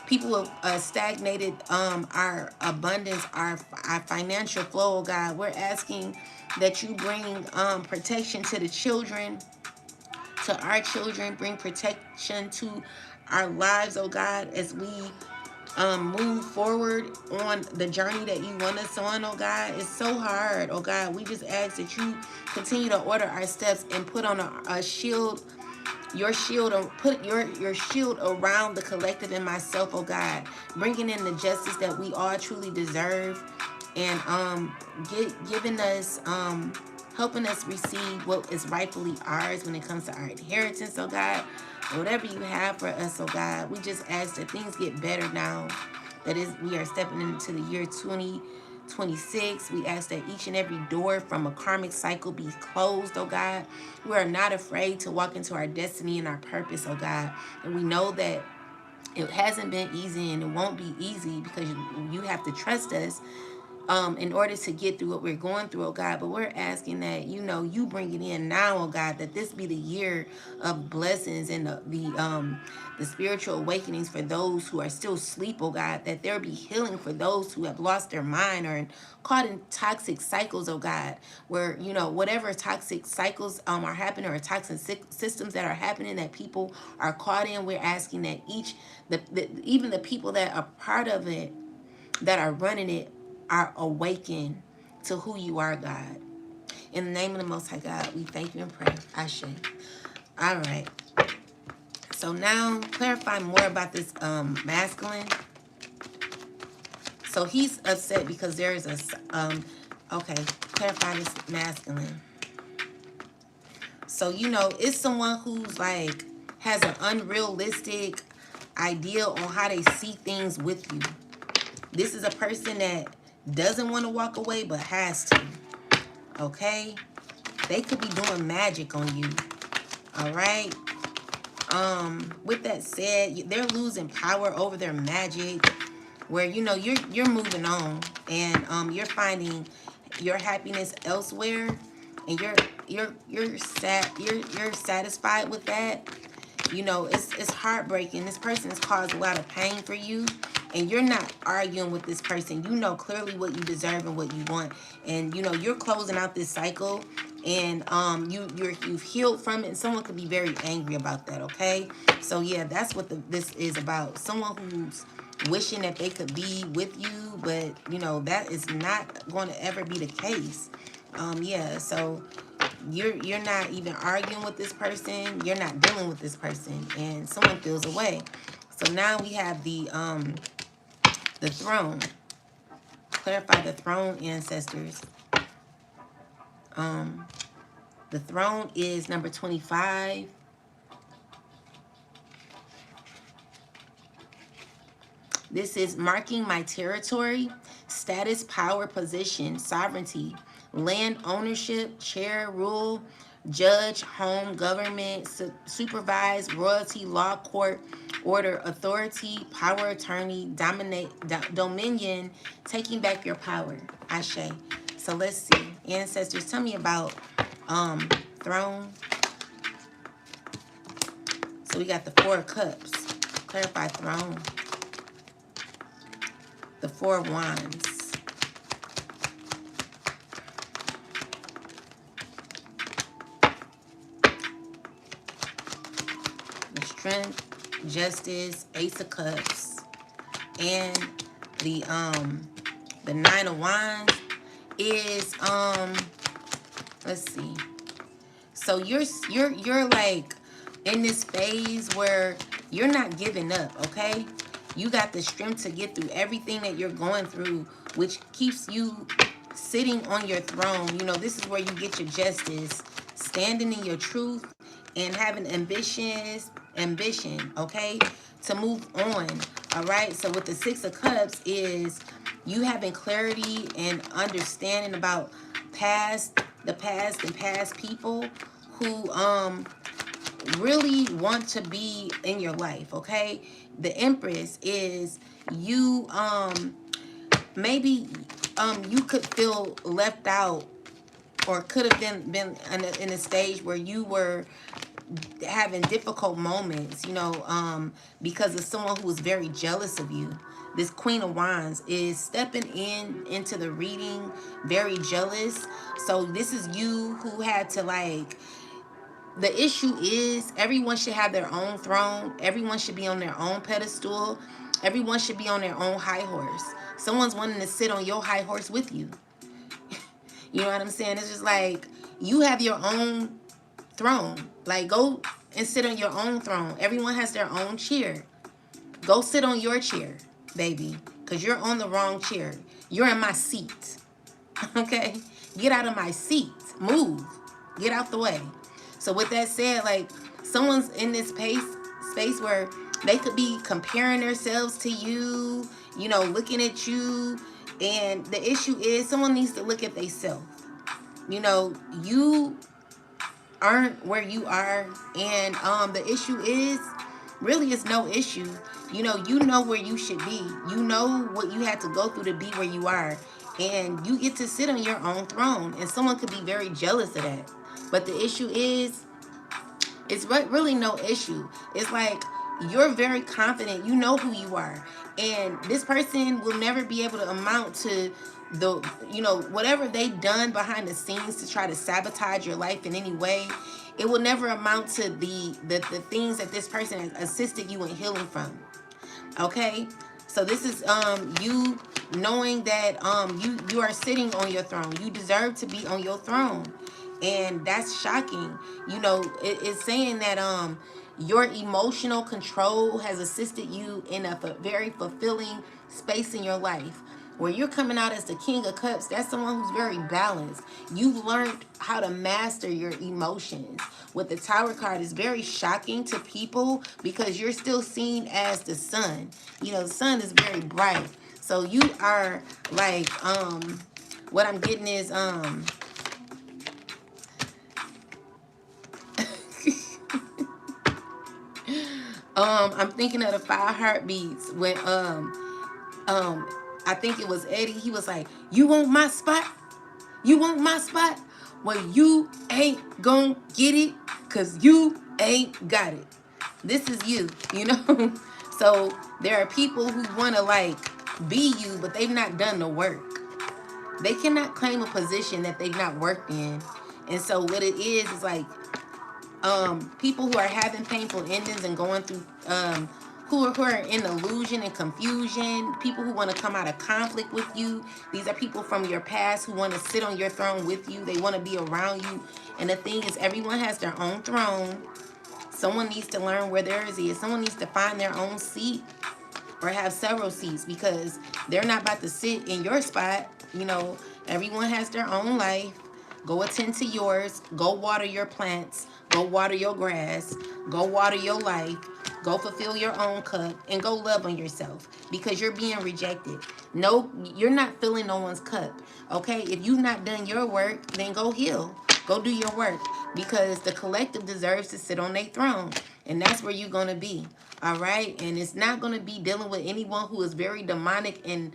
people who have stagnated our abundance, our financial flow, oh God. We're asking that you bring protection to the children, to our children, bring protection to our lives, oh God, as we move forward on the journey that you want us on, oh God. It's so hard, oh God. We just ask that you continue to order our steps and put on a shield, your shield, or put your shield around the collective and myself, oh God, bringing in the justice that we all truly deserve, and giving us helping us receive what is rightfully ours when it comes to our inheritance, oh God. Whatever you have for us, oh God, we just ask that things get better now. That is, we are stepping into the year 2026. We ask that each and every door from a karmic cycle be closed, oh God. We are not afraid to walk into our destiny and our purpose, oh God. And we know that it hasn't been easy and it won't be easy, because you have to trust us in order to get through what we're going through, oh God. But we're asking that, you know, you bring it in now, oh God, that this be the year of blessings and the spiritual awakenings for those who are still asleep, oh God, that there be healing for those who have lost their mind or caught in toxic cycles, oh God, where, you know, whatever toxic cycles are happening, or toxic systems that are happening that people are caught in, we're asking that even the people that are part of it, that are running it, are awakened to who you are, God. In the name of the Most High God, we thank you and pray. Ashe. All right. So now clarify more about this masculine. So he's upset because there is a okay, clarify this masculine. So you know, it's someone who's like has an unrealistic idea on how they see things with you. This is a person that doesn't want to walk away but has to. Okay? They could be doing magic on you. All right? With that said, they're losing power over their magic, where you know you're moving on, and you're finding your happiness elsewhere, and you're satisfied with that. You know, it's heartbreaking. This person has caused a lot of pain for you, and you're not arguing with this person. You know clearly what you deserve and what you want, and you know you're closing out this cycle, and you've healed from it. And someone could be very angry about that. Okay, so yeah, that's what this is about. Someone who's wishing that they could be with you, but you know that is not going to ever be the case. Yeah, so you're not even arguing with this person, you're not dealing with this person, and someone feels away. So now we have the throne. Clarify the throne, ancestors. The throne is number 25. This is marking my territory, status, power, position, sovereignty, land ownership, chair, rule, judge, home, government, supervise, royalty, law, court, order, authority, power, attorney, dominion, taking back your power. Ashe. So let's see. Ancestors, tell me about throne. So we got the 4 of Cups. Clarify throne. The 4 of Wands. The Strength, Justice, Ace of Cups, and the 9 of Wands is let's see. So you're like in this phase where you're not giving up, okay? You got the strength to get through everything that you're going through, which keeps you sitting on your throne. You know, this is where you get your justice, standing in your truth, and having ambition, okay, to move on. All right, so with the 6 of Cups is you having clarity and understanding about the past and past people who really want to be in your life, okay? The Empress is you maybe you could feel left out, or could have been in a stage where you were having difficult moments, you know, because of someone who was very jealous of you. This Queen of Wands is stepping into the reading, very jealous. So this is you who had to like, the issue is everyone should have their own throne. Everyone should be on their own pedestal. Everyone should be on their own high horse. Someone's wanting to sit on your high horse with you. You know what I'm saying? It's just like you have your own throne. Like, go and sit on your own throne. Everyone has their own chair. Go sit on your chair, baby, because you're on the wrong chair. You're in my seat. Okay? Get out of my seat. Move. Get out the way. So with that said, like, someone's in this space where they could be comparing themselves to you, you know, looking at you. And the issue is someone needs to look at themselves. You know, you aren't where you are. And the issue is, really, it's no issue. You know where you should be. You know what you had to go through to be where you are. And you get to sit on your own throne. And someone could be very jealous of that. But the issue is, it's really no issue. It's like you're very confident. You know who you are. And this person will never be able to amount to the, you know, whatever they've done behind the scenes to try to sabotage your life in any way. It will never amount to the things that this person has assisted you in healing from. Okay? So this is you knowing that you are sitting on your throne. You deserve to be on your throne. And that's shocking. You know, it's saying that Your emotional control has assisted you in a very fulfilling space in your life. Where you're coming out as the King of Cups, that's someone who's very balanced. You've learned how to master your emotions. With the Tower card, it's very shocking to people because you're still seen as the sun. You know, the sun is very bright. So you are like, what I'm getting is, I'm thinking of the 5 heartbeats when, I think it was Eddie. He was like, "You want my spot? You want my spot? Well, you ain't gonna get it because you ain't got it." This is you, you know? So there are people who want to like be you, but they've not done the work. They cannot claim a position that they've not worked in. And so what it is like people who are having painful endings and going through who are in illusion and confusion, people who want to come out of conflict with you. These are people from your past who want to sit on your throne with you. They want to be around you. And the thing is, everyone has their own throne. Someone needs to learn where theirs is. Someone needs to find their own seat or have several seats because they're not about to sit in your spot. You know, everyone has their own life. Go attend to yours. Go water your plants. Go water your grass. Go water your life. Go fulfill your own cup and go love on yourself because you're being rejected. No, you're not filling no one's cup. Okay? If you've not done your work, then go heal. Go do your work because the collective deserves to sit on their throne. And that's where you're going to be. All right? And it's not going to be dealing with anyone who is very demonic and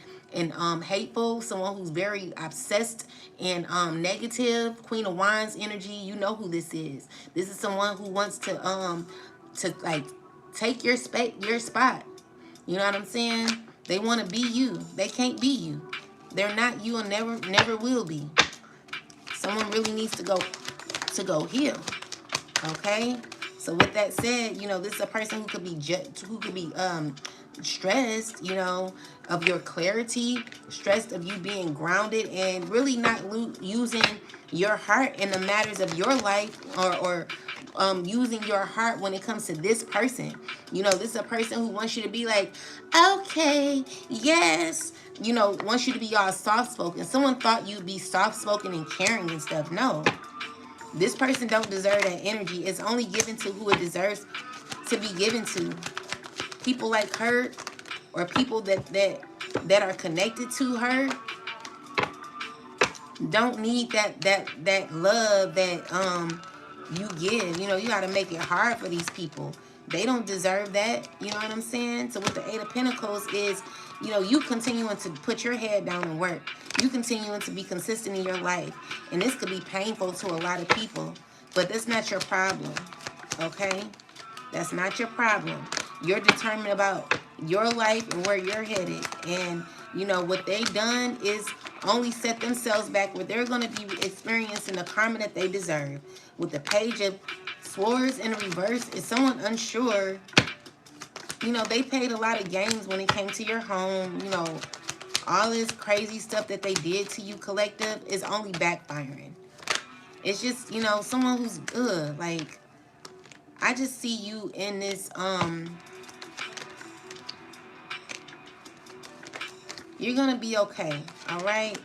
hateful, someone who's very obsessed and negative. Queen of Wands energy, you know who this is. This is someone who wants to like take your spot. You know what I'm saying? They want to be you. They can't be you. They're not you and never will be. Someone really needs to go heal. Okay? So with that said, you know, this is a person who could be stressed, you know, of your clarity, stressed of you being grounded and really not using your heart in the matters of your life or using your heart when it comes to this person. You know, this is a person who wants you to be like, okay, yes, you know, wants you to be all soft-spoken. Someone thought you'd be soft-spoken and caring and stuff. No. This person don't deserve that energy. It's only given to who it deserves to be given to. People like her or people that are connected to her don't need that love that you give. You know, you got to make it hard for these people. They don't deserve that. You know what I'm saying? So with the Eight of Pentacles is, you know, you continuing to put your head down and work. You continuing to be consistent in your life. And this could be painful to a lot of people. But that's not your problem. Okay? That's not your problem. You're determined about your life and where you're headed. And, you know, what they done is only set themselves back where they're going to be experiencing the karma that they deserve. With the Page of Swords in reverse, is someone unsure. You know, they played a lot of games when it came to your home. You know, all this crazy stuff that they did to you, collective, is only backfiring. It's just, you know, someone who's good. Like, I just see you in this, you're going to be okay, all right?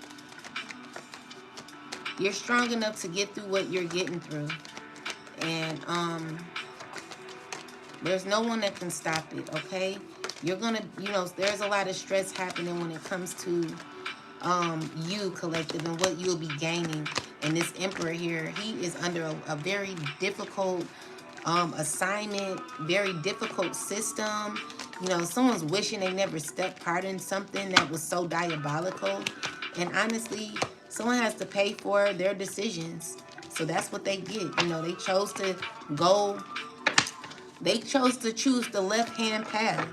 You're strong enough to get through what you're getting through. And, there's no one that can stop it, okay? You're going to, you know, there's a lot of stress happening when it comes to you, collective, and what you'll be gaining. And this Emperor here, he is under a very difficult assignment, very difficult system. You know, someone's wishing they never stepped part in something that was so diabolical. And honestly, someone has to pay for their decisions. So that's what they get. You know, they chose to choose the left-hand path.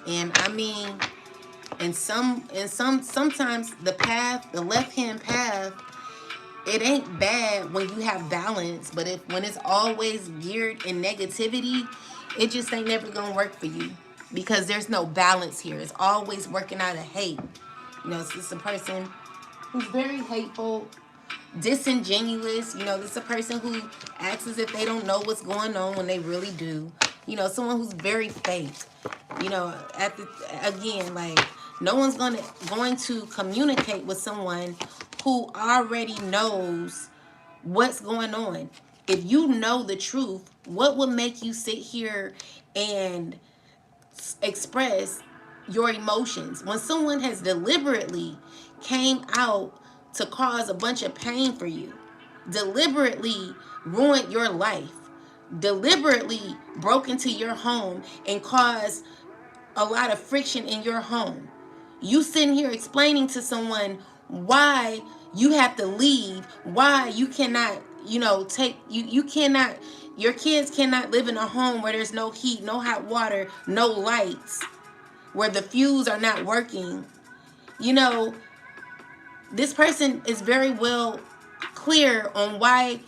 And I mean, sometimes the left-hand path, it ain't bad when you have balance, but when it's always geared in negativity, it just ain't never gonna work for you because there's no balance here. It's always working out of hate. You know, it's just a person who's very hateful, disingenuous. You know, this is a person who acts as if they don't know what's going on when they really do. You know, someone who's very fake. You know, again, like, no one's going to communicate with someone who already knows what's going on. If you know the truth, what would make you sit here and express your emotions when someone has deliberately came out to cause a bunch of pain for you, deliberately ruined your life, deliberately broke into your home and caused a lot of friction in your home? You sitting here explaining to someone why you have to leave, why you cannot, you know, you cannot, your kids cannot live in a home where there's no heat, no hot water, no lights, where the fuse are not working. You know, this person is very well clear on why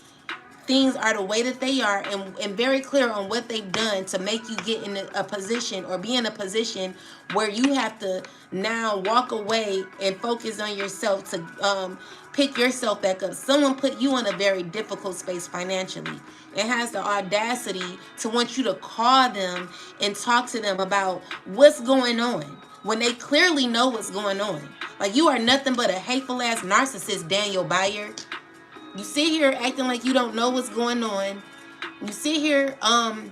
things are the way that they are, and very clear on what they've done to make you get in a position or be in a position where you have to now walk away and focus on yourself to pick yourself back up. Someone put you in a very difficult space financially and has the audacity to want you to call them and talk to them about what's going on when they clearly know what's going on. Like, you are nothing but a hateful ass narcissist, Daniel Bayard. You sit here acting like you don't know what's going on. You sit here, acting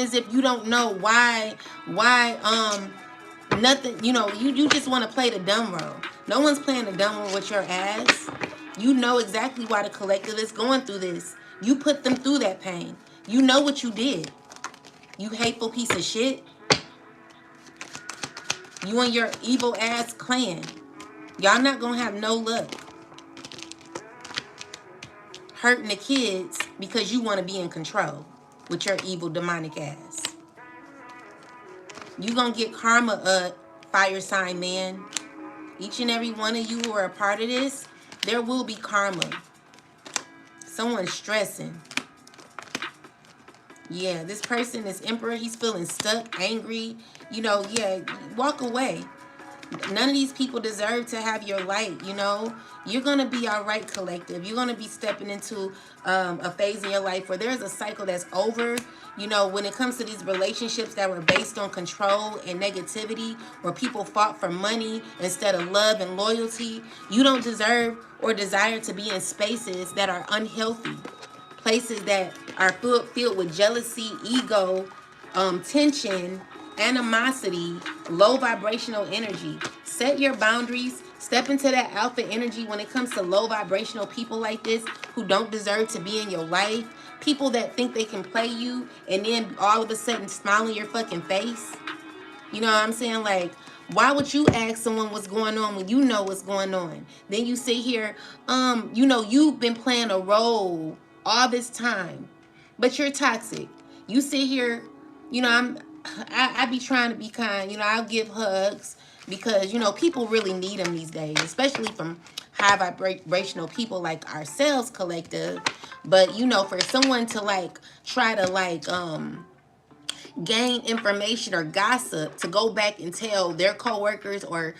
as if you don't know why, nothing, you know, you just want to play the dumb role. No one's playing the dumb role with your ass. You know exactly why the collective is going through this. You put them through that pain. You know what you did. You hateful piece of shit. You and your evil ass clan. Y'all not gonna have no luck hurting the kids because you want to be in control with your evil demonic ass. You gonna get karma up, fire sign man. Each and every one of you who are a part of this, there will be karma. Someone's stressing. Yeah, this person, this emperor, he's feeling stuck, angry. You know, yeah, walk away. None of these people deserve to have your light, you know. You're going to be all right, collective. You're going to be stepping into a phase in your life where there's a cycle that's over. You know, when it comes to these relationships that were based on control and negativity, where people fought for money instead of love and loyalty, you don't deserve or desire to be in spaces that are unhealthy. Places that are filled with jealousy, ego, tension, animosity, low vibrational energy. Set your boundaries. Step into that alpha energy when it comes to low vibrational people like this who don't deserve to be in your life. People that think they can play you and then all of a sudden smile in your fucking face. You know what I'm saying? Like, why would you ask someone what's going on when you know what's going on? Then you sit here, you know, you've been playing a role all this time, but you're toxic. You sit here, you know, I be trying to be kind. You know, I'll give hugs because, you know, people really need them these days, especially from high vibrational people like ourselves, collective. But, you know, for someone to like try to like gain information or gossip to go back and tell their coworkers or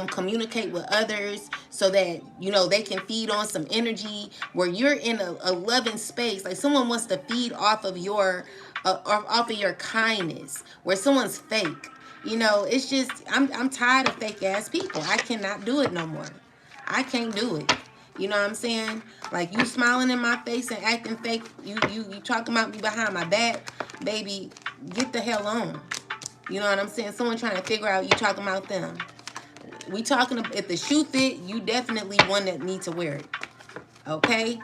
communicate with others so that, you know, they can feed on some energy where you're in a loving space. Like, someone wants to feed off of your kindness, where someone's fake. You know, it's just, I'm tired of fake ass people. I cannot do it no more. I can't do it. You know what I'm saying? Like, you smiling in my face and acting fake. You talking about me behind my back, baby. Get the hell on. You know what I'm saying? Someone trying to figure out you talking about them. We talking about, if the shoe fit, you definitely one that need to wear it. Okay?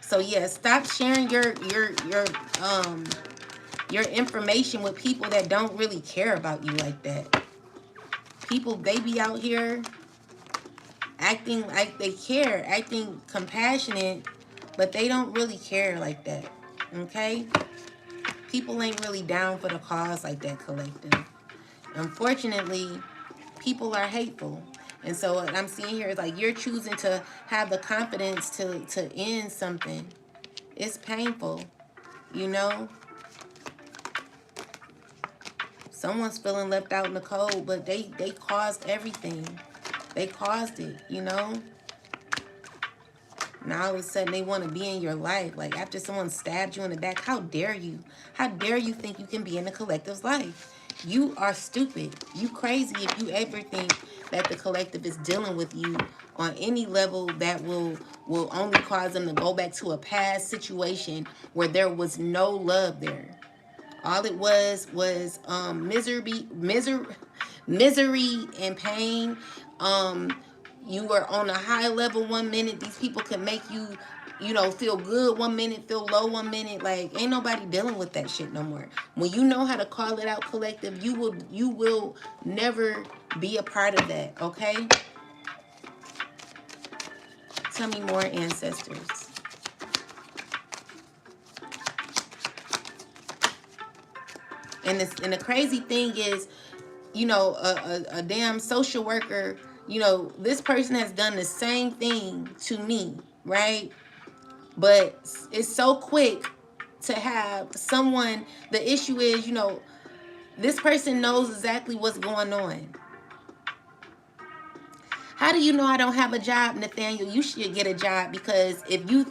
So yeah, stop sharing your information with people that don't really care about you like that. People, they be out here acting like they care, acting compassionate, but they don't really care like that. Okay? People ain't really down for the cause like that, collective. Unfortunately, people are hateful. And so what I'm seeing here is like you're choosing to have the confidence to end something. It's painful, you know? Someone's feeling left out in the cold, but they caused everything. They caused it, you know. Now all of a sudden they want to be in your life. Like after someone stabbed you in the back, how dare you? How dare you think you can be in the collective's life? You are stupid. You crazy if you ever think that the collective is dealing with you on any level that will only cause them to go back to a past situation where there was no love there. All it was misery and pain. You were on a high level one minute. These people can make you, you know, feel good one minute, feel low one minute. Like ain't nobody dealing with that shit no more. When you know how to call it out, collective, you will never be a part of that. Okay. Tell me more, ancestors. And the crazy thing is, you know, a damn social worker, you know, this person has done the same thing to me, right? But it's so quick to have someone, the issue is, you know, this person knows exactly what's going on. How do you know I don't have a job, Nathaniel? You should get a job, because if you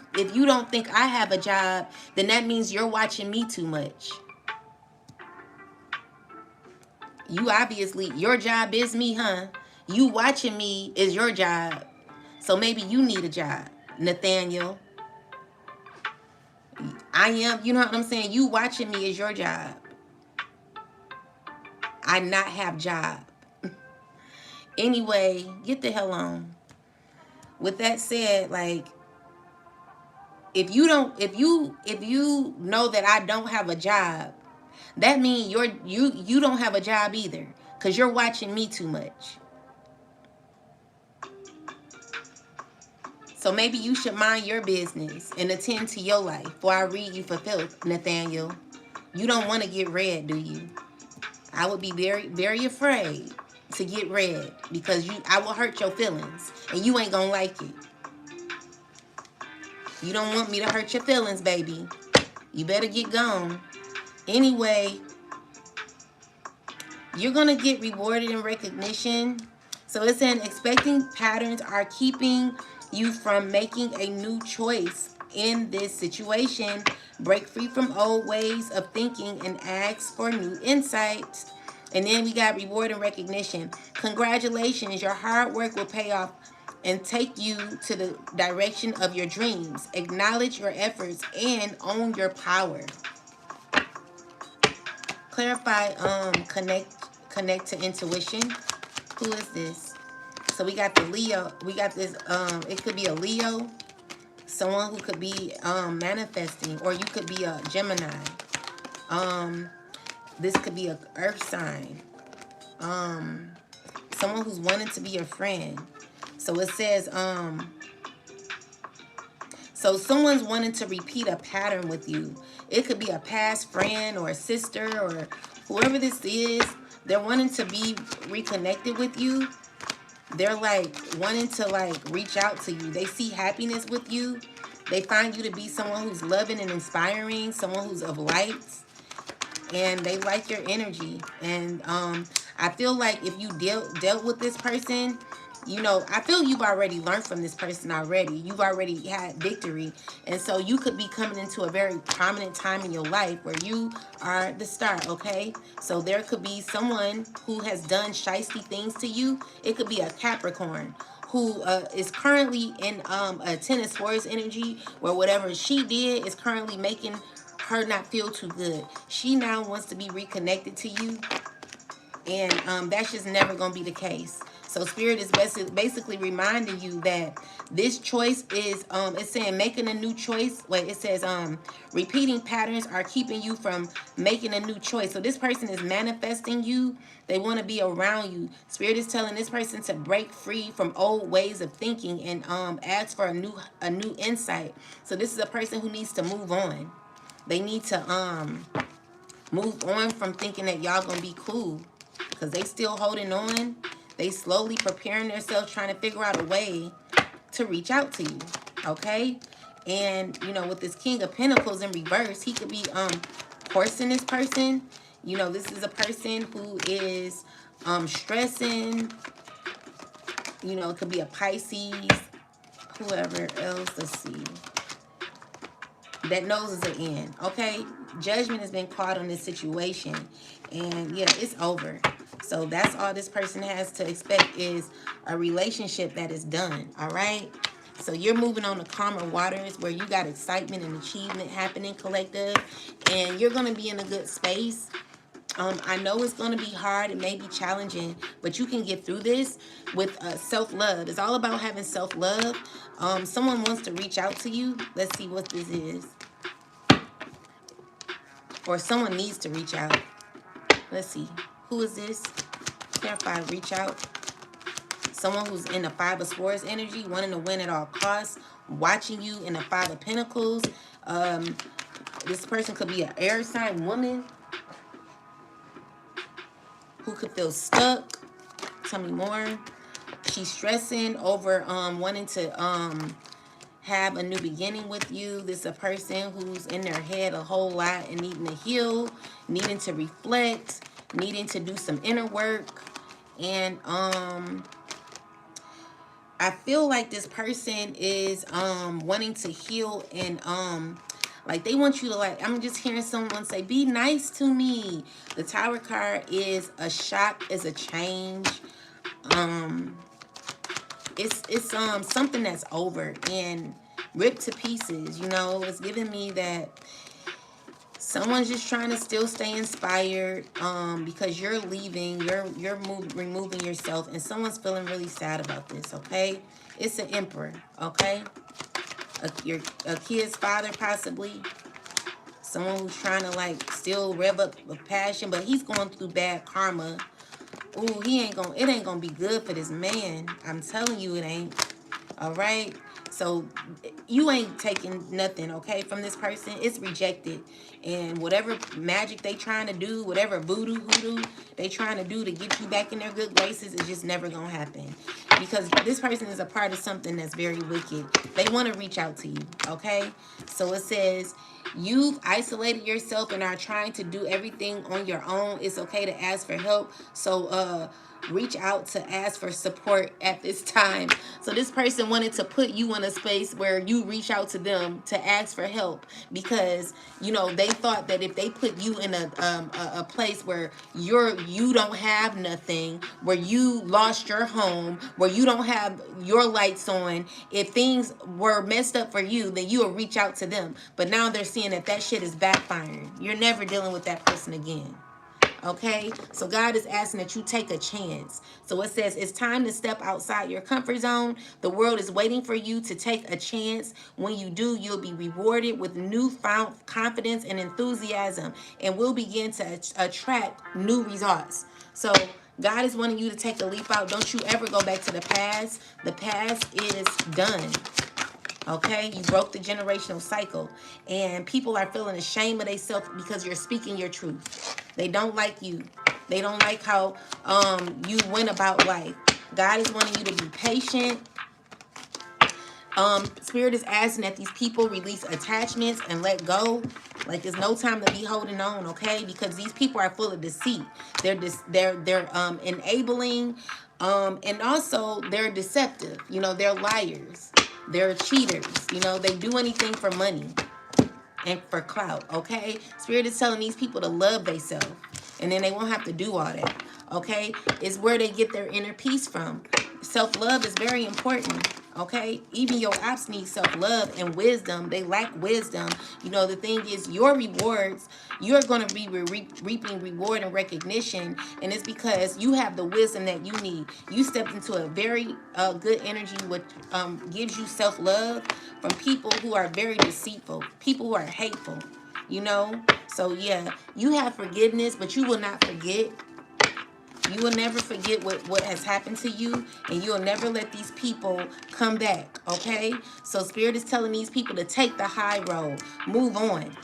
don't think I have a job, then that means you're watching me too much. You obviously, your job is me, huh? You watching me is your job. So maybe you need a job, Nathaniel. I am, you know what I'm saying? You watching me is your job. I not have job. Anyway, get the hell on. With that said, like, if you know that I don't have a job, that means you don't have a job either, because you're watching me too much. So maybe you should mind your business and attend to your life before I read you for filth, Nathaniel. You don't want to get read, do you? I would be very, very afraid to get read, because I will hurt your feelings and you ain't gonna like it. You don't want me to hurt your feelings, baby. You better get gone. Anyway, you're gonna get rewarded in recognition. So it's saying expecting patterns are keeping you from making a new choice in this situation. Break free from old ways of thinking and ask for new insights. And then we got reward and recognition. Congratulations, your hard work will pay off and take you to the direction of your dreams. Acknowledge your efforts and own your power. Clarify, connect to intuition. Who is this? So we got the Leo. We got this, it could be a Leo, someone who could be manifesting, or you could be a Gemini. This could be a earth sign. Someone who's wanting to be a friend. So it says, so someone's wanting to repeat a pattern with you. It could be a past friend or a sister or whoever this is. They're wanting to be reconnected with you. They're like wanting to like reach out to you. They see happiness with you. They find you to be someone who's loving and inspiring, someone who's of light, and they like your energy. And I feel like if you dealt with this person, you know, I feel you've already learned from this person already. You've already had victory. And so you could be coming into a very prominent time in your life where you are the star, okay? So there could be someone who has done shiesty things to you. It could be a Capricorn who is currently in a Ten of Swords energy, where whatever she did is currently making her not feel too good. She now wants to be reconnected to you. And that's just never going to be the case. So Spirit is basically reminding you that this choice is, it's saying making a new choice. Wait, it says repeating patterns are keeping you from making a new choice. So this person is manifesting you. They want to be around you. Spirit is telling this person to break free from old ways of thinking and ask for a new insight. So this is a person who needs to move on. They need to move on from thinking that y'all gonna be cool, because they still holding on. They slowly preparing themselves, trying to figure out a way to reach out to you, okay? And, you know, with this King of Pentacles in reverse, he could be horsing this person. You know, this is a person who is stressing. You know, it could be a Pisces, whoever else. Let's see. That knows is the end. Okay, judgment has been caught on this situation, and yeah, it's over. So that's all this person has to expect is a relationship that is done. All right. So you're moving on to calmer waters where you got excitement and achievement happening, collective, and you're gonna be in a good space. I know it's going to be hard. It may be challenging, but you can get through this with self-love. It's all about having self-love. Someone wants to reach out to you. Let's see what this is. Or someone needs to reach out. Let's see. Who is this? Clarify, reach out. Someone who's in the Five of Swords energy, wanting to win at all costs, watching you in the Five of Pentacles. This person could be an air sign woman who could feel stuck. Tell me more. She's stressing over wanting to have a new beginning with you. This is a person who's in their head a whole lot and needing to heal, needing to reflect, needing to do some inner work. And I feel like this person is wanting to heal, and like they want you to, like, I'm just hearing someone say, be nice to me. The Tower card is a shock, is a change. It's something that's over and ripped to pieces. You know, it's giving me that someone's just trying to still stay inspired because you're leaving, you're removing yourself, and someone's feeling really sad about this. Okay, it's an Emperor. Okay, a kid's father, possibly someone who's trying to like still rev up the passion, but he's going through bad karma. Ooh, it ain't gonna be good for this man. I'm telling you it ain't. All right. So you ain't taking nothing, okay, from this person. It's rejected. And whatever magic they trying to do, whatever voodoo, hoodoo they trying to do to get you back in their good graces, is just never gonna happen. Because this person is a part of something that's very wicked. They want to reach out to you, okay? So it says, you've isolated yourself and are trying to do everything on your own. It's okay to ask for help. So reach out to ask for support at this time. So this person wanted to put you in a space where you reach out to them to ask for help, because you know they thought that if they put you in a place where you don't have nothing, where you lost your home, where you don't have your lights on, if things were messed up for you, then you will reach out to them. But now they're seeing that that shit is backfiring. You're never dealing with that person again. Okay, so God is asking that you take a chance. So it says it's time to step outside your comfort zone. The world is waiting for you to take a chance. When you do, you'll be rewarded with newfound confidence and enthusiasm, and will begin to attract new results. So God is wanting you to take a leap out. Don't you ever go back to the past. The past is done. Okay, you broke the generational cycle, and people are feeling ashamed of themselves because you're speaking your truth. They don't like you. They don't like how you went about life. God is wanting you to be patient. Spirit is asking that these people release attachments and let go. Like, there's no time to be holding on, okay? Because these people are full of deceit. They're enabling, and also they're deceptive. You know, they're liars. They're cheaters. You know, they do anything for money and for clout, okay? Spirit is telling these people to love themselves, and then they won't have to do all that, okay? It's where they get their inner peace from. Self-love is very important, okay? Even your ops need self-love and wisdom. They lack wisdom. You know, the thing is, your rewards, you're going to be reaping reward and recognition, and it's because you have the wisdom that you need. You stepped into a very good energy, which gives you self-love, from people who are very deceitful, people who are hateful, you know? So yeah, you have forgiveness, but you will not forget. You will never forget what has happened to you, and you'll never let these people come back, okay? So Spirit is telling these people to take the high road, move on.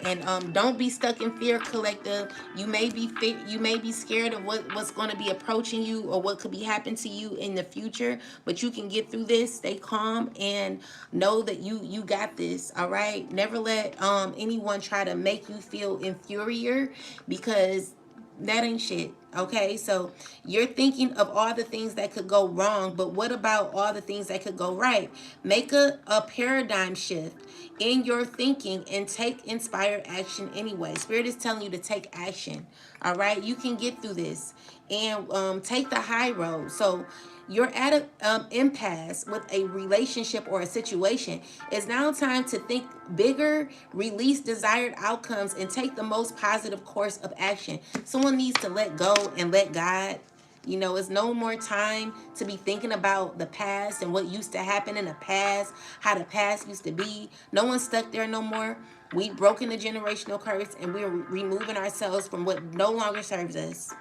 And don't be stuck in fear, collective. You may be scared of what's going to be approaching you, or what could be happening to you in the future, but you can get through this. Stay calm and know that you got this, all right? Never let anyone try to make you feel inferior, because that ain't shit. Okay, so you're thinking of all the things that could go wrong, but what about all the things that could go right? Make a paradigm shift in your thinking and take inspired action anyway. Spirit is telling you to take action. All right, you can get through this and take the high road. So you're at an impasse with a relationship or a situation. It's now time to think bigger, release desired outcomes, and take the most positive course of action. Someone needs to let go and let God. You know, it's no more time to be thinking about the past and what used to happen in the past, how the past used to be. No one's stuck there no more. We've broken the generational curse and we're removing ourselves from what no longer serves us.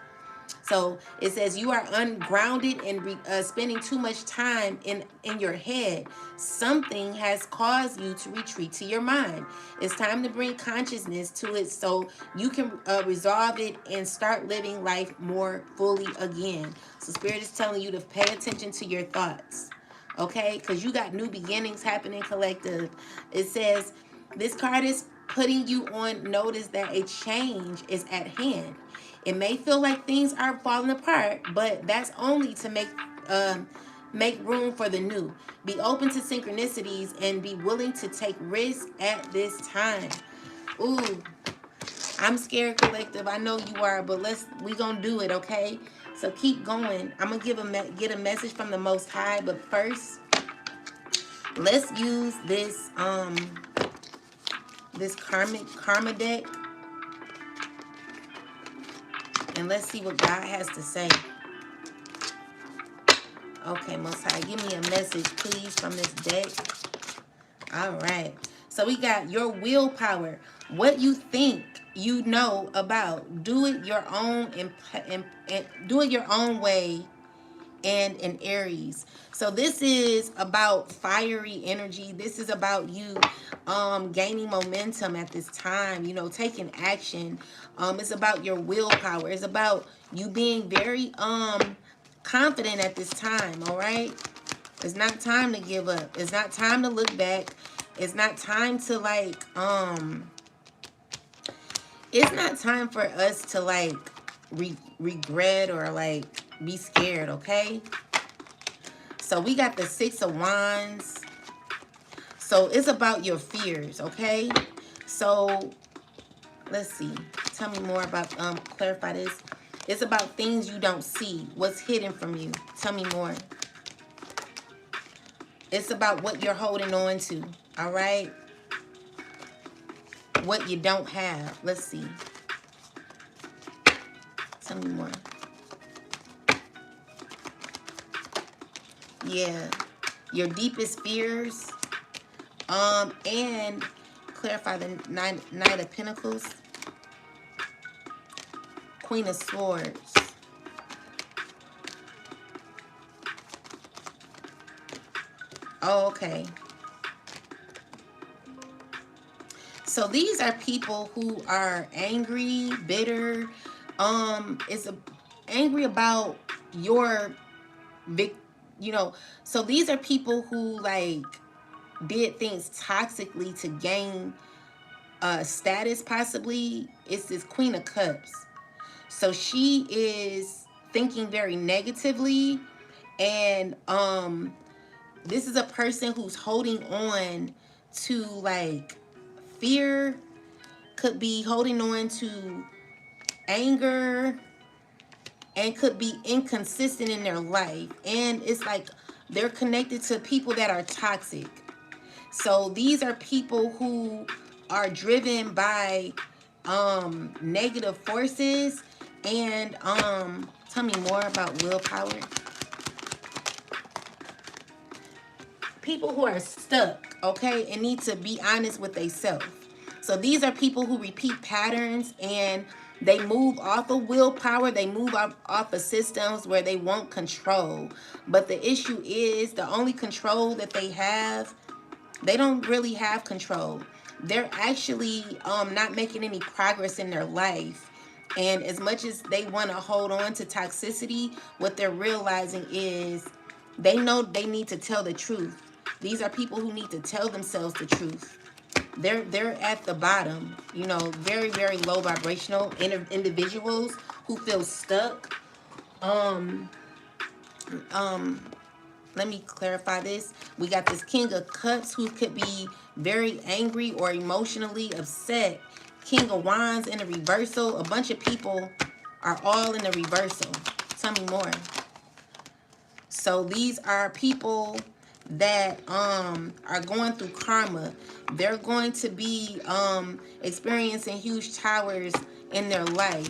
So it says you are ungrounded and spending too much time in your head. Something has caused you to retreat to your mind. It's time to bring consciousness to it so you can resolve it and start living life more fully again. So Spirit is telling you to pay attention to your thoughts. Okay, because you got new beginnings happening, collective. It says this card is putting you on notice that a change is at hand. It may feel like things are falling apart, but that's only to make room for the new. Be open to synchronicities and be willing to take risks at this time. Ooh, I'm scared, collective. I know you are, but we gonna do it, okay? So keep going. I'm gonna get a message from the Most High, but first, let's use this karma deck, and let's see what God has to say. Okay, Most High, give me a message, please, from this deck. All right. So we got your willpower. What you think you know about. Do it your own and do it your own way. And in Aries. So this is about fiery energy. This is about you gaining momentum at this time, you know, taking action. It's about your willpower. It's about you being very confident at this time, all right? It's not time to give up. It's not time to look back. It's not time to it's not time for us to regret or be scared, okay? So we got the Six of Wands. So it's about your fears, okay? So let's see. Tell me more about, clarify this. It's about things you don't see. What's hidden from you. Tell me more. It's about what you're holding on to, all right? What you don't have. Let's see. Tell me more. Yeah. Your deepest fears. And clarify the Knight of Pentacles. Queen of Swords. Oh, okay. So these are people who are angry, bitter, angry about your so these are people who did things toxically to gain status, possibly. It's this Queen of Cups. So she is thinking very negatively, and this is a person who's holding on to fear, could be holding on to anger, and could be inconsistent in their life. And it's like they're connected to people that are toxic. So these are people who are driven by negative forces. And tell me more about willpower. People who are stuck, okay, and need to be honest with themselves. So these are people who repeat patterns, and they move off of willpower. They move off of systems where they want control. But the issue is the only control that they have, they don't really have control. They're actually not making any progress in their life. And as much as they want to hold on to toxicity, what they're realizing is they know they need to tell the truth. These are people who need to tell themselves the truth. They're at the bottom, you know, very, very low vibrational individuals who feel stuck. Um, let me clarify this. We got this King of Cups who could be very angry or emotionally upset. King of Wands in the reversal. A bunch of people are all in the reversal. Tell me more. So these are people that are going through karma. They're going to be experiencing huge towers in their life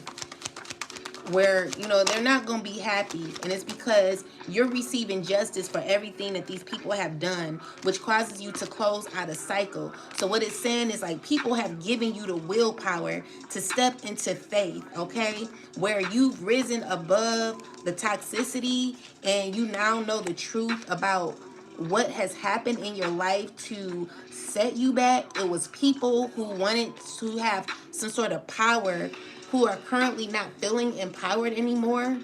where, you know, they're not going to be happy, and it's because you're receiving justice for everything that these people have done, which causes you to close out a cycle. So what it's saying is, like, people have given you the willpower to step into faith, okay, where you've risen above the toxicity and you now know the truth about what has happened in your life to set you back. It was people who wanted to have some sort of power who are currently not feeling empowered anymore.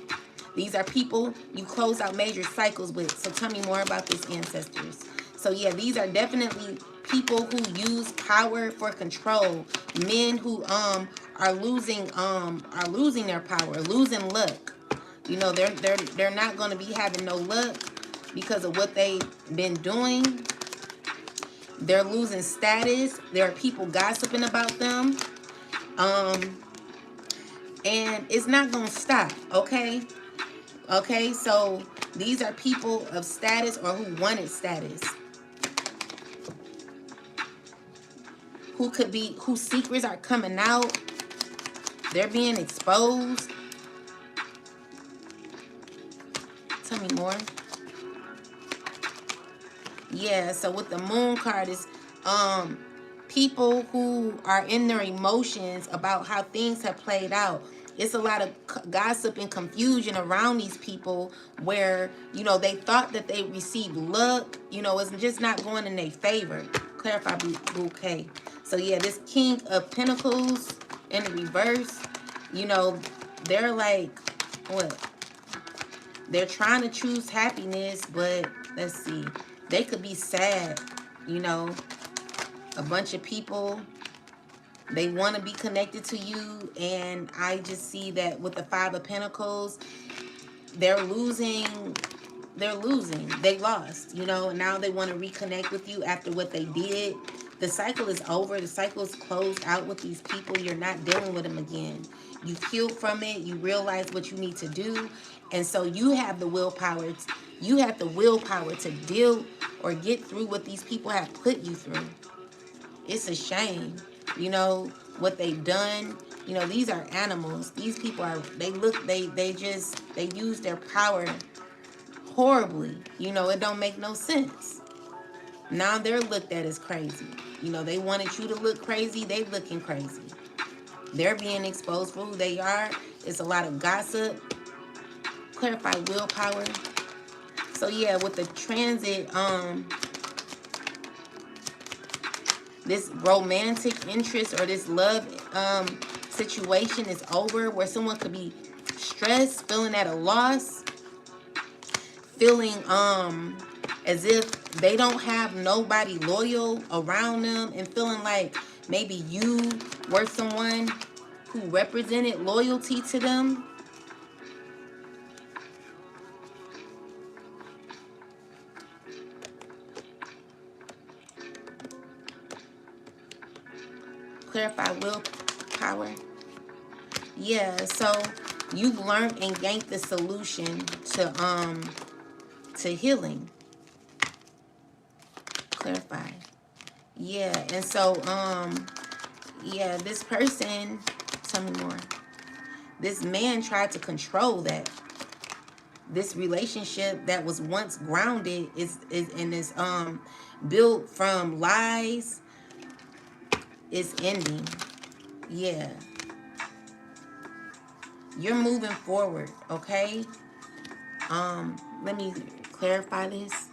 These are people you close out major cycles with. So tell me more about this, ancestors. So yeah, these are definitely people who use power for control. Men who are losing their power, losing luck. You know, they're not going to be having no luck because of what they've been doing. They're losing status. There are people gossiping about them. And it's not going to stop, okay? Okay, so these are people of status or who wanted status. Who could be, whose secrets are coming out. They're being exposed. Tell me more. Yeah, so with the moon card is people who are in their emotions about how things have played out. It's a lot of gossip and confusion around these people where, you know, they thought that they received luck. You know, it's just not going in their favor. Clarify, bouquet. So yeah, this King of Pentacles in the reverse, you know, they're like, what? They're trying to choose happiness, but let's see. They could be sad, you know. A bunch of people, they want to be connected to you, and I just see that with the Five of Pentacles, they're losing. They lost, you know, and now they want to reconnect with you after what they did. The cycle is over. The cycle is closed out with these people. You're not dealing with them again. You've healed from it. You realize what you need to do. And so you have the willpower. You have the willpower to deal or get through what these people have put you through. It's a shame, you know, what they've done. You know, these are animals. These people are, they use their power horribly. You know, it don't make no sense. Now they're looked at as crazy. You know, they wanted you to look crazy. They looking crazy. They're being exposed for who they are. It's a lot of gossip. Clarify willpower. So yeah, with the transit, this romantic interest or this love situation is over, where someone could be stressed, feeling at a loss, feeling as if they don't have nobody loyal around them, and feeling like maybe you were someone who represented loyalty to them. Clarify willpower. Yeah, so you've learned and gained the solution to healing. Clarify. Yeah, and so yeah, this person, tell me more. This man tried to control that. This relationship that was once grounded is built from lies is ending. Yeah. You're moving forward, okay? Let me clarify this.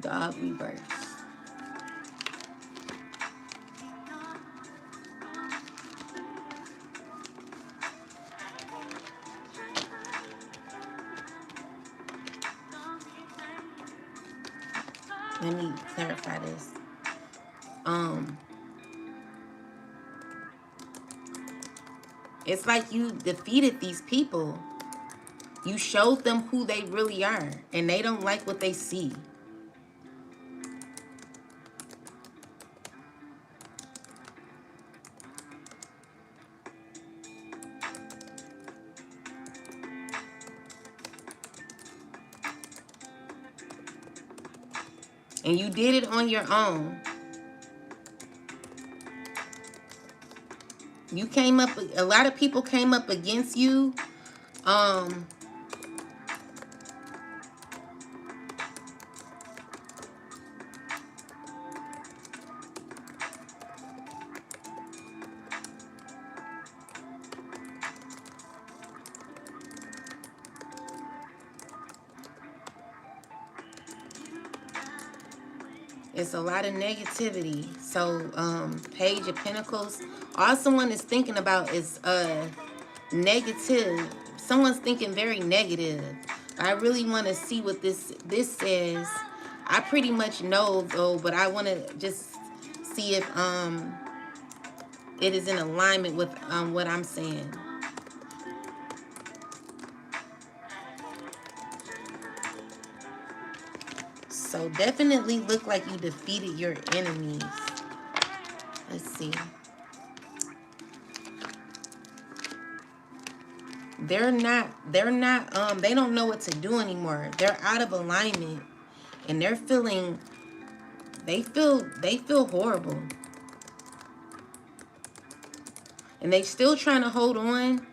dog reverse. Let me clarify this. It's like you defeated these people. You showed them who they really are, and they don't like what they see. And you did it on your own. You came up, a lot of people came up against you. It's a lot of negativity. So, Page of Pentacles. All someone is thinking about is negative. Someone's thinking very negative. I really want to see what this says. I pretty much know though, but I want to just see if it is in alignment with what I'm saying. So definitely look like you defeated your enemies. Let's see. They don't know what to do anymore. They're out of alignment and they feel horrible. And they still trying to hold on.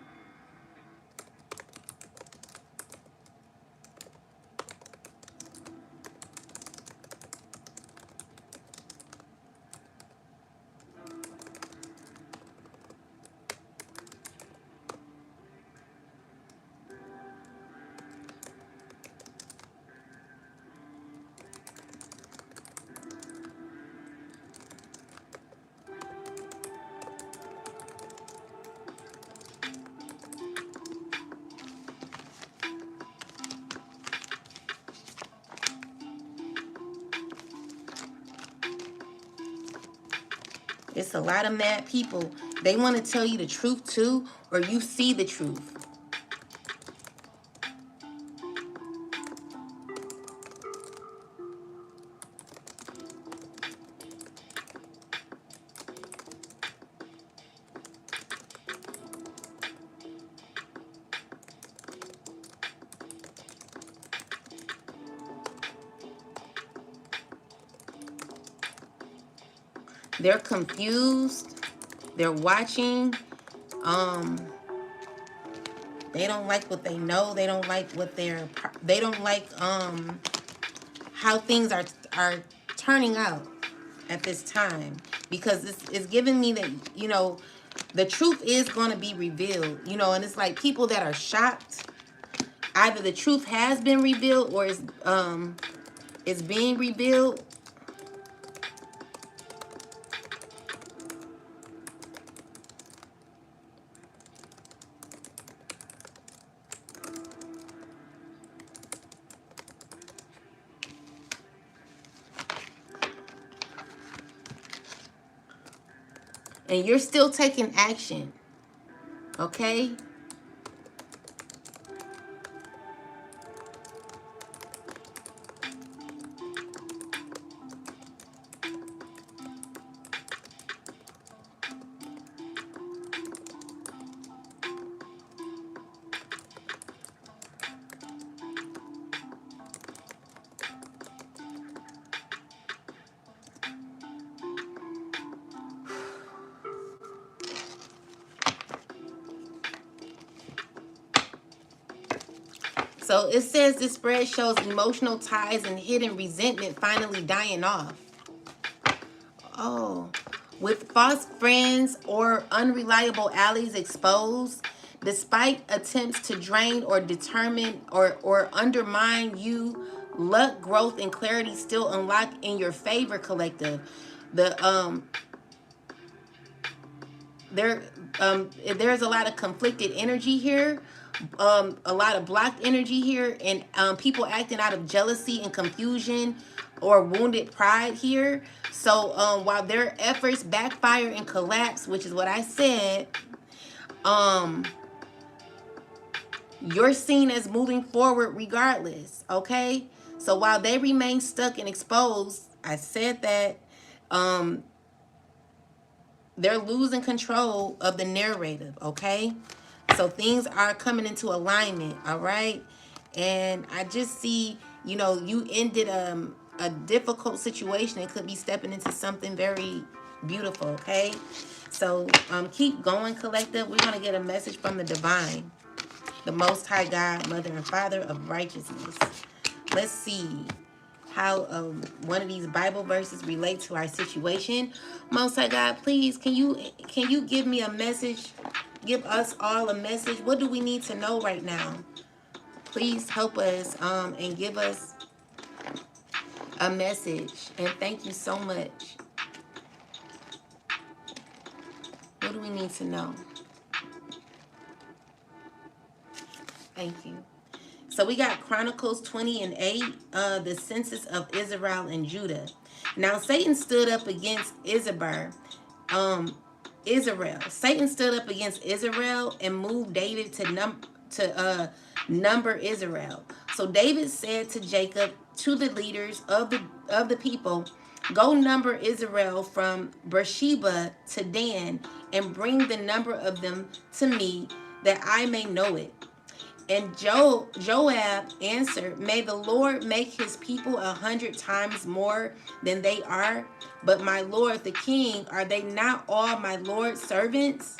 It's a lot of mad people. They want to tell you the truth too, or you see the truth. They're confused. They're watching. They don't like what they know. They don't like what they don't like how things are turning out at this time, because it's giving me that, you know, the truth is going to be revealed, you know, and it's like people that are shocked. Either the truth has been revealed or it's being revealed. And you're still taking action. Okay? So it says this spread shows emotional ties and hidden resentment finally dying off. Oh, with false friends or unreliable allies exposed, despite attempts to drain or determine or undermine you Luck, growth, and clarity still unlock in your favor, collective. The there there's a lot of conflicted energy here, a lot of blocked energy here, and people acting out of jealousy and confusion or wounded pride here. So while their efforts backfire and collapse, which is what I said, you're seen as moving forward regardless. Okay, so while they remain stuck and exposed, I said that they're losing control of the narrative. Okay, so things are coming into alignment. All right, and I just see, you know, you ended a difficult situation and could be stepping into something very beautiful. Okay, so keep going, collective. We're gonna get a message from the divine, the Most High God, Mother and Father of righteousness. Let's see how one of these Bible verses relate to our situation. Most High God, please, can you give me a message? Give us all a message. What do we need to know right now? Please help us and give us a message. And thank you so much. What do we need to know? Thank you. So we got Chronicles 20:8, the census of Israel and Judah. Now Satan stood up against Israel. Satan stood up against Israel and moved David to number Israel. So David said to Jacob, to the leaders of the people, go number Israel from Beersheba to Dan, and bring the number of them to me, that I may know it. And Joab answered, may the Lord make his people 100 times more than they are. But my Lord the king, are they not all my Lord's servants?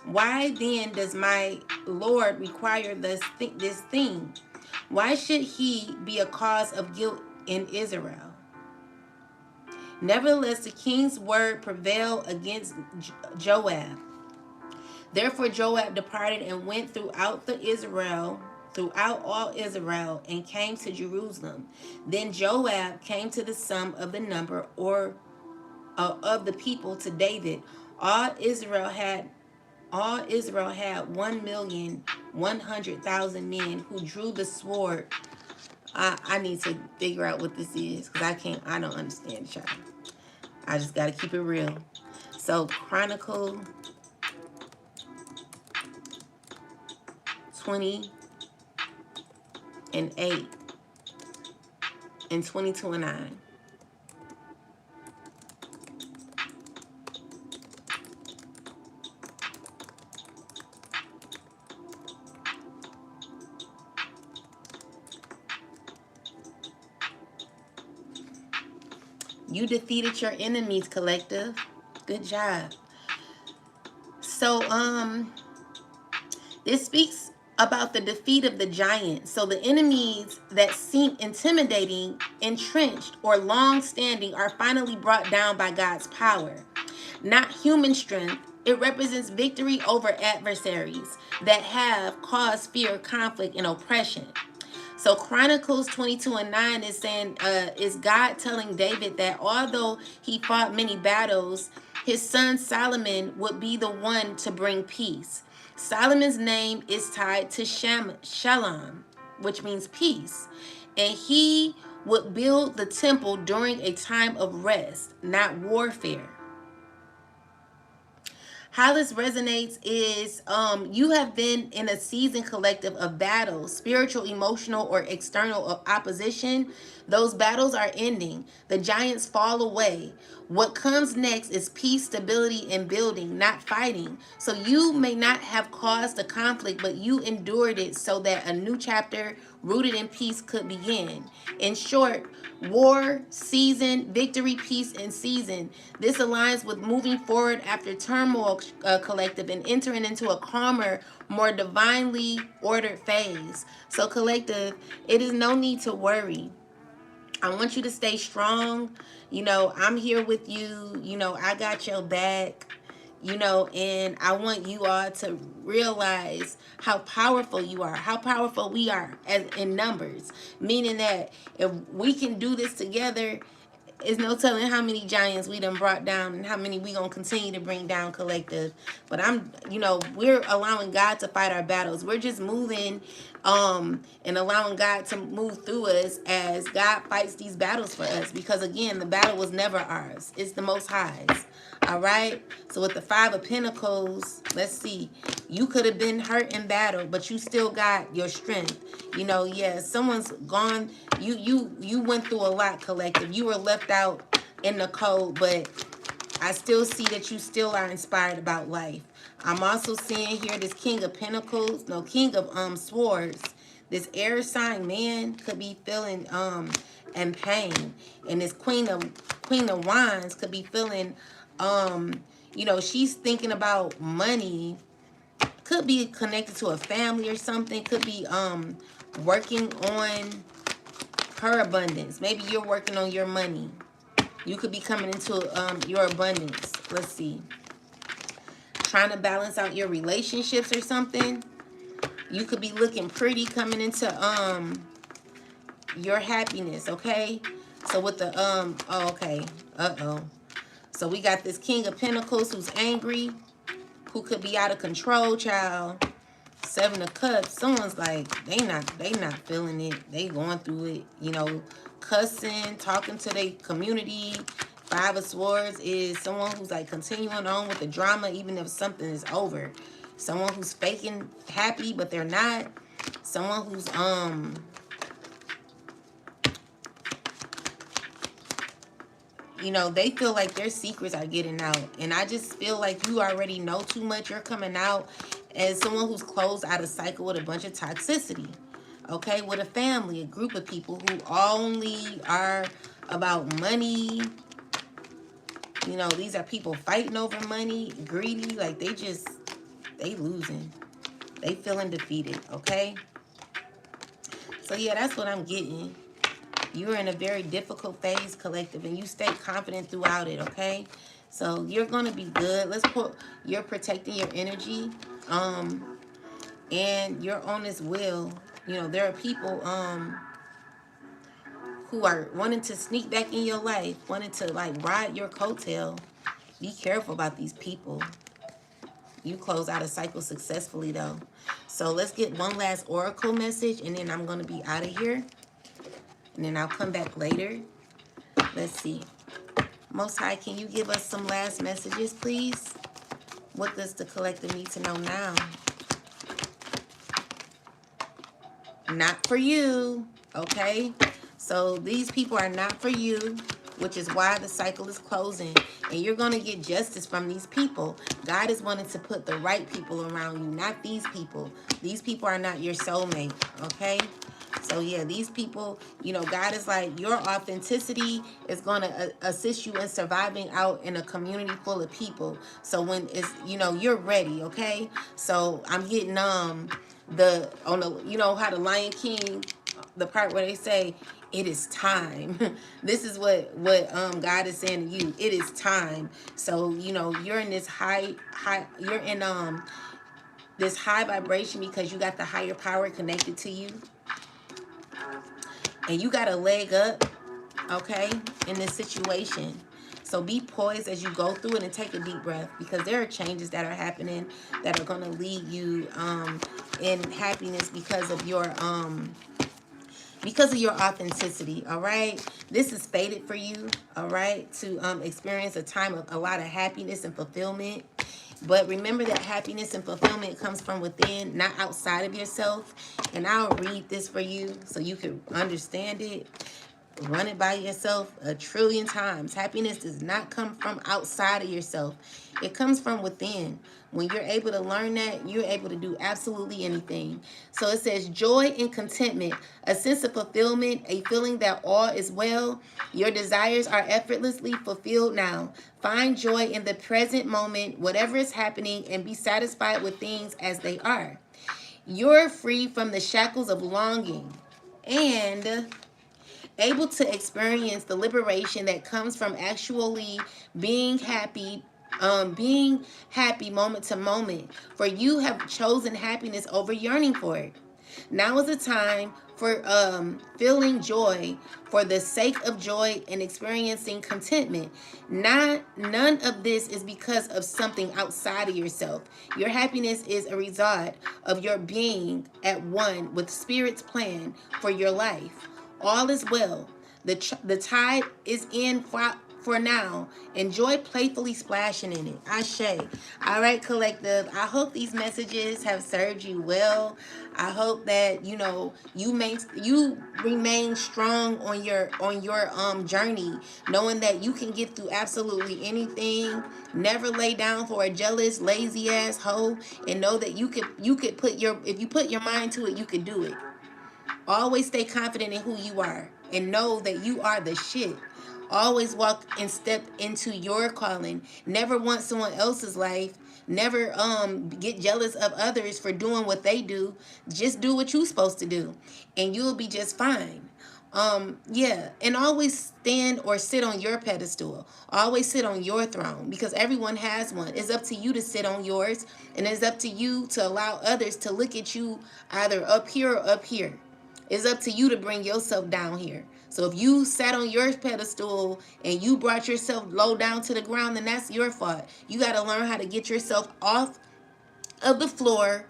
Why then does my Lord require this thing? Why should he be a cause of guilt in Israel? Nevertheless, the king's word prevailed against Joab. Therefore Joab departed and went throughout all Israel, and came to Jerusalem. Then Joab came to the sum of the number of the people to David. All Israel had 1,100,000 men who drew the sword. I need to figure out what this is, because I don't understand, child. I just got to keep it real. So Chronicle 20:8 and 22:9. You defeated your enemies, collective. Good job. So this speaks about the defeat of the giants. So the enemies that seem intimidating, entrenched, or long-standing are finally brought down by God's power. Not human strength. It represents victory over adversaries that have caused fear, conflict, and oppression. So Chronicles 22:9 is saying, is God telling David that although he fought many battles, his son Solomon would be the one to bring peace. Solomon's name is tied to Shalom, which means peace. And he would build the temple during a time of rest, not warfare. How this resonates is you have been in a season, collective, of battles, spiritual, emotional, or external opposition. Those battles are ending. The giants fall away. What comes next is peace, stability, and building, not fighting. So you may not have caused the conflict, but you endured it so that a new chapter rooted in peace could begin. In short, war, season, victory, peace, and season. This aligns with moving forward after turmoil, collective, and entering into a calmer, more divinely ordered phase. So collective, it is no need to worry. I want you to stay strong. You know, I'm here with you. You know, I got your back. you know, and I want you all to realize how powerful you are, how powerful we are as in numbers, meaning that if we can do this together, it's no telling how many giants we done brought down and how many we gonna continue to bring down collective. But you know, we're allowing God to fight our battles. We're just moving and allowing God to move through us as God fights these battles for us, because again, the battle was never ours, it's the Most High's. All right, so with the Five of Pentacles, let's see, you could have been hurt in battle, but you still got your strength. You know, yeah, someone's gone. You went through a lot, collective. You were left out in the cold, but I still see that you still are inspired about life. I'm also seeing here this King of Pentacles, no, King of Swords. This air sign man could be feeling in pain, and this Queen of Wands could be feeling you know, she's thinking about money. Could be connected to a family or something. Could be working on her abundance. Maybe you're working on your money. You could be coming into your abundance. Let's see. Trying to balance out your relationships or something. You could be looking pretty coming into your happiness, okay? So with the oh, okay. So we got this King of Pentacles who's angry, who could be out of control, child. Seven of Cups, someone's like, they not feeling it. They going through it, you know, cussing, talking to their community. Five of Swords is someone who's like continuing on with the drama even if something is over. Someone who's faking happy but they're not. Someone who's you know, they feel like their secrets are getting out. And I just feel like you already know too much. You're coming out as someone who's closed out a cycle with a bunch of toxicity. Okay, with a family, a group of people who only are about money. You know, these are people fighting over money, greedy. Like they losing. They feeling defeated, okay? So yeah, that's what I'm getting. You're in a very difficult phase, collective, and you stay confident throughout it, okay? So you're going to be good. Let's put, you're protecting your energy, and you're on this will. You know, there are people who are wanting to sneak back in your life, wanting to, like, ride your coattail. Be careful about these people. You close out a cycle successfully, though. So let's get one last oracle message, and then I'm going to be out of here. And then I'll come back later. Let's see. Most High, can you give us some last messages, please? What does the collective need to know now? Not for you, okay? So these people are not for you, which is why the cycle is closing. And you're going to get justice from these people. God is wanting to put the right people around you, not these people. These people are not your soulmate, okay? So yeah, these people, you know, God is like, your authenticity is going to assist you in surviving out in a community full of people. So when it's, you know, you're ready, okay? So I'm getting you know how the Lion King, the part where they say it is time. This is what God is saying to you. It is time. So, you know, you're in this you're in this high vibration because you got the higher power connected to you. And you got a leg up, okay, in this situation. So be poised as you go through it and take a deep breath, because there are changes that are happening that are going to lead you in happiness because of your authenticity, all right? This is fated for you, all right, to experience a time of a lot of happiness and fulfillment. But remember that happiness and fulfillment comes from within, not outside of yourself. And I'll read this for you so you can understand it. Run it by yourself 1,000,000,000 times. Happiness does not come from outside of yourself. It comes from within. When you're able to learn that, you're able to do absolutely anything. So it says joy and contentment, a sense of fulfillment, a feeling that all is well. Your desires are effortlessly fulfilled now. Find joy in the present moment, whatever is happening, and be satisfied with things as they are. You're free from the shackles of longing and able to experience the liberation that comes from actually being happy being happy moment to moment. For you have chosen happiness over yearning for it. Now is the time for feeling joy for the sake of joy and experiencing contentment. None of this is because of something outside of yourself. Your happiness is a result of your being at one with Spirit's plan for your life. All is well. The tide is in for now. Enjoy playfully splashing in it. Ashe. All right, collective. I hope these messages have served you well. I hope that you remain strong on your journey, knowing that you can get through absolutely anything. Never lay down for a jealous, lazy ass hoe, and know that you could put your if you put your mind to it, you could do it. Always stay confident in who you are and know that you are the shit. Always walk and step into your calling. Never want someone else's life. Never get jealous of others for doing what they do. Just do what you're supposed to do and you'll be just fine. Yeah, and always stand or sit on your pedestal. Always sit on your throne because everyone has one. It's up to you to sit on yours, and it's up to you to allow others to look at you either up here or up here. It's up to you to bring yourself down here. So if you sat on your pedestal and you brought yourself low down to the ground, then that's your fault. You got to learn how to get yourself off of the floor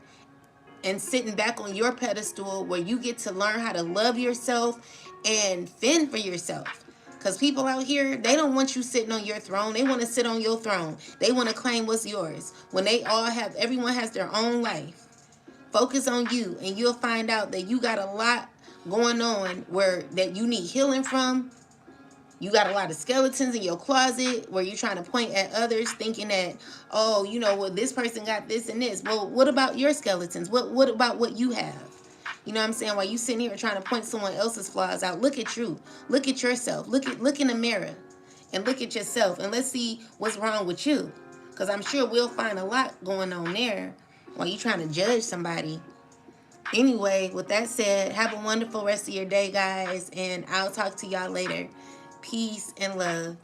and sitting back on your pedestal where you get to learn how to love yourself and fend for yourself. Because people out here, they don't want you sitting on your throne. They want to sit on your throne. They want to claim what's yours. When everyone has their own life. Focus on you and you'll find out that you got a lot going on where that you need healing from. You got a lot of skeletons in your closet where you're trying to point at others thinking that, oh, well, this person got this and this. Well, what about your skeletons? What about what you have? You know what I'm saying? While you sitting here trying to point someone else's flaws out, look at you. Look at yourself. Look in the mirror and look at yourself and let's see what's wrong with you. Because I'm sure we'll find a lot going on there while you trying to judge somebody. Anyway, with that said, have a wonderful rest of your day, guys, and I'll talk to y'all later. Peace and love.